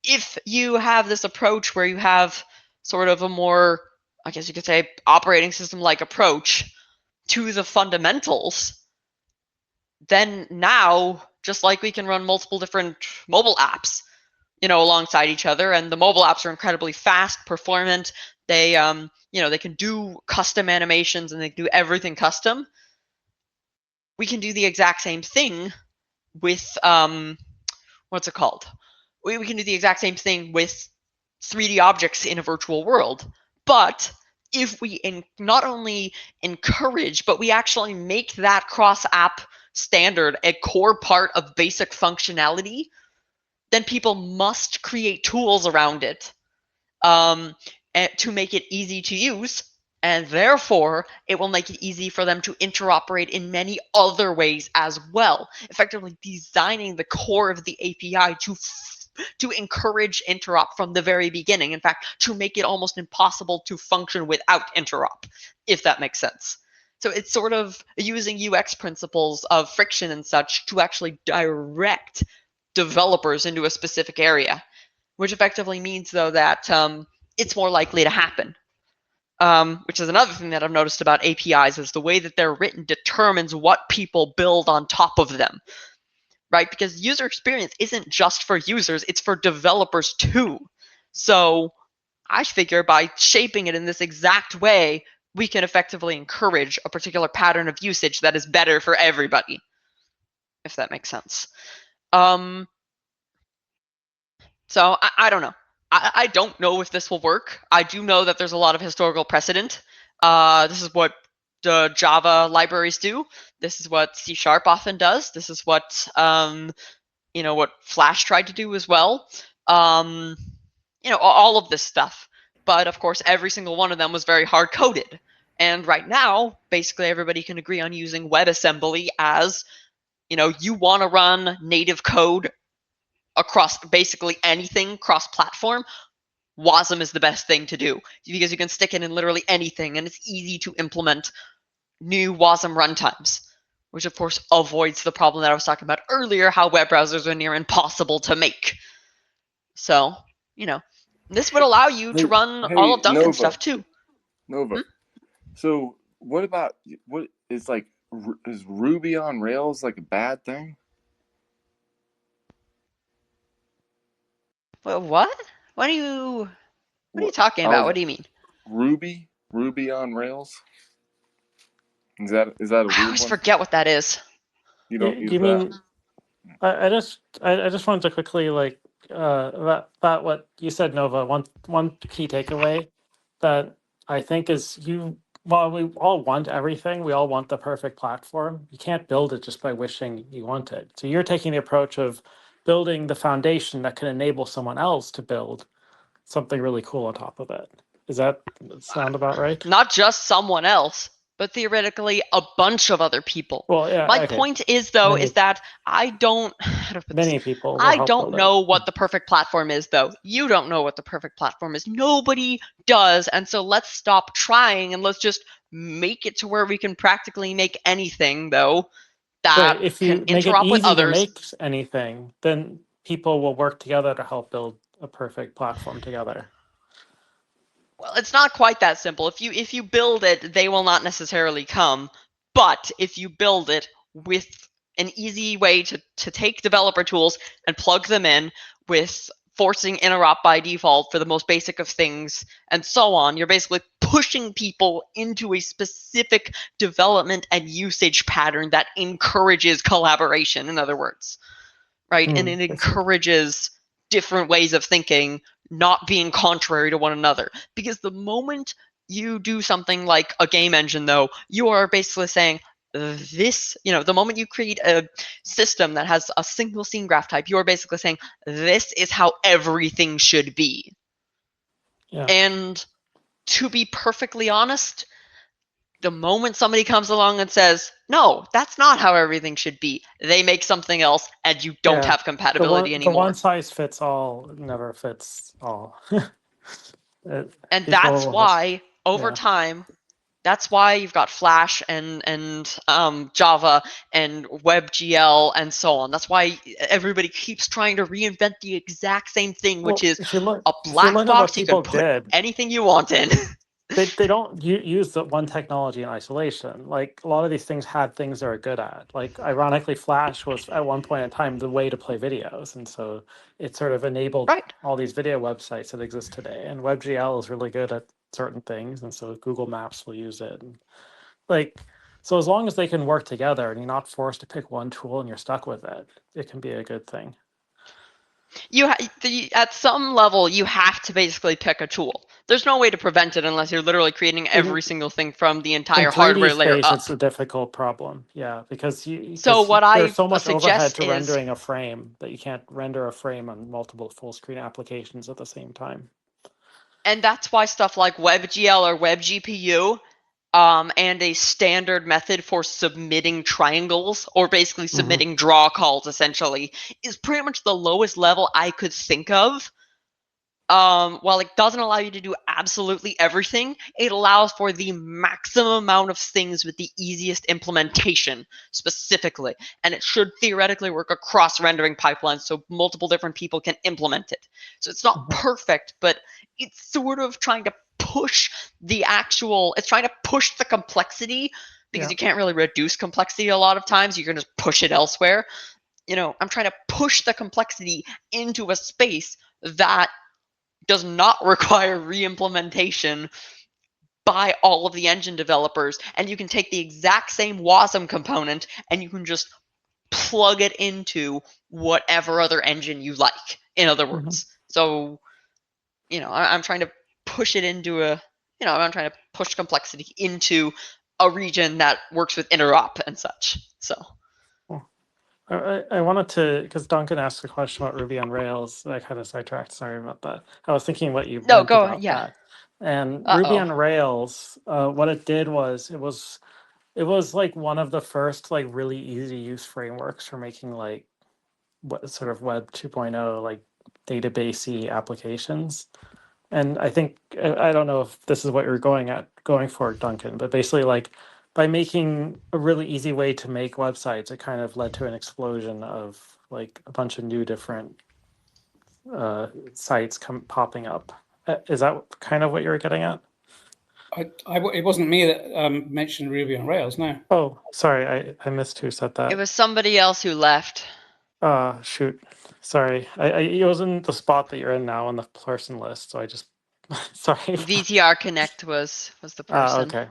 Speaker 1: if you have this approach where you have sort of a more, I guess you could say, operating system-like approach to the fundamentals, then now, just like we can run multiple different mobile apps, alongside each other, and the mobile apps are incredibly fast, performant. They, they can do custom animations and they do everything custom. We can do the exact same thing with, what's it called? We can do the exact same thing with 3D objects in a virtual world. But if we not only encourage, but we actually make that cross-app standard a core part of basic functionality, then people must create tools around it to make it easy to use, and therefore it will make it easy for them to interoperate in many other ways as well, effectively designing the core of the API to encourage interop from the very beginning. In fact, to make it almost impossible to function without interop, if that makes sense. So it's sort of using UX principles of friction and such to actually direct developers into a specific area, which effectively means, though, that it's more likely to happen. Which is another thing that I've noticed about APIs, is the way that they're written determines what people build on top of them, right? Because user experience isn't just for users, it's for developers too. So I figure by shaping it in this exact way, we can effectively encourage a particular pattern of usage that is better for everybody, if that makes sense. So I don't know. I don't know if this will work. I do know that there's a lot of historical precedent. This is what the Java libraries do. This is what C# often does. This is what what Flash tried to do as well. All of this stuff. But of course, every single one of them was very hard coded. And right now, basically everybody can agree on using WebAssembly as, you want to run native code across basically anything cross-platform, WASM is the best thing to do because you can stick it in literally anything, and it's easy to implement new WASM runtimes, which of course avoids the problem that I was talking about earlier, how web browsers are near impossible to make. So, this would allow you to run all of Duncan's stuff too.
Speaker 9: Nova. So what about, is Ruby on Rails like a bad thing?
Speaker 1: Well, what? What are you talking about? What do you mean?
Speaker 9: Ruby on Rails? Is that a weird one?
Speaker 1: I always forget what that is.
Speaker 9: You don't use
Speaker 10: you
Speaker 9: that?
Speaker 10: mean I just wanted to quickly about what you said, Nova. One key takeaway that I think is while we all want everything, we all want the perfect platform. You can't build it just by wishing you want it. So you're taking the approach of building the foundation that can enable someone else to build something really cool on top of it. Does that sound about right?
Speaker 1: Not just someone else, but theoretically a bunch of other people.
Speaker 10: Well, yeah.
Speaker 1: My point is, though, is that I don't know what the perfect platform is, though. You don't know what the perfect platform is. Nobody does. And so let's stop trying and let's just make it to where we can practically make anything, though, that
Speaker 10: if you
Speaker 1: can
Speaker 10: make it
Speaker 1: interop with
Speaker 10: easy to
Speaker 1: others.
Speaker 10: make anything, then people will work together to help build a perfect platform together.
Speaker 1: Well, it's not quite that simple. If you build it, they will not necessarily come. But if you build it with an easy way to take developer tools and plug them in with forcing interop by default for the most basic of things and so on, you're basically pushing people into a specific development and usage pattern that encourages collaboration, in other words, right? And it encourages different ways of thinking, not being contrary to one another. Because the moment you do something like a game engine, though, you are basically saying the moment you create a system that has a single scene graph type, you are basically saying this is how everything should be.
Speaker 10: Yeah.
Speaker 1: And to be perfectly honest, the moment somebody comes along and says, no, that's not how everything should be, they make something else and you don't have compatibility anymore.
Speaker 10: The one size fits all never fits all.
Speaker 1: And that's why, over time, that's why you've got Flash and Java and WebGL and so on. That's why everybody keeps trying to reinvent the exact same thing, which is a black box you can put anything you want in.
Speaker 10: They don't use the one technology in isolation. Like, a lot of these things had things they're good at. Like, ironically, Flash was at one point in time the way to play videos, and so it sort of enabled all these video websites that exist today. And WebGL is really good at certain things, and so Google Maps will use it. And so as long as they can work together and you're not forced to pick one tool and you're stuck with it, it can be a good thing.
Speaker 1: At some level, you have to basically pick a tool. There's no way to prevent it unless you're literally creating every single thing from the entire hardware layer up.
Speaker 10: It's a difficult problem, because there's so much overhead to rendering a frame that you can't render a frame on multiple full screen applications at the same time.
Speaker 1: And that's why stuff like WebGL or WebGPU and a standard method for submitting triangles, or basically submitting draw calls, essentially, is pretty much the lowest level I could think of. While it doesn't allow you to do absolutely everything, it allows for the maximum amount of things with the easiest implementation, specifically. And it should theoretically work across rendering pipelines so multiple different people can implement it. So it's not perfect, but it's sort of trying to push it's trying to push the complexity, because you can't really reduce complexity a lot of times. You can just push it elsewhere. I'm trying to push the complexity into a space that does not require re-implementation by all of the engine developers. And you can take the exact same WASM component and you can just plug it into whatever other engine you like, in other words. So, I'm trying to push it into I'm trying to push complexity into a region that works with interop and such. So
Speaker 10: I wanted to, because Duncan asked a question about Ruby on Rails. I kind of sidetracked. Sorry about that. I was thinking what you meant about that. And Ruby on Rails, what it did was it was like one of the first really easy to use frameworks for making sort of Web 2.0 like databasey applications. And I think I don't know if this is what you're going for, Duncan, but basically like by making a really easy way to make websites, it kind of led to an explosion of like a bunch of new different sites popping up. Is that kind of what you were getting at?
Speaker 4: It wasn't me that mentioned Ruby on Rails, no.
Speaker 10: Oh, sorry, I missed who said that.
Speaker 1: It was somebody else who left.
Speaker 10: Shoot. Sorry. It wasn't the spot that you're in now on the person list, so I just sorry.
Speaker 1: VTR Connect was the person.
Speaker 10: Okay.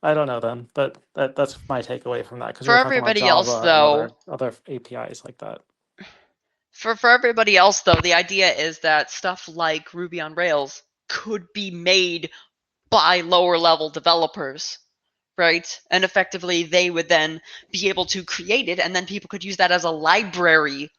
Speaker 10: I don't know then, but that's my takeaway from that, because
Speaker 1: For everybody else, though,
Speaker 10: other APIs like that.
Speaker 1: For everybody else, though, the idea is that stuff like Ruby on Rails could be made by lower level developers, right? And effectively, they would then be able to create it, and then people could use that as a library.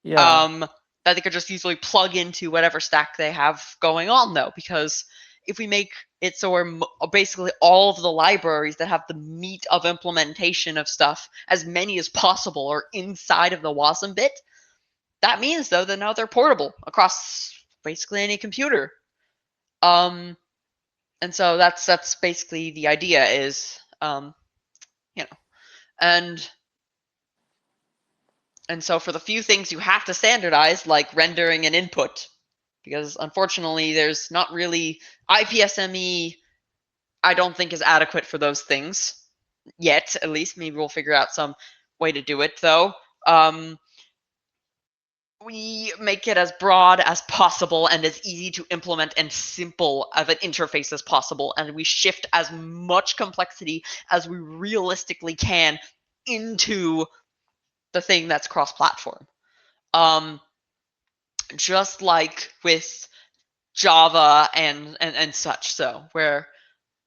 Speaker 10: Yeah.
Speaker 1: That they could just easily plug into whatever stack they have going on, though, because if we make it so we're basically all of the libraries that have the meat of implementation of stuff, as many as possible, are inside of the WASM bit, that means, though, that now they're portable across basically any computer. And so that's basically the idea is, and so for the few things you have to standardize, like rendering and input, because unfortunately there's not really IPSME, I don't think is adequate for those things yet, at least. Maybe we'll figure out some way to do it, though. We make it as broad as possible and as easy to implement and simple of an interface as possible, and we shift as much complexity as we realistically can into the thing that's cross-platform. Just like with Java and such, so where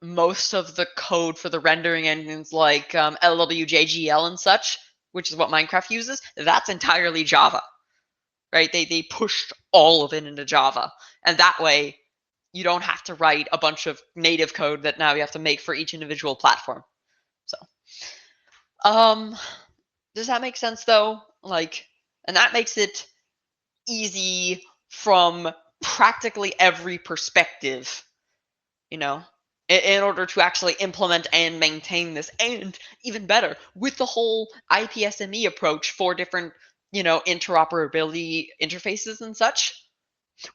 Speaker 1: most of the code for the rendering engines like LWJGL and such, which is what Minecraft uses, that's entirely Java. Right? They pushed all of it into Java. And that way, you don't have to write a bunch of native code that now you have to make for each individual platform. So, does that make sense, though? And that makes it easy from practically every perspective, in order to actually implement and maintain this. And even better, with the whole IPSME approach for different interoperability interfaces and such,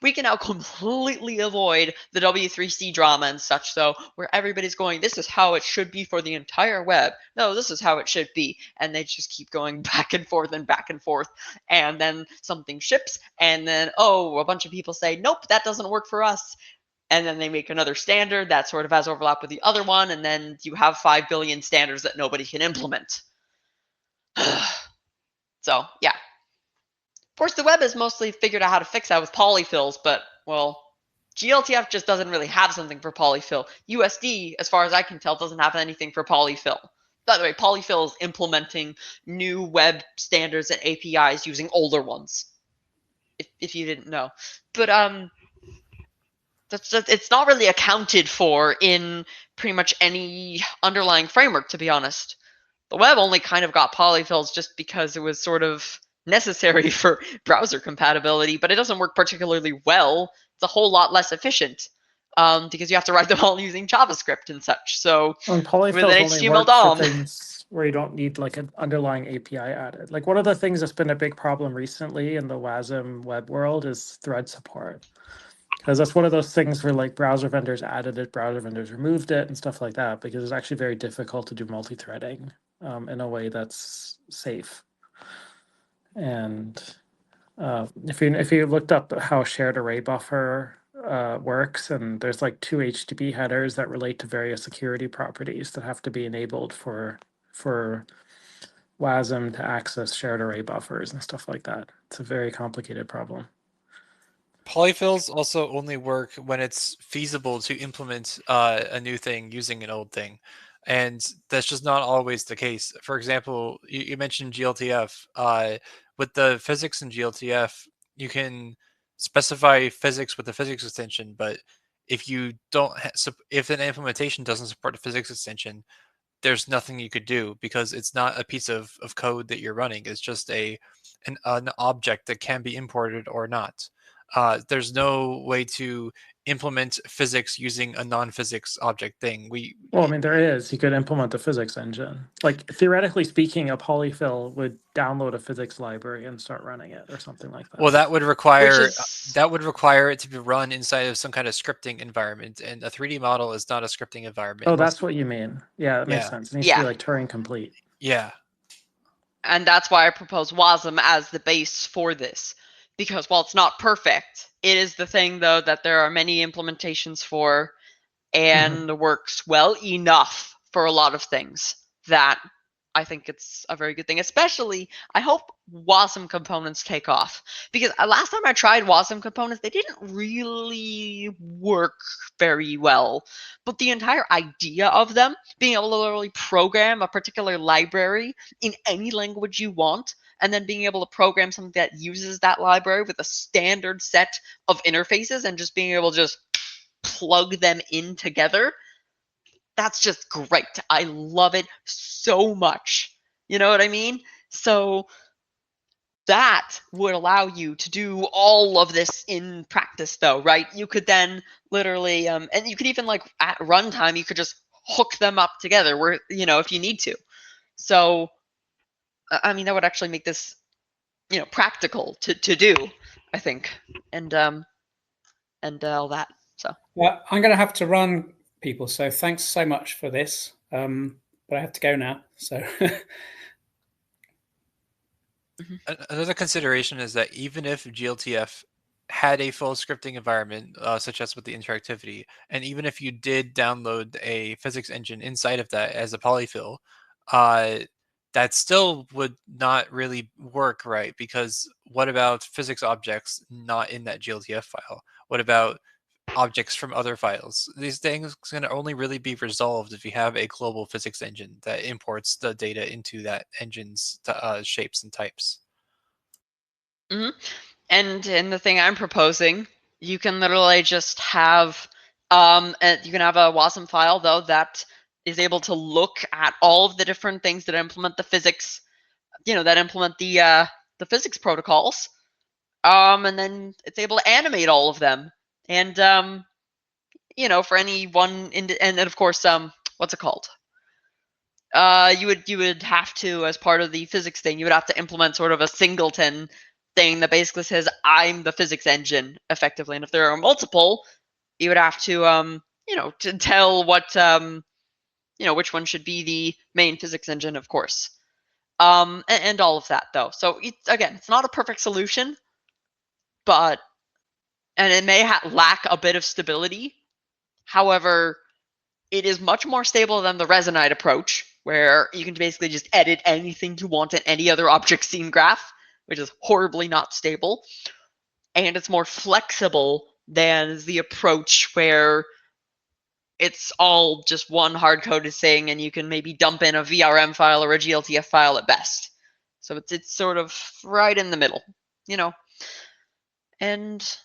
Speaker 1: we can now completely avoid the W3C drama and such, though, where everybody's going, this is how it should be for the entire web. No, this is how it should be. And they just keep going back and forth, and then something ships, and then, a bunch of people say, nope, that doesn't work for us. And then they make another standard that sort of has overlap with the other one, and then you have 5 billion standards that nobody can implement. So, yeah. Of course, the web has mostly figured out how to fix that with polyfills, but, well, GLTF just doesn't really have something for polyfill. USD, as far as I can tell, doesn't have anything for polyfill. By the way, polyfill is implementing new web standards and APIs using older ones, if you didn't know. But it's not really accounted for in pretty much any underlying framework, to be honest. The web only kind of got polyfills just because it was sort of necessary for browser compatibility, but it doesn't work particularly well. It's a whole lot less efficient because you have to write them all using JavaScript and such. So
Speaker 10: with an HTML DOM, for things where you don't need like an underlying API added. Like one of the things that's been a big problem recently in the WASM web world is thread support. Because that's one of those things where like browser vendors added it, browser vendors removed it, and stuff like that. Because it's actually very difficult to do multi-threading in a way that's safe. And if you looked up how shared array buffer works, and there's like 2 HTTP headers that relate to various security properties that have to be enabled for WASM to access shared array buffers and stuff like that. It's a very complicated problem.
Speaker 6: Polyfills also only work when it's feasible to implement a new thing using an old thing. And that's just not always the case. For example, you mentioned GLTF. With the physics in GLTF, you can specify physics with the physics extension, but if you don't, if an implementation doesn't support a physics extension, there's nothing you could do because it's not a piece of code that you're running. It's just a an object that can be imported or not. There's no way to implement physics using a non-physics object thing.
Speaker 10: Well, I mean, there is. You could implement the physics engine. Like, theoretically speaking, a polyfill would download a physics library and start running it or something like that.
Speaker 6: Well, that would require it to be run inside of some kind of scripting environment, and a 3D model is not a scripting environment.
Speaker 10: Oh, that's what you mean. Yeah, that makes sense. It needs to be like Turing complete.
Speaker 6: Yeah.
Speaker 1: And that's why I propose WASM as the base for this. Because while it's not perfect, it is the thing, though, that there are many implementations for and works well enough for a lot of things that I think it's a very good thing. Especially, I hope WASM components take off. Because last time I tried WASM components, they didn't really work very well. But the entire idea of them, being able to literally program a particular library in any language you want, and then being able to program something that uses that library with a standard set of interfaces and just being able to just plug them in together, that's just great. I love it so much. You know what I mean? So that would allow you to do all of this in practice, though, right? You could then literally, and you could even, like, at runtime, you could just hook them up together where, if you need to. So, I mean, that would actually make this, practical to do, I think, and all that. So.
Speaker 4: Well, I'm going to have to run, people. So thanks so much for this. But I have to go now. So.
Speaker 6: Another consideration is that even if GLTF had a full scripting environment, such as with the interactivity, and even if you did download a physics engine inside of that as a polyfill, that still would not really work, right? Because what about physics objects not in that GLTF file? What about objects from other files? These things can only really be resolved if you have a global physics engine that imports the data into that engine's shapes and types.
Speaker 1: And in the thing I'm proposing, you can literally just have you can have a WASM file, though, that is able to look at all of the different things that implement the physics, that implement the physics protocols, and then it's able to animate all of them. And for any one, and then of course, what's it called? You would have to, as part of the physics thing, you would have to implement sort of a singleton thing that basically says, I'm the physics engine, effectively. And if there are multiple, you would have to, to tell what, which one should be the main physics engine, of course. And all of that, though. So, it's not a perfect solution, but, and it may lack a bit of stability. However, it is much more stable than the Resonite approach, where you can basically just edit anything you want in any other object scene graph, which is horribly not stable. And it's more flexible than the approach where it's all just one hard-coded thing, and you can maybe dump in a VRM file or a GLTF file at best. So it's sort of right in the middle, And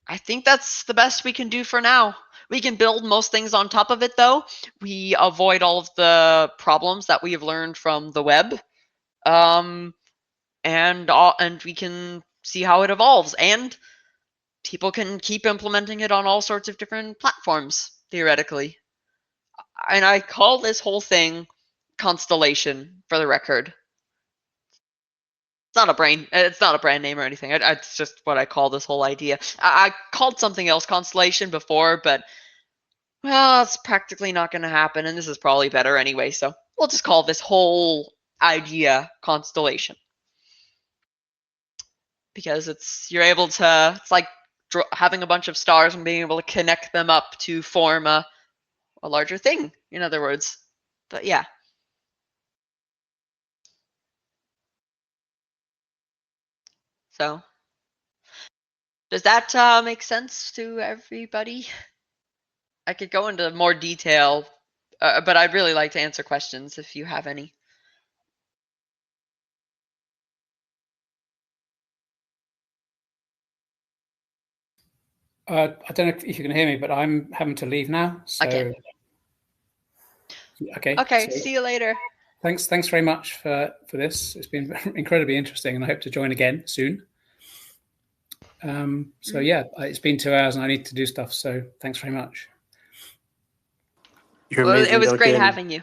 Speaker 1: I think that's the best we can do for now. We can build most things on top of it, though. We avoid all of the problems that we have learned from the web, and we can see how it evolves. And people can keep implementing it on all sorts of different platforms, theoretically. And I call this whole thing Constellation, for the record. It's not a brand name or anything. It's just what I call this whole idea. I called something else Constellation before, but, well, it's practically not going to happen, and this is probably better anyway, so we'll just call this whole idea Constellation. Because it's like having a bunch of stars and being able to connect them up to form a larger thing, in other words. But yeah. So, does that make sense to everybody? I could go into more detail, but I'd really like to answer questions if you have any.
Speaker 4: I don't know if you can hear me, but I'm having to leave now. So.
Speaker 1: Okay. Okay. So, see you later.
Speaker 4: Thanks very much for this. It's been incredibly interesting, and I hope to join again soon. So yeah, it's been 2 hours and I need to do stuff. So thanks very much.
Speaker 3: You're amazing,
Speaker 1: it was
Speaker 3: Duncan.
Speaker 1: great having you.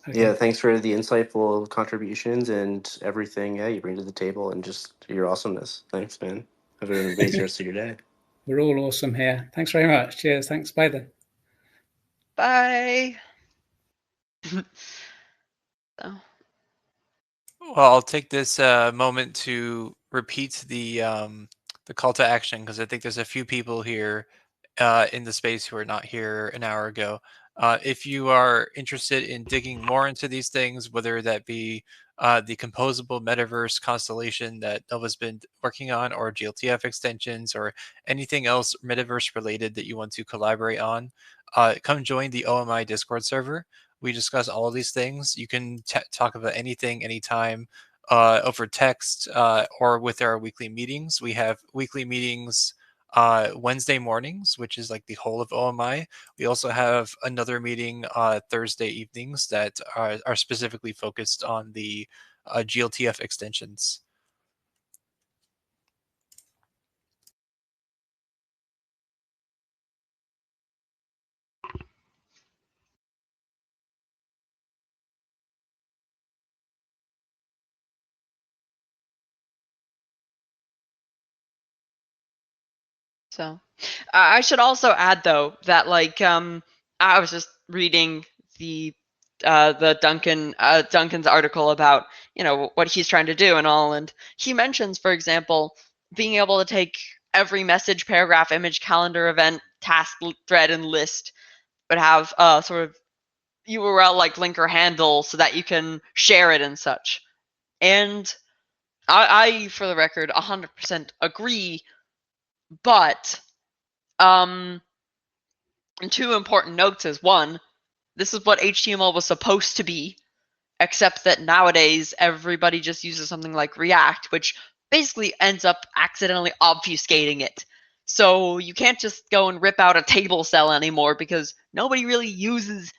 Speaker 4: Okay.
Speaker 3: Yeah, thanks for the insightful contributions and everything you bring to the table and just your awesomeness. Thanks, man. Have an amazing rest of your day.
Speaker 4: We're all awesome here. Thanks very much. Cheers. Thanks. Bye then.
Speaker 1: Bye. So.
Speaker 6: Well, I'll take this moment to repeat the call to action, because I think there's a few people here in the space who are not here an hour ago. If you are interested in digging more into these things, whether that be the composable metaverse constellation that Nova's been working on, or GLTF extensions, or anything else metaverse related that you want to collaborate on, come join the OMI Discord server. We discuss all of these things. You can talk about anything, anytime, over text or with our weekly meetings. We have weekly meetings Wednesday mornings, which is like the whole of OMI. We also have another meeting Thursday evenings that are specifically focused on the GLTF extensions.
Speaker 1: So I should also add, though, that like I was just reading the Duncan's article about, you know, what he's trying to do and all, and he mentions, for example, being able to take every message, paragraph, image, calendar, event, task, thread, and list, but have sort of URL like link or handle so that you can share it and such. And I for the record, 100% agree. But two important notes is, one, this is what HTML was supposed to be, except that nowadays everybody just uses something like React, which basically ends up accidentally obfuscating it. So you can't just go and rip out a table cell anymore, because nobody really uses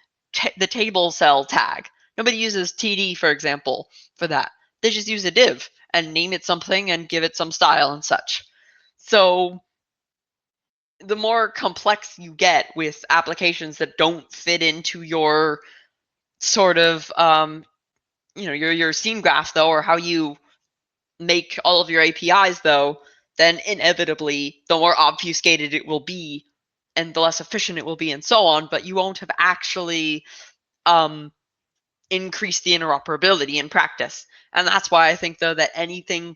Speaker 1: the table cell tag. Nobody uses TD, for example, for that. They just use a div and name it something and give it some style and such. So the more complex you get with applications that don't fit into your sort of you know, your scene graph, though, or how you make all of your APIs, though, then inevitably the more obfuscated it will be and the less efficient it will be and so on, but you won't have actually increased the interoperability in practice. And that's why I think, though, that anything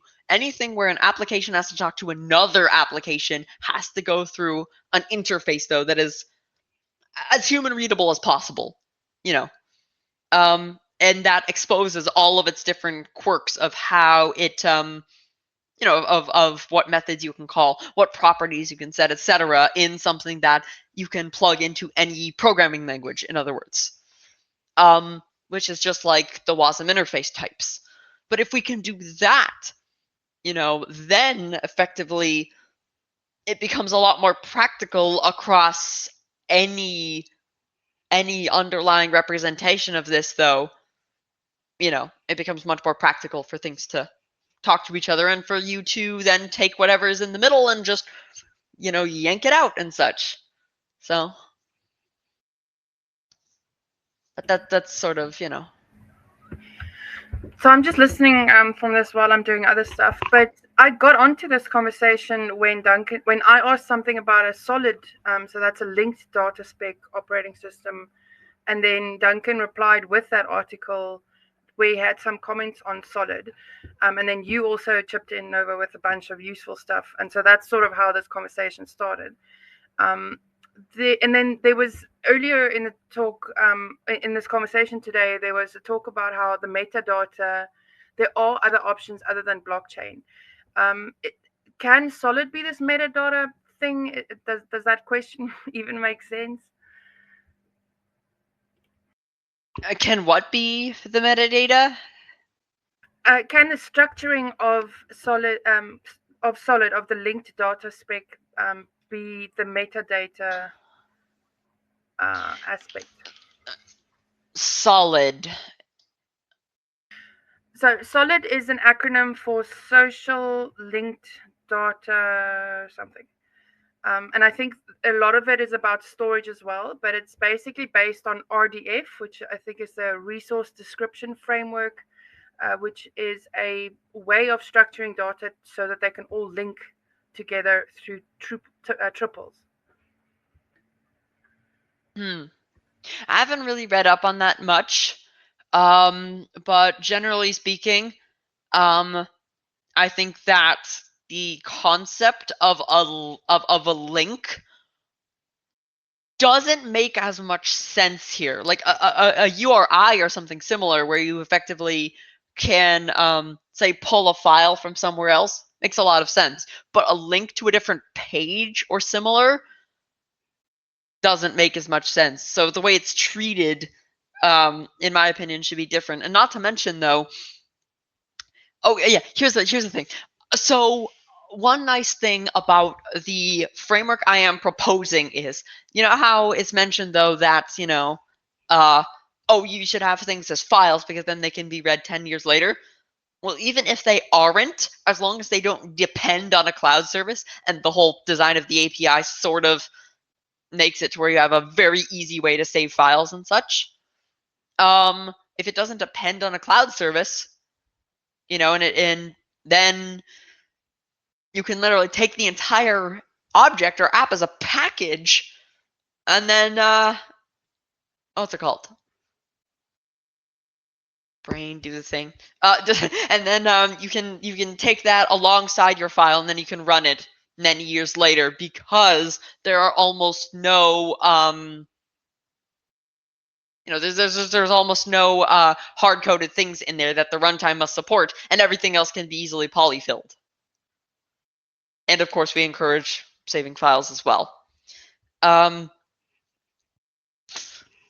Speaker 1: where an application has to talk to another application has to go through an interface, though, that is as human readable as possible, you know. And that exposes all of its different quirks of how it, you know, of what methods you can call, what properties you can set, etc., in something that you can plug into any programming language, in other words. Which is just like the WASM interface types. But if we can do that, you know, then effectively it becomes a lot more practical across any underlying representation of this, though. You know, it becomes much more practical for things to talk to each other, and for you to then take whatever is in the middle and just, you know, yank it out and such. So, but that's sort of, you know.
Speaker 2: So I'm just listening from this while I'm doing other stuff. But I got onto this conversation when I asked something about a solid, so that's a linked data spec operating system, and then Duncan replied with that article where he had some comments on solid, and then you also chipped in, Nova, with a bunch of useful stuff, and so that's sort of how this conversation started. And then there was earlier in the talk, in this conversation today, there was a talk about how the metadata, there are other options other than blockchain. Can solid be this metadata thing? Does that question even make sense?
Speaker 1: Can what be the metadata?
Speaker 2: Can the structuring of solid of the linked data spec be the metadata aspect?
Speaker 1: Solid.
Speaker 2: So SOLID is an acronym for Social Linked Data something. And I think a lot of it is about storage as well, but it's basically based on RDF, which I think is a resource description framework, which is a way of structuring data so that they can all link together through triples.
Speaker 1: I haven't really read up on that much, but generally speaking, I think that the concept of a link doesn't make as much sense here. Like a URI or something similar, where you effectively can say pull a file from somewhere else, makes a lot of sense. But a link to a different page or similar doesn't make as much sense. So the way it's treated, in my opinion, should be different. And not to mention, though, oh yeah, here's the thing. So one nice thing about the framework I am proposing is, you know how it's mentioned though that, you know, oh, you should have things as files because then they can be read 10 years later. Well, even if they aren't, as long as they don't depend on a cloud service, and the whole design of the API sort of makes it to where you have a very easy way to save files and such. If it doesn't depend on a cloud service, you know, and then you can literally take the entire object or app as a package, and then what's it called? Brain, do the thing. And then you can take that alongside your file, and then you can run it many years later, because there are almost no you know, there's almost no hard-coded things in there that the runtime must support, and everything else can be easily polyfilled. And of course, we encourage saving files as well.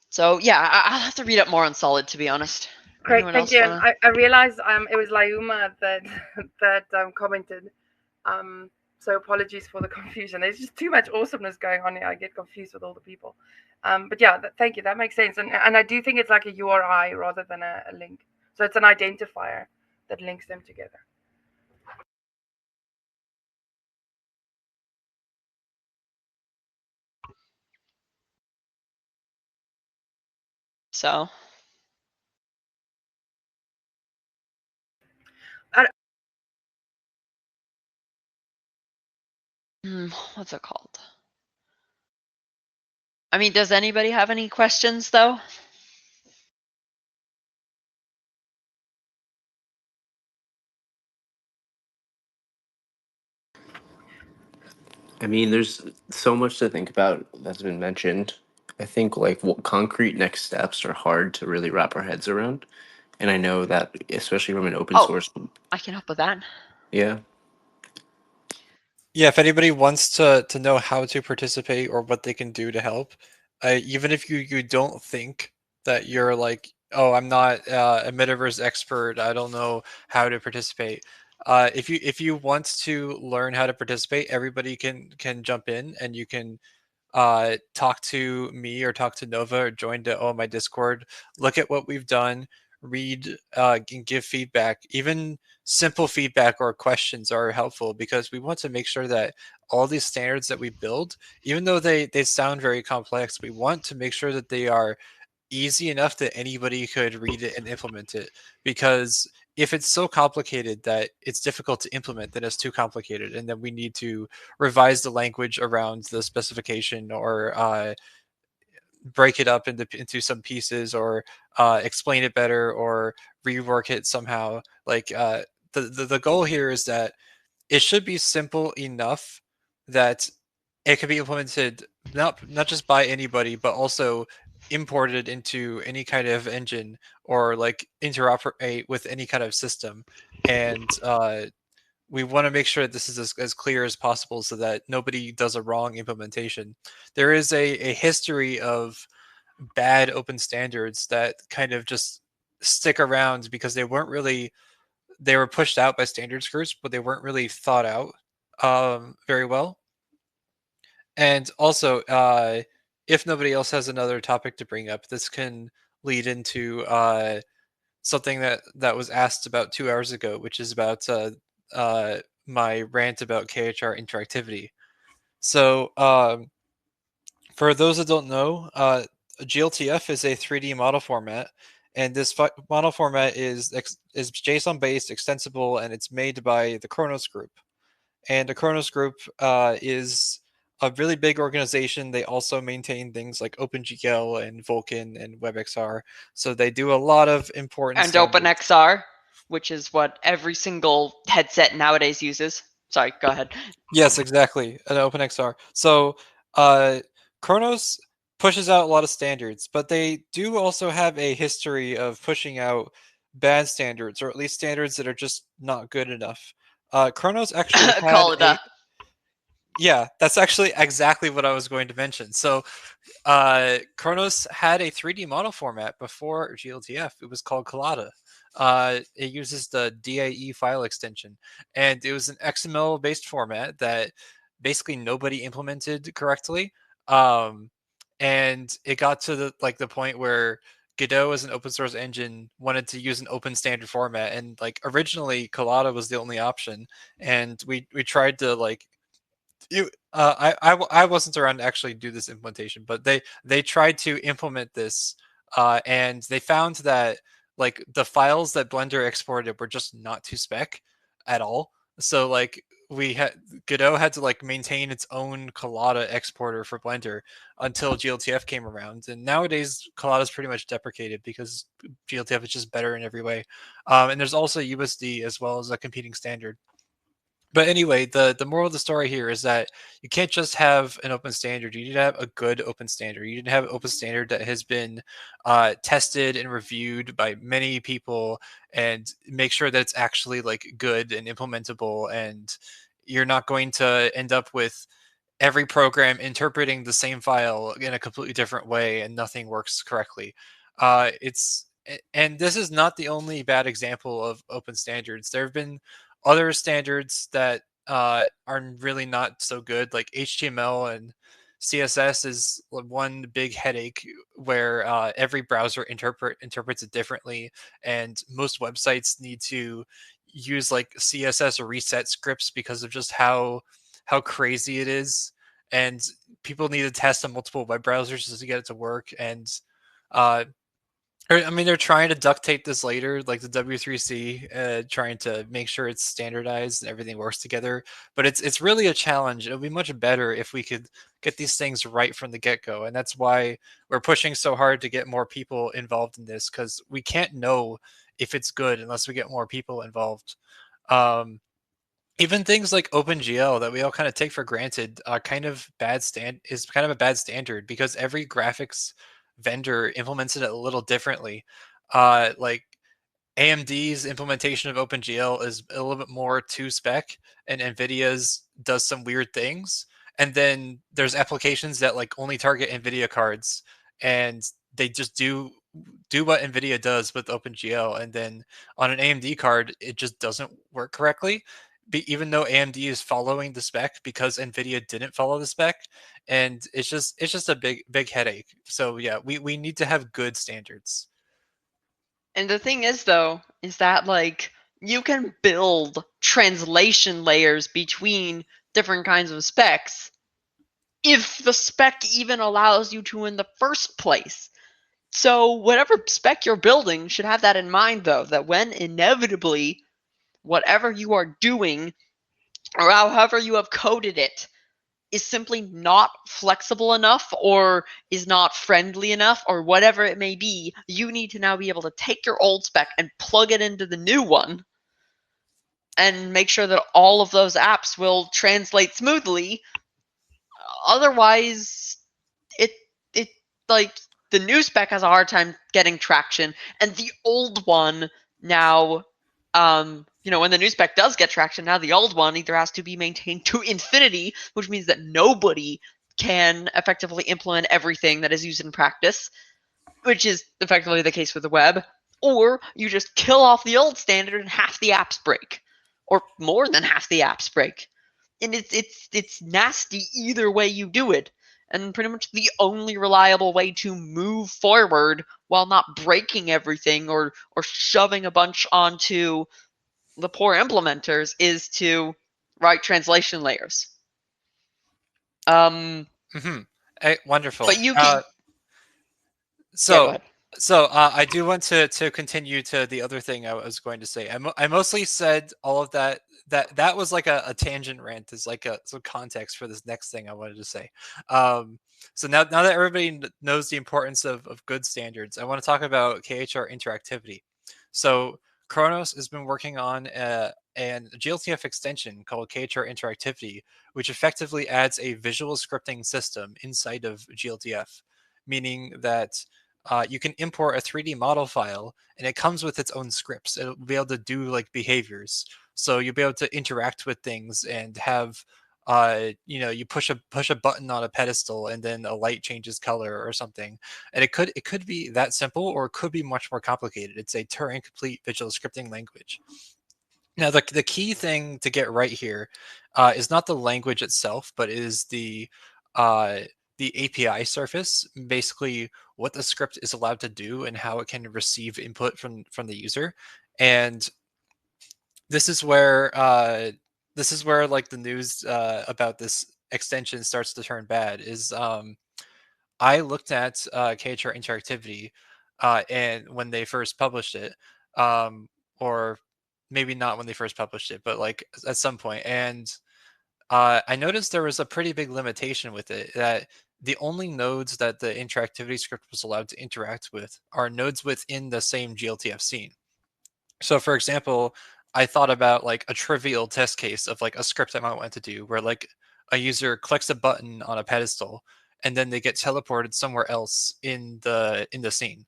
Speaker 1: So yeah, I'll have to read up more on Solid, to be honest.
Speaker 2: Great,
Speaker 1: Anyone
Speaker 2: thank you.
Speaker 1: wanna...
Speaker 2: I realized it was Layuma that commented. So apologies for the confusion. There's just too much awesomeness going on here. I get confused with all the people. But yeah, thank you. That makes sense. And I do think it's like a URI rather than a link. So it's an identifier that links them together.
Speaker 1: So what's it called? I mean, does anybody have any questions though?
Speaker 3: I mean, there's so much to think about that's been mentioned. I think like what concrete next steps are hard to really wrap our heads around. And I know that especially from an open source.
Speaker 1: I can help with that.
Speaker 3: Yeah.
Speaker 6: Yeah, if anybody wants to know how to participate or what they can do to help, even if you don't think that you're like, oh, I'm not a Metaverse expert, I don't know how to participate. If you want to learn how to participate, everybody can jump in, and you can talk to me or talk to Nova or join the OMI Discord, look at what we've done, read and give feedback. Even simple feedback or questions are helpful, because we want to make sure that all these standards that we build, even though they sound very complex, we want to make sure that they are easy enough that anybody could read it and implement it. Because if it's so complicated that it's difficult to implement, then it's too complicated, and then we need to revise the language around the specification, or break it up into some pieces, or explain it better, or rework it somehow. Like the goal here is that it should be simple enough that it can be implemented not just by anybody, but also imported into any kind of engine, or like interoperate with any kind of system. And we want to make sure that this is as clear as possible, so that nobody does a wrong implementation. There is a history of bad open standards that kind of just stick around because they were pushed out by standards groups, but they weren't really thought out very well. And also, if nobody else has another topic to bring up, this can lead into something that was asked about 2 hours ago, which is about my rant about KHR interactivity. So for those that don't know, GLTF is a 3D model format, and this model format is JSON based, extensible, and it's made by the Kronos Group. And the Kronos Group is a really big organization. They also maintain things like OpenGL and Vulkan and WebXR. So they do a lot of important
Speaker 1: and
Speaker 6: standards.
Speaker 1: OpenXR, which is what every single headset nowadays uses. Sorry, go ahead.
Speaker 6: Yes, exactly. An OpenXR. So Kronos pushes out a lot of standards, but they do also have a history of pushing out bad standards, or at least standards that are just not good enough. Kronos actually had
Speaker 1: Call it a...
Speaker 6: Yeah, that's actually exactly what I was going to mention. So Kronos had a 3D model format before GLTF. It was called Collada. It uses the DAE file extension, and it was an XML-based format that basically nobody implemented correctly. And it got to the point where Godot, as an open source engine, wanted to use an open standard format, and originally Collada was the only option, and we tried to I wasn't around to actually do this implementation, but they tried to implement this, and they found that the files that Blender exported were just not to spec at all. So Godot had to maintain its own Collada exporter for Blender until GLTF came around, and nowadays Collada is pretty much deprecated because GLTF is just better in every way. And there's also USD as well as a competing standard. But anyway, the moral of the story here is that you can't just have an open standard. You need to have a good open standard. You need to have an open standard that has been tested and reviewed by many people, and make sure that it's actually good and implementable. And you're not going to end up with every program interpreting the same file in a completely different way, and nothing works correctly. And this is not the only bad example of open standards. There have been other standards that are really not so good, like HTML and CSS is one big headache where every browser interprets it differently, and most websites need to use CSS reset scripts because of just how crazy it is, and people need to test on multiple web browsers just to get it to work. And they're trying to duct tape this later, like the W3C, trying to make sure it's standardized and everything works together. But it's really a challenge. It would be much better if we could get these things right from the get-go. And that's why we're pushing so hard to get more people involved in this, because we can't know if it's good unless we get more people involved. Even things like OpenGL that we all kind of take for granted is kind of a bad standard, because every graphics vendor implements it a little differently. AMD's implementation of OpenGL is a little bit more to spec, and NVIDIA's does some weird things. And then there's applications that only target NVIDIA cards, and they just do what NVIDIA does with OpenGL. And then on an AMD card, it just doesn't work correctly, even though AMD is following the spec, because NVIDIA didn't follow the spec. And it's just a big headache. So yeah, we need to have good standards.
Speaker 1: And the thing is, though, is that you can build translation layers between different kinds of specs if the spec even allows you to in the first place. So whatever spec you're building should have that in mind, though, that when inevitably whatever you are doing, or however you have coded it, is simply not flexible enough, or is not friendly enough, or whatever it may be, you need to now be able to take your old spec and plug it into the new one and make sure that all of those apps will translate smoothly. Otherwise, the new spec has a hard time getting traction, and the old one now, when the new spec does get traction, now the old one either has to be maintained to infinity, which means that nobody can effectively implement everything that is used in practice, which is effectively the case with the web, or you just kill off the old standard and half the apps break, or more than half the apps break. And it's nasty either way you do it. and pretty much the only reliable way to move forward while not breaking everything or shoving a bunch onto the poor implementers is to write translation layers.
Speaker 6: Wonderful.
Speaker 1: But you can.
Speaker 6: So,
Speaker 1: yeah,
Speaker 6: I do want to continue to the other thing I was going to say. I mostly said all of that. That was like a tangent rant. Is like some context for this next thing I wanted to say. So now that everybody knows the importance of good standards, I want to talk about KHR interactivity. So Kronos has been working on a GLTF extension called KHR interactivity, which effectively adds a visual scripting system inside of GLTF, meaning that you can import a 3D model file, and it comes with its own scripts. It'll be able to do like behaviors, so you'll be able to interact with things and have, you push a button on a pedestal, and then a light changes color or something. And it could be that simple, or it could be much more complicated. It's a Turing complete visual scripting language. Now, the key thing to get right here is not the language itself, but is the API surface, basically what the script is allowed to do and how it can receive input from the user. And this is where like the news about this extension starts to turn bad. Is I looked at KHR interactivity and when they first published it, or maybe not when they first published it, but like at some point, and I noticed there was a pretty big limitation with it, that the only nodes that the interactivity script was allowed to interact with are nodes within the same GLTF scene. So for example, I thought about like a trivial test case of like a script I might want to do where like a user clicks a button on a pedestal and then they get teleported somewhere else in the scene.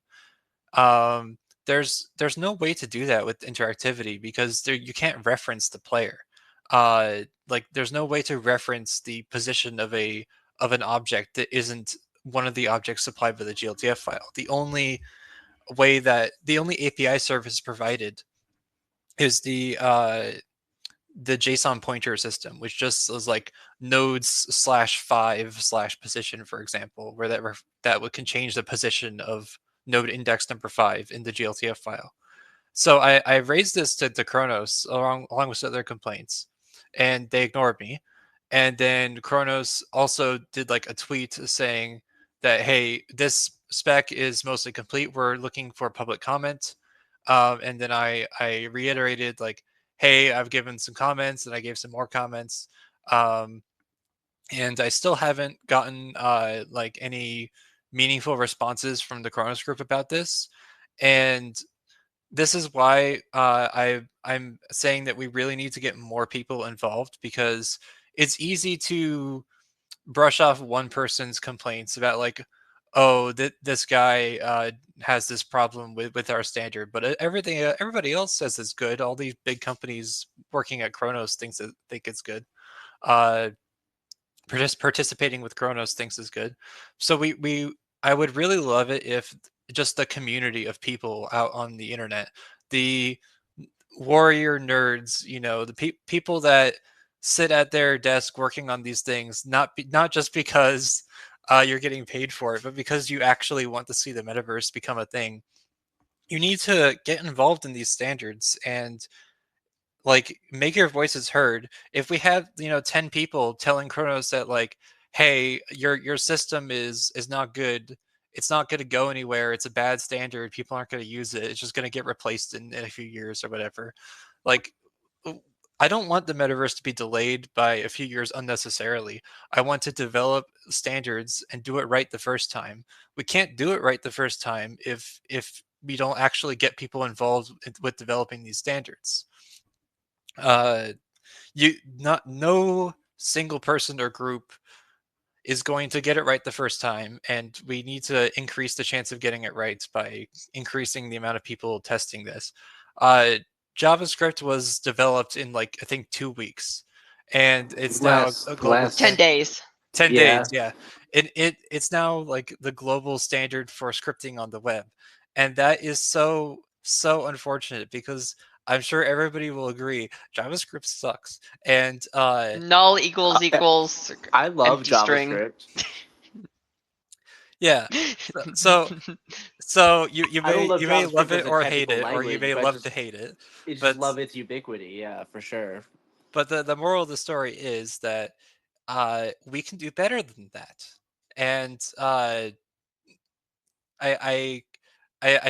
Speaker 6: There's no way to do that with interactivity because you can't reference the player. Like there's no way to reference the position of an object that isn't one of the objects supplied by the GLTF file. The only API service provided is the JSON pointer system, which just is like nodes/5/position, for example, where that can change the position of node index number 5 in the GLTF file. So I raised this to Kronos along with other complaints, and they ignored me. And then Kronos also did like a tweet saying that, hey, this spec is mostly complete. We're looking for public comment. And then I reiterated like, hey, I've given some comments, and I gave some more comments. And I still haven't gotten like any meaningful responses from the Kronos group about this. And this is why I'm saying that we really need to get more people involved, because it's easy to brush off one person's complaints about like, oh, this guy has this problem with our standard, but everybody else says it's good. All these big companies working at Kronos think it's good. Participating with Kronos thinks is good. So I would really love it if just the community of people out on the internet, the warrior nerds, the people that sit at their desk working on these things, not just because you're getting paid for it, but because you actually want to see the metaverse become a thing. You need to get involved in these standards and like make your voices heard. If we have 10 people telling Kronos that like, hey, your system is not good, it's not going to go anywhere, it's a bad standard, people aren't going to use it, it's just going to get replaced in a few years or whatever. Like, I don't want the metaverse to be delayed by a few years unnecessarily. I want to develop standards and do it right the first time. We can't do it right the first time if we don't actually get people involved with developing these standards. No single person or group is going to get it right the first time, and we need to increase the chance of getting it right by increasing the amount of people testing this. JavaScript was developed in like I think 2 weeks, and it's now a global
Speaker 1: 10 days.
Speaker 6: 10 days, yeah. It's now like the global standard for scripting on the web, and that is so unfortunate because I'm sure everybody will agree JavaScript sucks. And
Speaker 1: null equals
Speaker 3: I love JavaScript.
Speaker 6: Yeah. So you may love it or hate it, or you may love to hate it.
Speaker 3: Just love its ubiquity, yeah, for sure.
Speaker 6: But the moral of the story is that we can do better than that, and I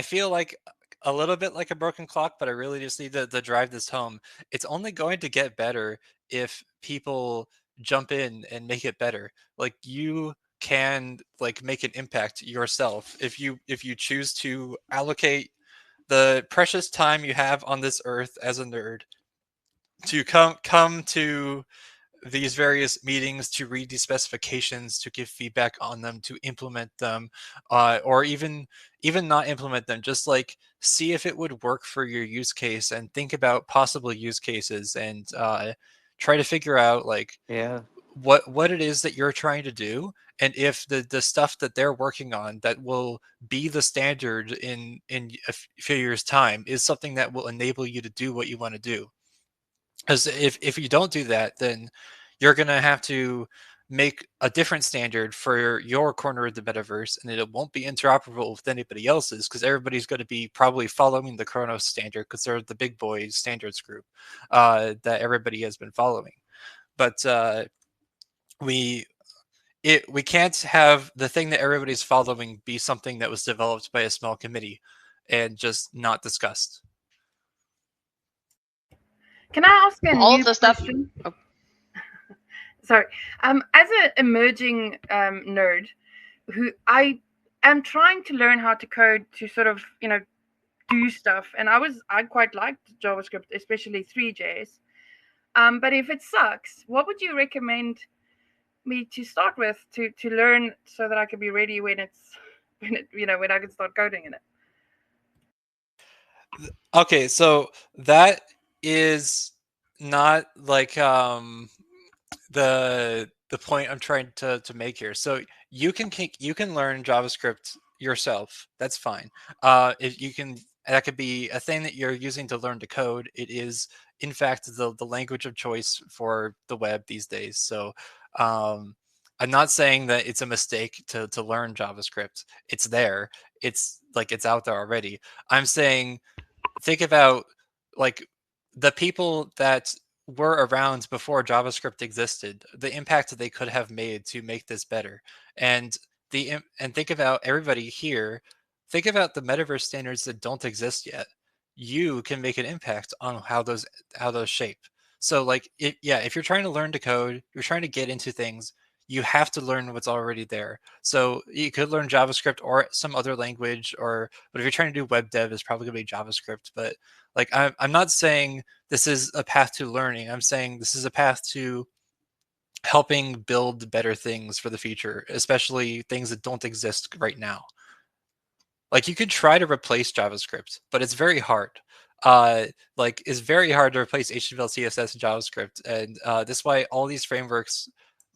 Speaker 6: feel like a little bit like a broken clock, but I really just need to drive this home. It's only going to get better if people jump in and make it better. Like you can like make an impact yourself if you choose to allocate the precious time you have on this earth as a nerd to come to these various meetings, to read these specifications, to give feedback on them, to implement them, or even not implement them. Just like see if it would work for your use case, and think about possible use cases, and try to figure out like what it is that you're trying to do, and if the stuff that they're working on that will be the standard in a few years' time is something that will enable you to do what you want to do. Because if you don't do that, then you're going to have to make a different standard for your corner of the metaverse, and it won't be interoperable with anybody else's, because everybody's going to be probably following the Chronos standard, because they're the big boys standards group that everybody has been following. But we can't have the thing that everybody's following be something that was developed by a small committee and just not discussed.
Speaker 2: Can I ask a new question?
Speaker 1: Oh.
Speaker 2: Sorry. As an emerging nerd, who I am trying to learn how to code to sort of, do stuff, and I quite liked JavaScript, especially 3JS. But if it sucks, what would you recommend me to start with to learn so that I can be ready when I can start coding in it?
Speaker 6: Okay, so that is not like the point I'm trying to make here. So you can learn JavaScript yourself. That's fine. If you can, that could be a thing that you're using to learn to code. It is in fact the language of choice for the web these days. So I'm not saying that it's a mistake to learn JavaScript. It's there. It's out there already. I'm saying think about like the people that were around before JavaScript existed, the impact that they could have made to make this better, and think about everybody here. Think about the metaverse standards that don't exist yet. You can make an impact on how those shape. So like if you're trying to learn to code, you're trying to get into things, you have to learn what's already there. So you could learn JavaScript or some other language, but if you're trying to do web dev, it's probably going to be JavaScript. But like I'm not saying this is a path to learning. I'm saying this is a path to helping build better things for the future, especially things that don't exist right now. Like you could try to replace JavaScript, but it's very hard. It's very hard to replace HTML, CSS, and JavaScript, and that's why all these frameworks,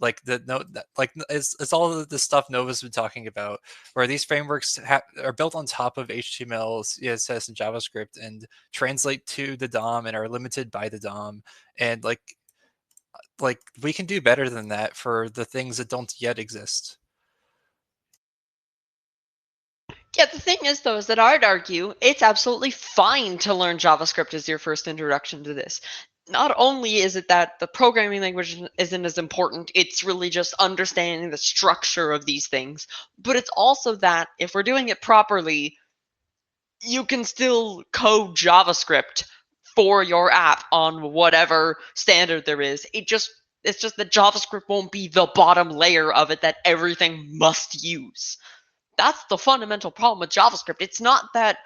Speaker 6: it's all of the stuff Nova's been talking about, where these frameworks are built on top of HTML, CSS, and JavaScript, and translate to the DOM and are limited by the DOM, and like we can do better than that for the things that don't yet exist.
Speaker 1: Yeah, the thing is, though, is that I'd argue it's absolutely fine to learn JavaScript as your first introduction to this. Not only is it that the programming language isn't as important, it's really just understanding the structure of these things, but it's also that if we're doing it properly, you can still code JavaScript for your app on whatever standard there is. It's just that JavaScript won't be the bottom layer of it that everything must use. That's the fundamental problem with JavaScript. It's not that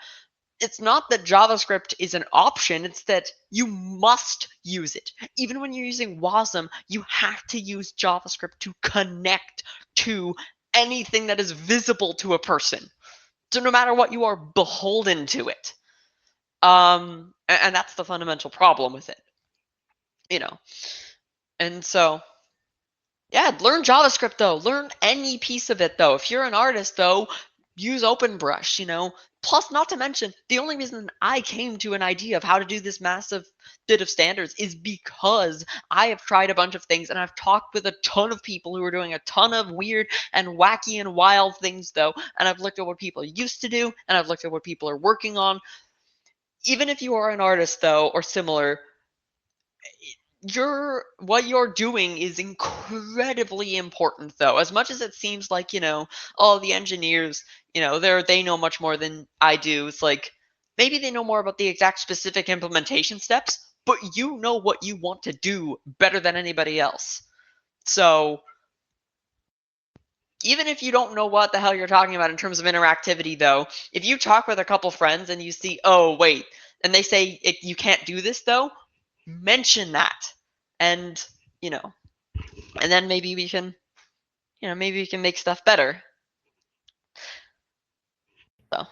Speaker 1: JavaScript is an option, it's that you must use it. Even when you're using WASM, you have to use JavaScript to connect to anything that is visible to a person. So no matter what, you are beholden to it. And that's the fundamental problem with it. And so yeah, learn JavaScript though. Learn any piece of it though. If you're an artist though, use OpenBrush, you know. Plus, not to mention, the only reason I came to an idea of how to do this massive bit of standards is because I have tried a bunch of things, and I've talked with a ton of people who are doing a ton of weird and wacky and wild things, though, and I've looked at what people used to do, and I've looked at what people are working on. Even if you are an artist, though, or similar, what you're doing is incredibly important, though. As much as it seems like, you know, all the engineers, you know, they know much more than I do. It's like maybe they know more about the exact specific implementation steps, but you know what you want to do better than anybody else. So even if you don't know what the hell you're talking about in terms of interactivity, though, if you talk with a couple friends and you see, oh wait, and they say you can't do this, though, mention that. And, you know, and then maybe we can, you know, maybe we can make stuff better. So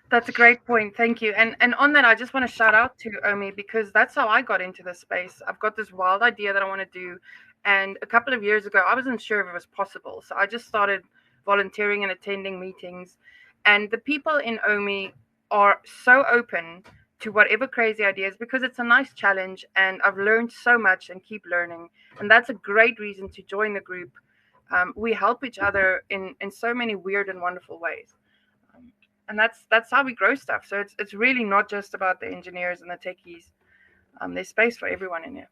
Speaker 2: that's a great point. Thank you. And on that, I just want to shout out to OMI, because that's how I got into this space. I've got this wild idea that I want to do. And a couple of years ago, I wasn't sure if it was possible. So I just started volunteering and attending meetings. And the people in OMI are so open to whatever crazy ideas, because it's a nice challenge. And I've learned so much and keep learning. And that's a great reason to join the group. We help each other in so many weird and wonderful ways. And that's how we grow stuff. So it's really not just about the engineers and the techies. There's space for everyone in here.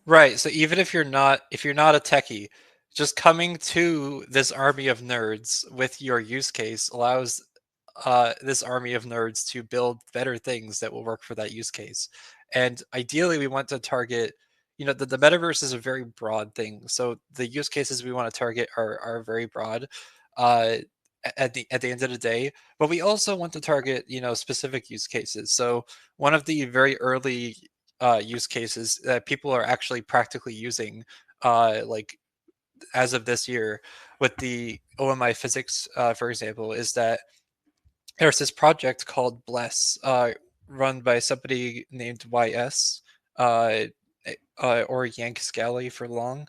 Speaker 6: Right. So even if you're not a techie, just coming to this army of nerds with your use case allows this army of nerds to build better things that will work for that use case. And ideally, we want to target, you know, the metaverse is a very broad thing. So the use cases we want to target are very broad. At the end of the day, but we also want to target, you know, specific use cases. So one of the very early use cases that people are actually practically using, like as of this year, with the OMI physics, for example, is that there's this project called Bless, run by somebody named YS, or Yank Scally for long,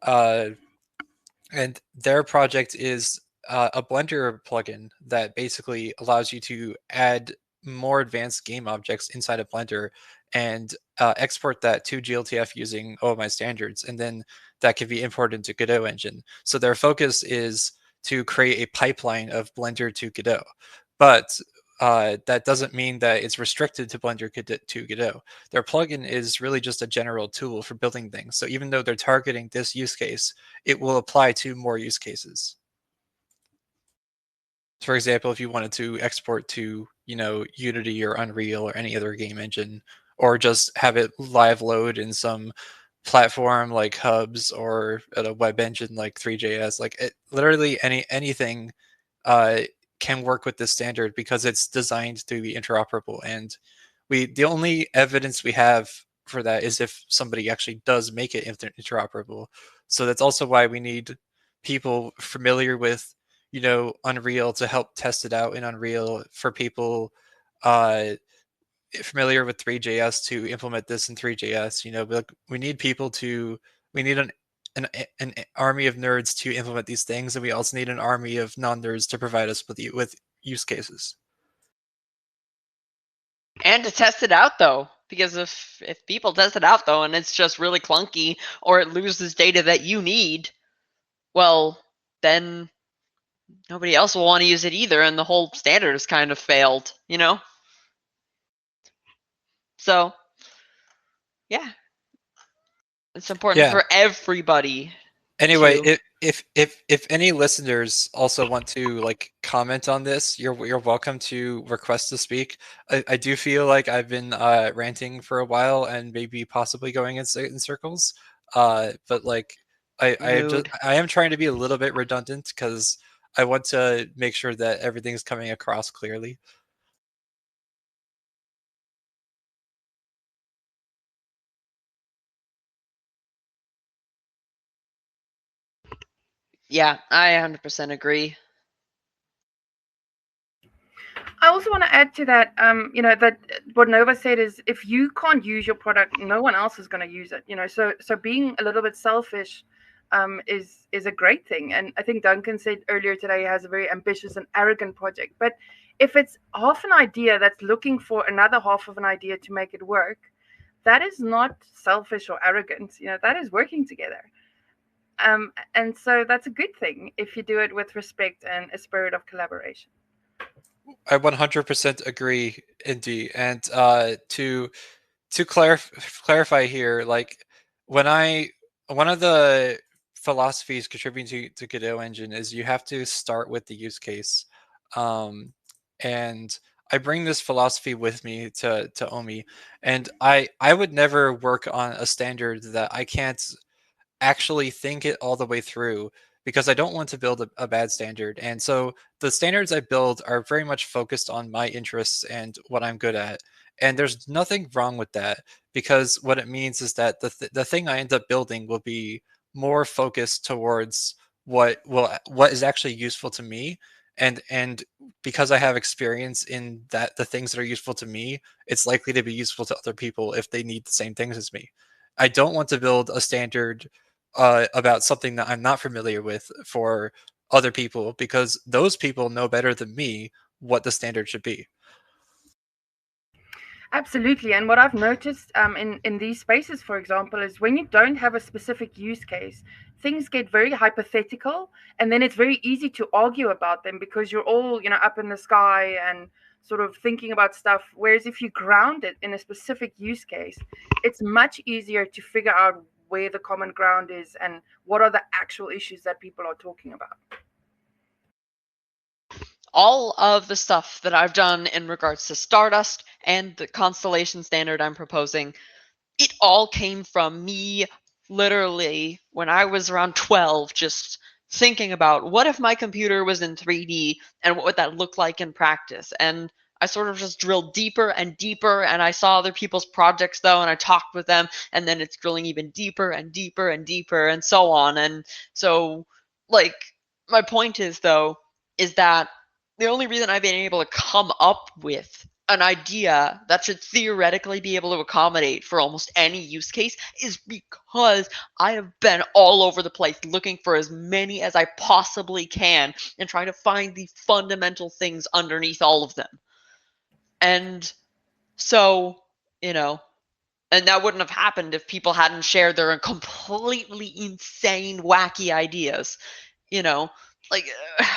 Speaker 6: and their project is a Blender plugin that basically allows you to add more advanced game objects inside of Blender and export that to GLTF using OMI standards, and then that can be imported into Godot engine. So their focus is to create a pipeline of Blender to Godot, but that doesn't mean that it's restricted to Blender to Godot. Their plugin is really just a general tool for building things. So even though they're targeting this use case, it will apply to more use cases. For example, if you wanted to export to, you know, Unity or Unreal or any other game engine, or just have it live load in some platform like Hubs or at a web engine like 3JS, like literally anything can work with this standard because it's designed to be interoperable. And the only evidence we have for that is if somebody actually does make it interoperable. So that's also why we need people familiar with, you know, Unreal to help test it out in Unreal, for people familiar with 3JS to implement this in 3JS. You know, we need people to, we need an army of nerds to implement these things, and we also need an army of non-nerds to provide us with use cases.
Speaker 1: And to test it out, though, because if people test it out, though, and it's just really clunky, or it loses data that you need, well, then nobody else will want to use it either, and the whole standard has kind of failed, you know? So, yeah. It's important for everybody.
Speaker 6: Anyway, if any listeners also want to like comment on this, you're welcome to request to speak. I do feel like I've been ranting for a while and maybe possibly going in circles. But like I am trying to be a little bit redundant because I want to make sure that everything's coming across clearly.
Speaker 1: Yeah, I 100% agree.
Speaker 2: I also want to add to that, you know, that what Nova said is if you can't use your product, no one else is going to use it, you know. So being a little bit selfish is a great thing. And I think Duncan said earlier today he has a very ambitious and arrogant project. But if it's half an idea that's looking for another half of an idea to make it work, that is not selfish or arrogant. That is working together. And so that's a good thing if you do it with respect and a spirit of collaboration.
Speaker 6: I 100% agree, Indy. And to clarify here, like one of the philosophies contributing to Godot engine is you have to start with the use case, and I bring this philosophy with me to OMI, and I would never work on a standard that I can't actually think it all the way through, because I don't want to build a bad standard. And so the standards I build are very much focused on my interests and what I'm good at. And there's nothing wrong with that, because what it means is that the thing I end up building will be more focused towards what is actually useful to me. And because I have experience in that, the things that are useful to me, it's likely to be useful to other people if they need the same things as me. I don't want to build a standard about something that I'm not familiar with for other people, because those people know better than me what the standard should be.
Speaker 2: Absolutely. And what I've noticed in these spaces, for example, is when you don't have a specific use case, things get very hypothetical, and then it's very easy to argue about them because you're all, up in the sky and sort of thinking about stuff. Whereas if you ground it in a specific use case, it's much easier to figure out where the common ground is and what are the actual issues that people are talking about.
Speaker 1: All of the stuff that I've done in regards to Stardust and the constellation standard I'm proposing, it all came from me literally when I was around 12, just thinking about what if my computer was in 3D and what would that look like in practice. And I sort of just drilled deeper and deeper, and I saw other people's projects though, and I talked with them, and then it's drilling even deeper and deeper and deeper and so on. And so, like, my point is though, is that the only reason I've been able to come up with an idea that should theoretically be able to accommodate for almost any use case is because I have been all over the place looking for as many as I possibly can and trying to find the fundamental things underneath all of them. And so, and that wouldn't have happened if people hadn't shared their completely insane, wacky ideas. Like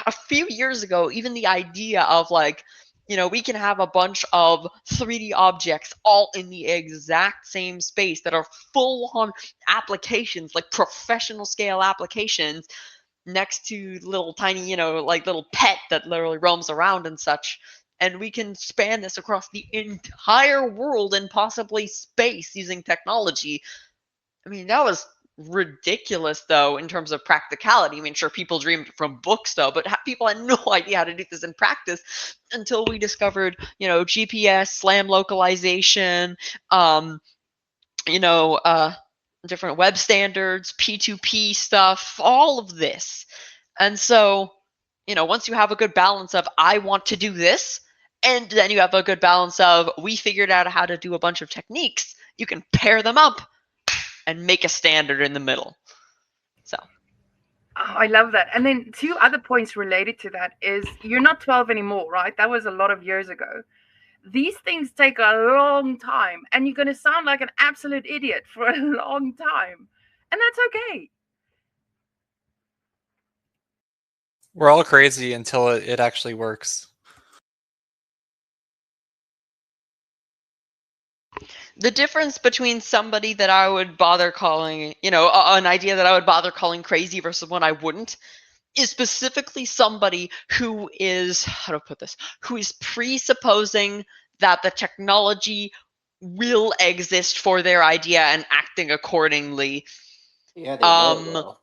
Speaker 1: a few years ago, even the idea of we can have a bunch of 3D objects all in the exact same space that are full-on applications, like professional scale applications, next to little tiny, little pet that literally roams around and such. And we can span this across the entire world and possibly space using technology. I mean, that was ridiculous, though, in terms of practicality. I mean, sure, people dreamed from books, though, but people had no idea how to do this in practice until we discovered, GPS, SLAM localization, different web standards, P2P stuff, all of this. And so, once you have a good balance of I want to do this, and then you have a good balance of we figured out how to do a bunch of techniques, you can pair them up and make a standard in the middle. So.
Speaker 2: Oh, I love that. And then 2 other points related to that is you're not 12 anymore, right? That was a lot of years ago. These things take a long time, and you're going to sound like an absolute idiot for a long time. And that's okay.
Speaker 6: We're all crazy until it actually works.
Speaker 1: The difference between somebody that I would bother calling, an idea that I would bother calling crazy versus one I wouldn't, is specifically somebody who is, how to put this, who is presupposing that the technology will exist for their idea and acting accordingly.
Speaker 3: Yeah, they will.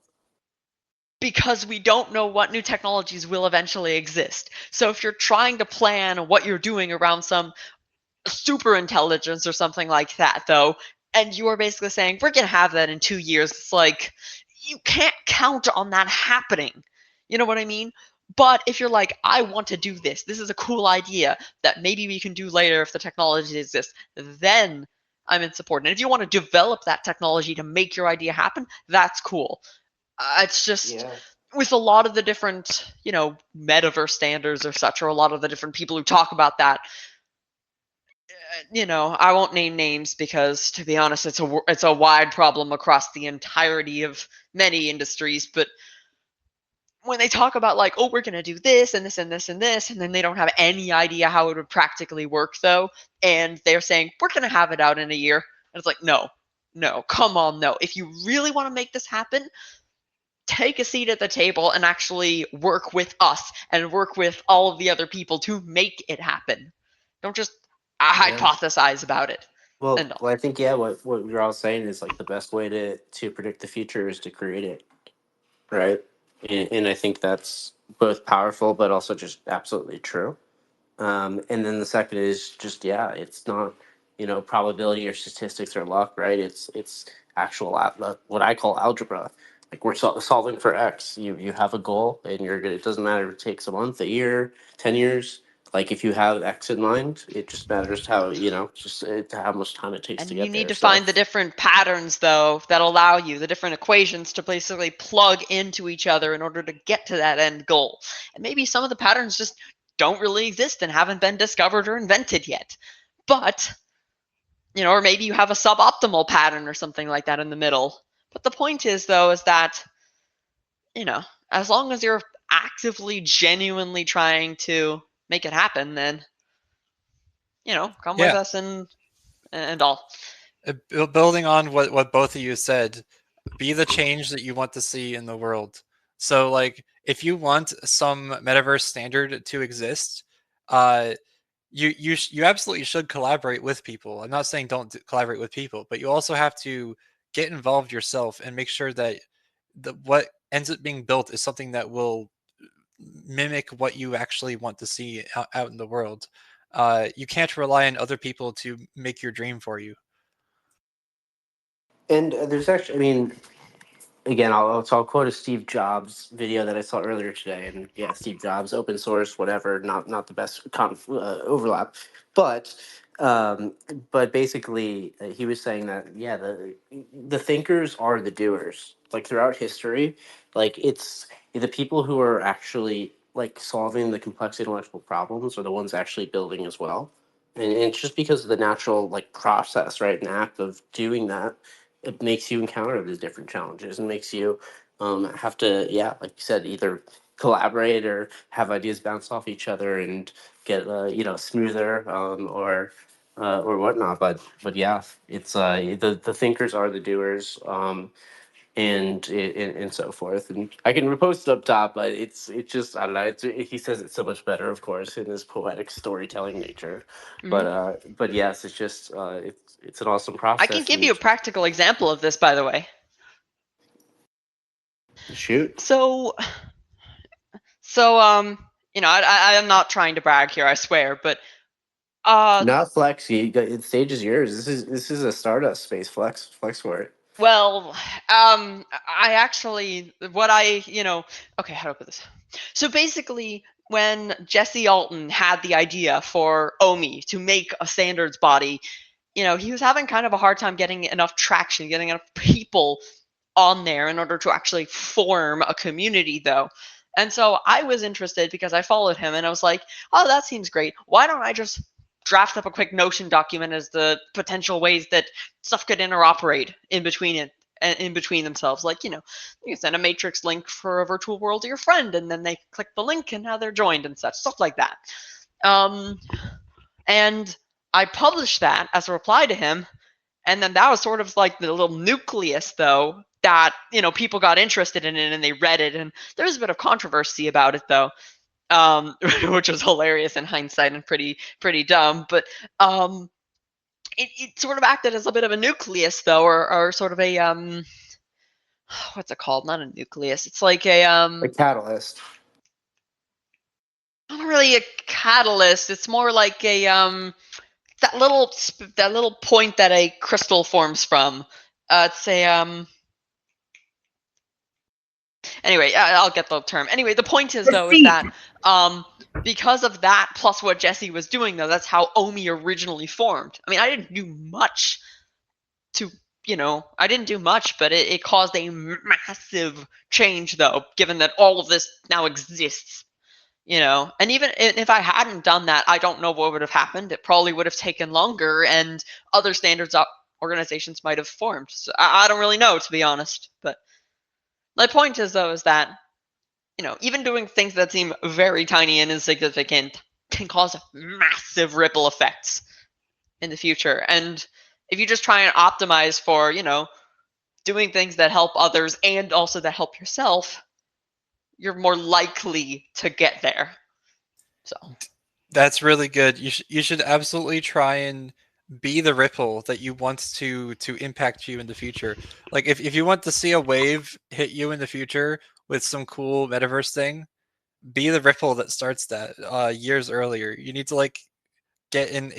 Speaker 1: Because we don't know what new technologies will eventually exist. So if you're trying to plan what you're doing around some super intelligence or something like that, though, and you are basically saying, we're going to have that in 2 years, it's like, you can't count on that happening. You know what I mean? But if you're like, I want to do this, this is a cool idea that maybe we can do later if the technology exists, then I'm in support. And if you want to develop that technology to make your idea happen, that's cool. It's just with a lot of the different, metaverse standards or such, or a lot of the different people who talk about that. I won't name names because, to be honest, it's a wide problem across the entirety of many industries. But when they talk about like, oh, we're going to do this and this and this and this, and then they don't have any idea how it would practically work, though, and they're saying, we're going to have it out in a year. And it's like, no, come on, no. If you really want to make this happen, take a seat at the table and actually work with us and work with all of the other people to make it happen. Don't just hypothesize about it.
Speaker 3: Well, I think, what you're all saying is like the best way to predict the future is to create it, right? And I think that's both powerful, but also just absolutely true. And then the second is just, it's not, probability or statistics or luck, right? It's actual, what I call algebra. Like we're solving for X. You have a goal and you're good. It doesn't matter if it takes a month, a year, 10 years. Like if you have X in mind, it just matters how, how much time it takes to get there.
Speaker 1: And you need to find the different patterns, though, that allow you, the different equations to basically plug into each other in order to get to that end goal. And maybe some of the patterns just don't really exist and haven't been discovered or invented yet. But, or maybe you have a suboptimal pattern or something like that in the middle. But the point is, though, is that, as long as you're actively, genuinely trying to make it happen, then, come with us and all.
Speaker 6: Building on what both of you said, be the change that you want to see in the world. So, like, if you want some metaverse standard to exist, you absolutely should collaborate with people. I'm not saying don't collaborate with people, but you also have to get involved yourself and make sure that what ends up being built is something that will mimic what you actually want to see out in the world. You can't rely on other people to make your dream for you.
Speaker 3: And there's actually, again, I'll quote a Steve Jobs video that I saw earlier today, and Steve Jobs, open source, whatever, not the best overlap, but basically he was saying that the thinkers are the doers. Like throughout history, like it's the people who are actually like solving the complex intellectual problems are the ones actually building as well, and it's just because of the natural like process, right, and act of doing that. It makes you encounter these different challenges and makes you have to, like you said, either collaborate or have ideas bounce off each other and get smoother or whatnot. But it's the thinkers are the doers. And so forth, and I can repost it up top, but it's just I don't know. He says it so much better, of course, in his poetic storytelling nature.
Speaker 1: Mm-hmm.
Speaker 3: But yes, it's just it's an awesome process.
Speaker 1: I can give you a practical example of this, by the way.
Speaker 3: Shoot.
Speaker 1: So I'm not trying to brag here, I swear, but
Speaker 3: not flex. The stage is yours. This is a Stardust space. Flex for it.
Speaker 1: Well, I actually, okay, how do I put this? So basically, when Jesse Alton had the idea for OMI to make a standards body, he was having kind of a hard time getting enough traction, getting enough people on there in order to actually form a community, though. And so I was interested because I followed him and I was like, oh, that seems great. Why don't I just draft up a quick Notion document as the potential ways that stuff could interoperate in between themselves. Like, you can send a matrix link for a virtual world to your friend, and then they click the link and now they're joined and such, stuff like that. And I published that as a reply to him, and then that was sort of like the little nucleus, though, that, people got interested in it and they read it, and there was a bit of controversy about it, though. Which was hilarious in hindsight and pretty dumb, but it sort of acted as a bit of a nucleus, though, or sort of a what's it called? Not a nucleus. It's like a
Speaker 3: catalyst.
Speaker 1: Not really a catalyst. It's more like a that little point that a crystal forms from. It's a Anyway, I'll get the term. Anyway, the point is, though, is that because of that, plus what Jesse was doing, though, that's how OMI originally formed. I mean, I didn't do much to I didn't do much, but it caused a massive change, though, given that all of this now exists. And even if I hadn't done that, I don't know what would have happened. It probably would have taken longer, and other standards organizations might have formed. So I don't really know, to be honest. But my point is, though, is that even doing things that seem very tiny and insignificant can cause massive ripple effects in the future. And if you just try and optimize for, doing things that help others and also that help yourself, you're more likely to get there. So
Speaker 6: that's really good. You should absolutely try and be the ripple that you want to impact you in the future. Like if you want to see a wave hit you in the future with some cool metaverse thing, be the ripple that starts that years earlier. You need to like get in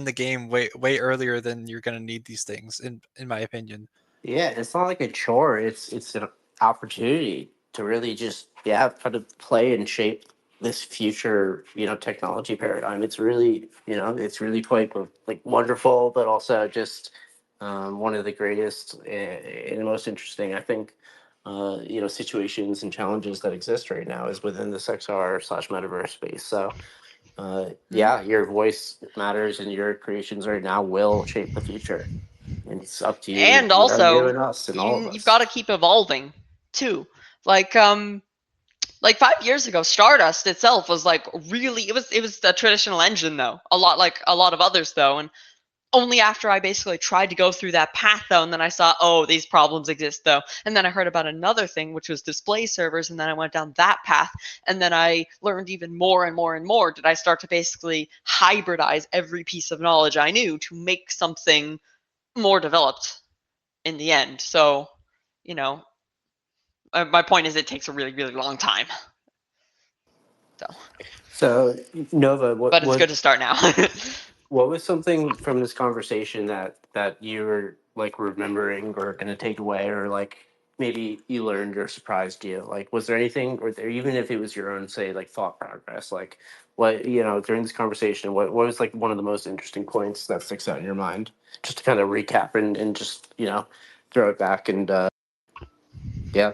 Speaker 6: the game way earlier than you're gonna need these things, in my opinion.
Speaker 3: Yeah, it's not like a chore. It's an opportunity to really just try to play and shape this future technology paradigm. It's really it's really quite like wonderful, but also just one of the greatest and most interesting, I think, situations and challenges that exist right now is within this XR/metaverse space. So yeah, your voice matters, and your creations right now will shape the future. And it's up to you,
Speaker 1: and
Speaker 3: you
Speaker 1: also
Speaker 3: and us, and all of us.
Speaker 1: you've got to keep evolving too. Like 5 years ago, Stardust itself was like really it was a traditional engine, though, a lot like a lot of others, though. And only after I basically tried to go through that path, though, and then I saw, oh, these problems exist, though. And then I heard about another thing, which was display servers, and then I went down that path. And then I learned even more and more and more. Did I start to basically hybridize every piece of knowledge I knew to make something more developed in the end? So, my point is, it takes a really, really long time.
Speaker 3: So Nova,
Speaker 1: But it's good to start now.
Speaker 3: what was something from this conversation that you were like remembering or going to take away, or like maybe you learned or surprised you? Like, was there anything, or even if it was your own, say, like thought progress, like what during this conversation, what was like one of the most interesting points that sticks out in your mind? Just to kind of recap and just throw it back and yeah.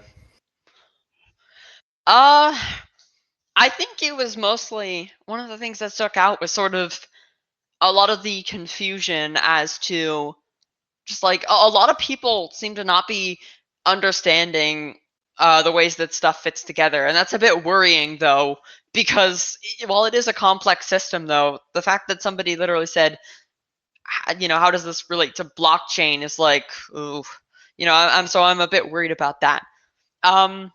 Speaker 1: I think it was mostly one of the things that stuck out was sort of a lot of the confusion as to just like a lot of people seem to not be understanding the ways that stuff fits together. And that's a bit worrying, though, because while it is a complex system, though, the fact that somebody literally said, how does this relate to blockchain is like, ooh, I'm a bit worried about that. And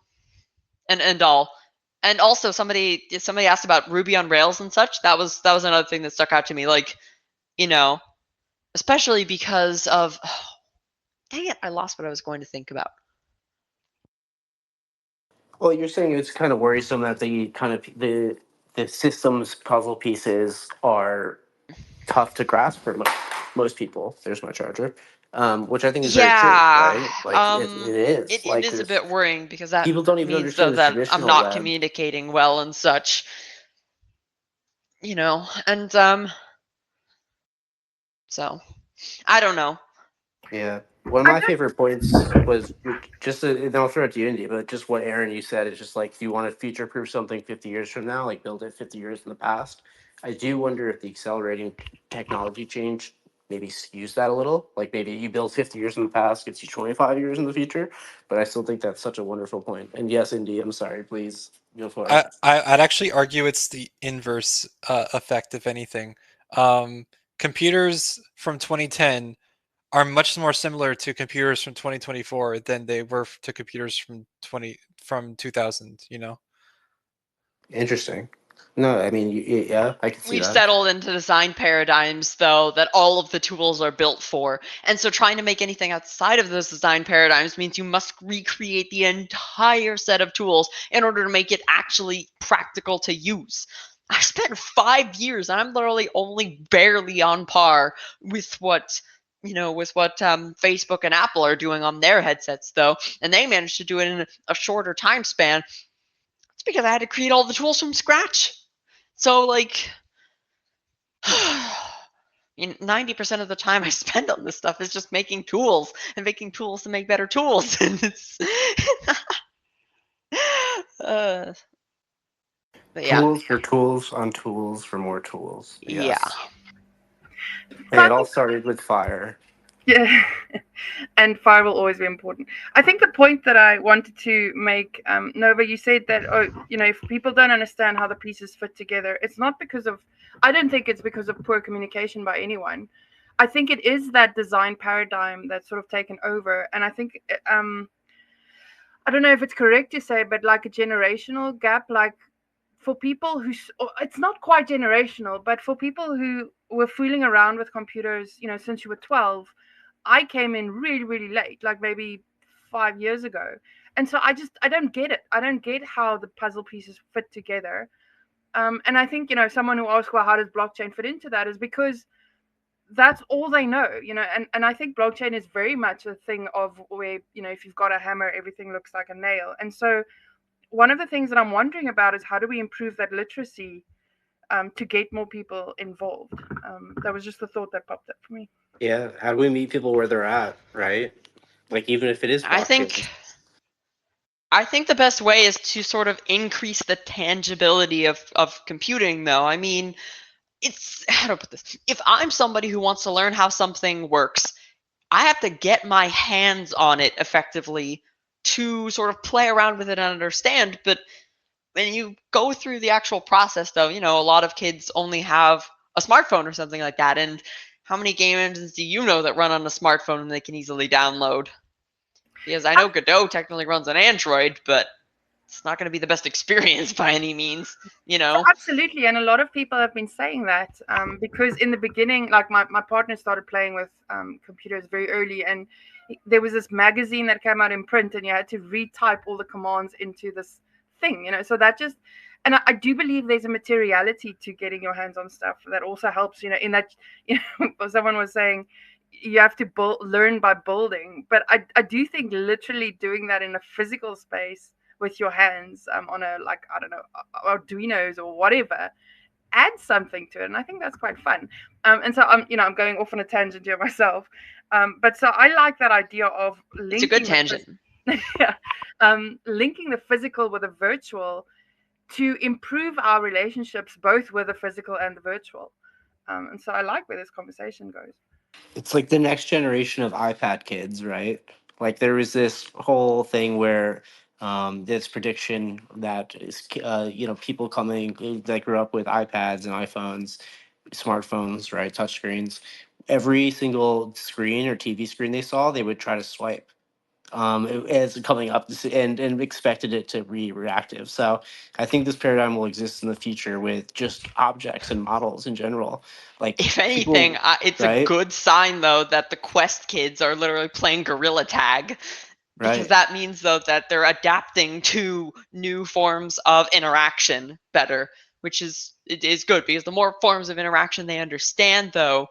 Speaker 1: all. And also somebody asked about Ruby on Rails and such. That was another thing that stuck out to me. Like, especially because of dang it, I lost what I was going to think about.
Speaker 3: Well, you're saying it's kind of worrisome that the system's puzzle pieces are tough to grasp for most people. There's my charger, which I think is very true, right? Like it is.
Speaker 1: It is a bit worrying because that
Speaker 3: people don't even
Speaker 1: means, though,
Speaker 3: understand the
Speaker 1: that I'm
Speaker 3: traditional
Speaker 1: not
Speaker 3: web.
Speaker 1: communicating well and such. And so I don't know.
Speaker 3: Yeah. One of my favorite points was just, and I'll throw it to you, Indy, but just what Aaron, you said, is just like, if you want to future proof something 50 years from now, like build it 50 years in the past. I do wonder if the accelerating technology change maybe skews that a little. Like maybe you build 50 years in the past, gets you 25 years in the future. But I still think that's such a wonderful point. And yes, Indy, I'm sorry, please go for it.
Speaker 6: I'd actually argue it's the inverse effect, if anything. Computers from 2010 are much more similar to computers from 2024 than they were to computers from 2000.
Speaker 3: Interesting. No, I mean, yeah, I can see
Speaker 1: We've
Speaker 3: that.
Speaker 1: settled into design paradigms, though, that all of the tools are built for. And so trying to make anything outside of those design paradigms means you must recreate the entire set of tools in order to make it actually practical to use. I spent 5 years, and I'm literally only barely on par with what Facebook and Apple are doing on their headsets, though. And they managed to do it in a shorter time span. It's because I had to create all the tools from scratch. So, like, 90% of the time I spend on this stuff is just making tools and making tools to make better tools. And it's but yeah.
Speaker 3: Tools for tools on tools for more tools.
Speaker 1: Yeah.
Speaker 3: Yes. Hey, it all started with fire.
Speaker 2: Yeah, and fire will always be important. I think the point that I wanted to make, Nova, you said that, if people don't understand how the pieces fit together, it's not because of, I don't think it's because of poor communication by anyone. I think it is that design paradigm that's sort of taken over. And I think, I don't know if it's correct to say, but like a generational gap, like for people who, it's not quite generational, but for people who were fooling around with computers, since you were 12, I came in really, really late, like maybe 5 years ago. And so I don't get it. I don't get how the puzzle pieces fit together. And I think, someone who asks, well, how does blockchain fit into that, is because that's all they know, and I think blockchain is very much a thing of where, if you've got a hammer, everything looks like a nail. And so one of the things that I'm wondering about is how do we improve that literacy to get more people involved? That was just the thought that popped up for me.
Speaker 3: Yeah, how do we meet people where they're at, right? Like, even if it is blockchain.
Speaker 1: I think the best way is to sort of increase the tangibility of computing, though. I mean, how do I put this? If I'm somebody who wants to learn how something works, I have to get my hands on it effectively to sort of play around with it and understand. But when you go through the actual process, though, a lot of kids only have a smartphone or something like that. And how many games do you know that run on a smartphone and they can easily download? Because I know Godot technically runs on Android, but it's not going to be the best experience by any means,
Speaker 2: Absolutely. And a lot of people have been saying that because in the beginning, like my partner started playing with computers very early, and there was this magazine that came out in print, and you had to retype all the commands into this thing, so that just, and I do believe there's a materiality to getting your hands on stuff that also helps, in that, someone was saying, you have to learn by building, but I do think literally doing that in a physical space with your hands on a, like, I don't know, Arduinos or whatever, adds something to it, and I think that's quite fun. And so I'm going off on a tangent here myself, but so I like that idea of linking.
Speaker 1: It's a good tangent.
Speaker 2: Yeah, linking the physical with the virtual to improve our relationships both with the physical and the virtual. And so I like where this conversation goes.
Speaker 3: It's like the next generation of iPad kids, right? Like, there was this whole thing where this prediction that is, people coming that grew up with iPads and iPhones, smartphones, right, touchscreens, every single screen or TV screen they saw, they would try to swipe as coming up, and expected it to be reactive. So I think this paradigm will exist in the future with just objects and models in general. Like,
Speaker 1: if anything, it's
Speaker 3: right?
Speaker 1: a good sign, though, that the Quest kids are literally playing gorilla tag, because that means, though, that they're adapting to new forms of interaction better, which is good, because the more forms of interaction they understand, though,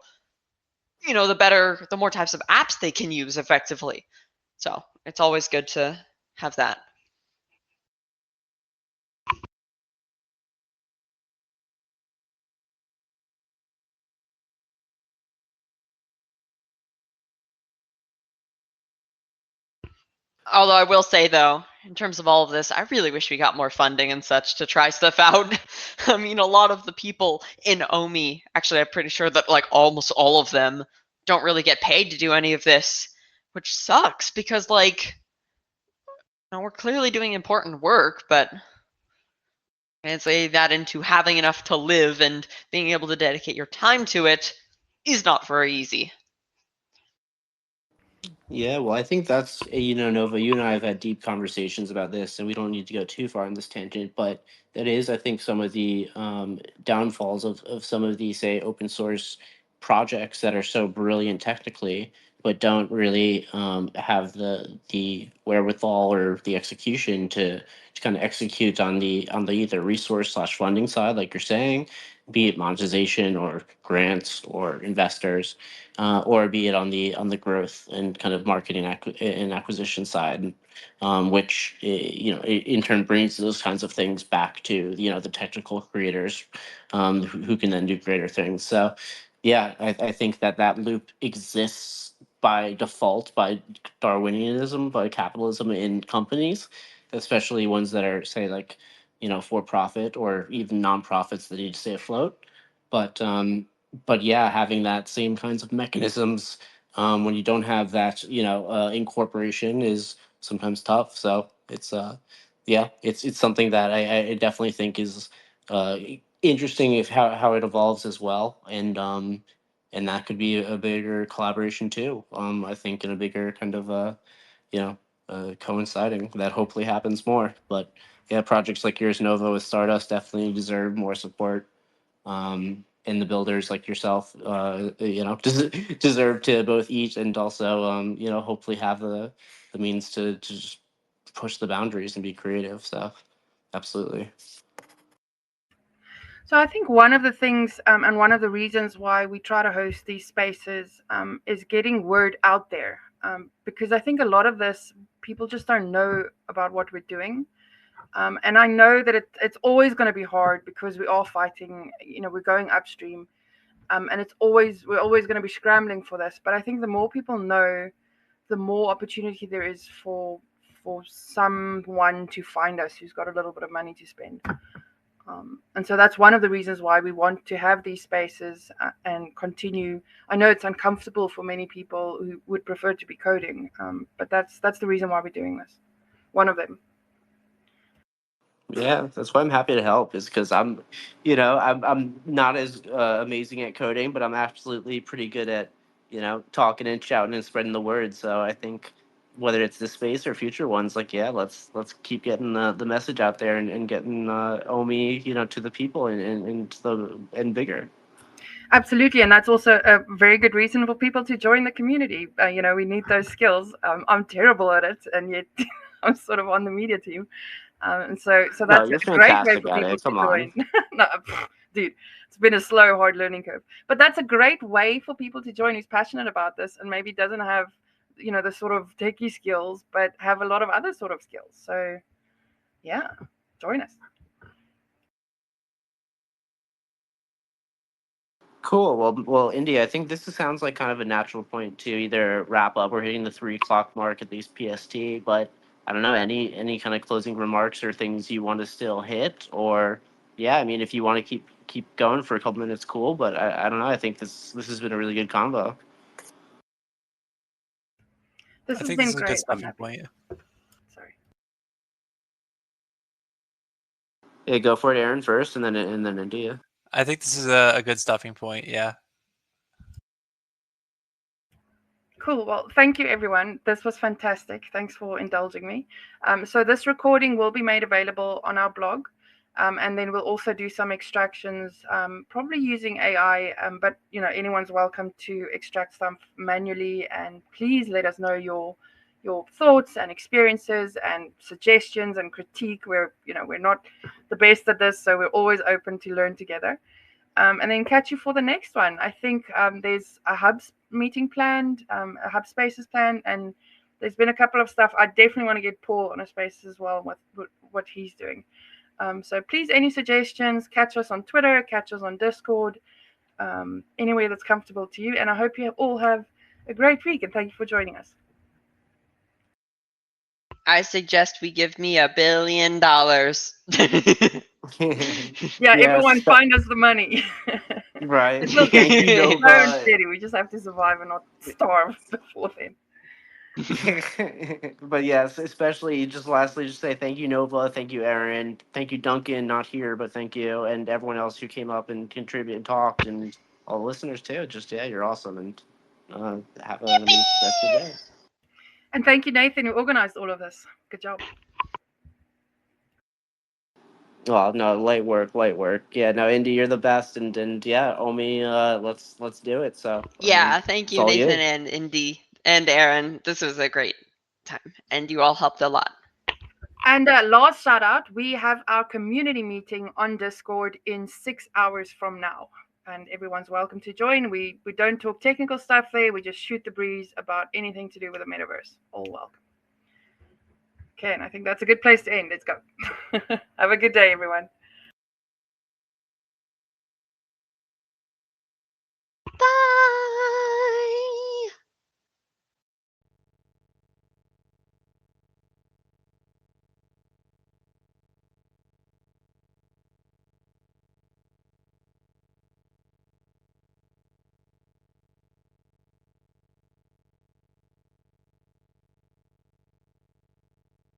Speaker 1: the more types of apps they can use effectively. So it's always good to have that. Although I will say, though, in terms of all of this, I really wish we got more funding and such to try stuff out. I mean, a lot of the people in OMI, actually, I'm pretty sure that like almost all of them don't really get paid to do any of this, which sucks, because like, we're clearly doing important work, but translate that into having enough to live and being able to dedicate your time to it is not very easy.
Speaker 3: Yeah, well, I think that's, Nova, you and I have had deep conversations about this, and we don't need to go too far on this tangent, but that is, I think, some of the downfalls of some of these, say, open source projects that are so brilliant technically, but don't really have the wherewithal or the execution to kind of execute on the either resource/funding side, like you're saying, be it monetization or grants or investors, or be it on the growth and kind of marketing and acquisition side, which in turn brings those kinds of things back to the technical creators, who can then do greater things. So yeah, I think that loop exists by default, by Darwinianism, by capitalism in companies, especially ones that are, say, like, for profit, or even nonprofits that need to stay afloat. But but yeah, having that same kinds of mechanisms, when you don't have that, incorporation, is sometimes tough. So it's yeah, it's something that I definitely think is uh interesting, if how it evolves as well. And that could be a bigger collaboration too. I think in a bigger kind of you know coinciding, that hopefully happens more. But yeah, projects like yours, Nova, with Stardust, definitely deserve more support. And the builders like yourself, deserve to both eat, and also, hopefully have the means to just push the boundaries and be creative. So absolutely.
Speaker 2: So I think one of the things, and one of the reasons why we try to host these spaces, is getting word out there. Because I think a lot of this, people just don't know about what we're doing. And I know that it's always going to be hard, because we are fighting, we're going upstream. And we're always going to be scrambling for this. But I think the more people know, the more opportunity there is for someone to find us who's got a little bit of money to spend. And so that's one of the reasons why we want to have these spaces, and continue. I know it's uncomfortable for many people who would prefer to be coding, but that's the reason why we're doing this. One of them.
Speaker 3: Yeah, that's why I'm happy to help. Is because I'm not as amazing at coding, but I'm absolutely pretty good at talking and shouting and spreading the word. So I think whether it's this space or future ones, like, yeah, let's keep getting the message out there, and getting OMI, to the people, and to and bigger.
Speaker 2: Absolutely, and that's also a very good reason for people to join the community. We need those skills. I'm terrible at it, and yet I'm sort of on the media team. And so
Speaker 3: No,
Speaker 2: that's
Speaker 3: you're
Speaker 2: a great way
Speaker 3: fantastic
Speaker 2: for
Speaker 3: at
Speaker 2: people
Speaker 3: it.
Speaker 2: to
Speaker 3: Come on.
Speaker 2: join. No, dude, it's been a slow, hard learning curve. But that's a great way for people to join who's passionate about this, and maybe doesn't have, the sort of techie skills, but have a lot of other sort of skills. So, yeah, join us.
Speaker 3: Cool. Well, India, I think this sounds like kind of a natural point to either wrap up. We're hitting the 3 o'clock mark, at least PST. But I don't know, any kind of closing remarks or things you want to still hit, or yeah, I mean, if you want to keep going for a couple minutes, cool. But I don't know. I think this has been a really good combo.
Speaker 2: This
Speaker 6: I
Speaker 2: has
Speaker 6: think
Speaker 2: been
Speaker 6: this is a good
Speaker 2: great. I'm
Speaker 6: stopping
Speaker 2: happy.
Speaker 6: point.
Speaker 2: Sorry.
Speaker 3: Yeah, go for it, Aaron, first, and then India.
Speaker 6: I think this is a good stopping point. Yeah.
Speaker 2: Cool. Well, thank you, everyone. This was fantastic. Thanks for indulging me. So this recording will be made available on our blog, and then we'll also do some extractions, probably using AI. But anyone's welcome to extract stuff manually. And please let us know your thoughts and experiences and suggestions and critique. We're not the best at this, so we're always open to learn together. And then catch you for the next one. I think there's a hubs meeting planned, a hub spaces planned, and there's been a couple of stuff. I definitely want to get Paul on a space as well with what he's doing. So please, any suggestions, catch us on Twitter, catch us on Discord, anywhere that's comfortable to you. And I hope you all have a great week, and thank you for joining us.
Speaker 1: I suggest we give me $1 billion.
Speaker 2: Yeah,
Speaker 3: Yes,
Speaker 2: everyone find us the money.
Speaker 3: right.
Speaker 2: It's okay.
Speaker 3: Thank you,
Speaker 2: Slow and
Speaker 3: Nova.
Speaker 2: steady. We just have to survive and not starve before then.
Speaker 3: But yes, especially just lastly, just say thank you, Nova. Thank you, Aaron. Thank you, Duncan. Not here, but thank you, and everyone else who came up and contributed and talked, and all the listeners too. Just, yeah, you're awesome, and have an amazing rest of the day.
Speaker 2: And thank you, Nathan, who organized all of this. Good job.
Speaker 3: Well, no, light work, light work. Yeah, no, Indy, you're the best, and yeah, Omi, let's do it. So
Speaker 1: Yeah, thank
Speaker 3: it's
Speaker 1: you,
Speaker 3: all
Speaker 1: Nathan
Speaker 3: you.
Speaker 1: and Indy and Aaron. This was a great time, and you all helped a lot.
Speaker 2: And last shout out, we have our community meeting on Discord in 6 hours from now. And everyone's welcome to join. We don't talk technical stuff there. We just shoot the breeze about anything to do with the metaverse. All welcome. Okay, and I think that's a good place to end. Let's go. Have a good day, everyone.
Speaker 1: Bye.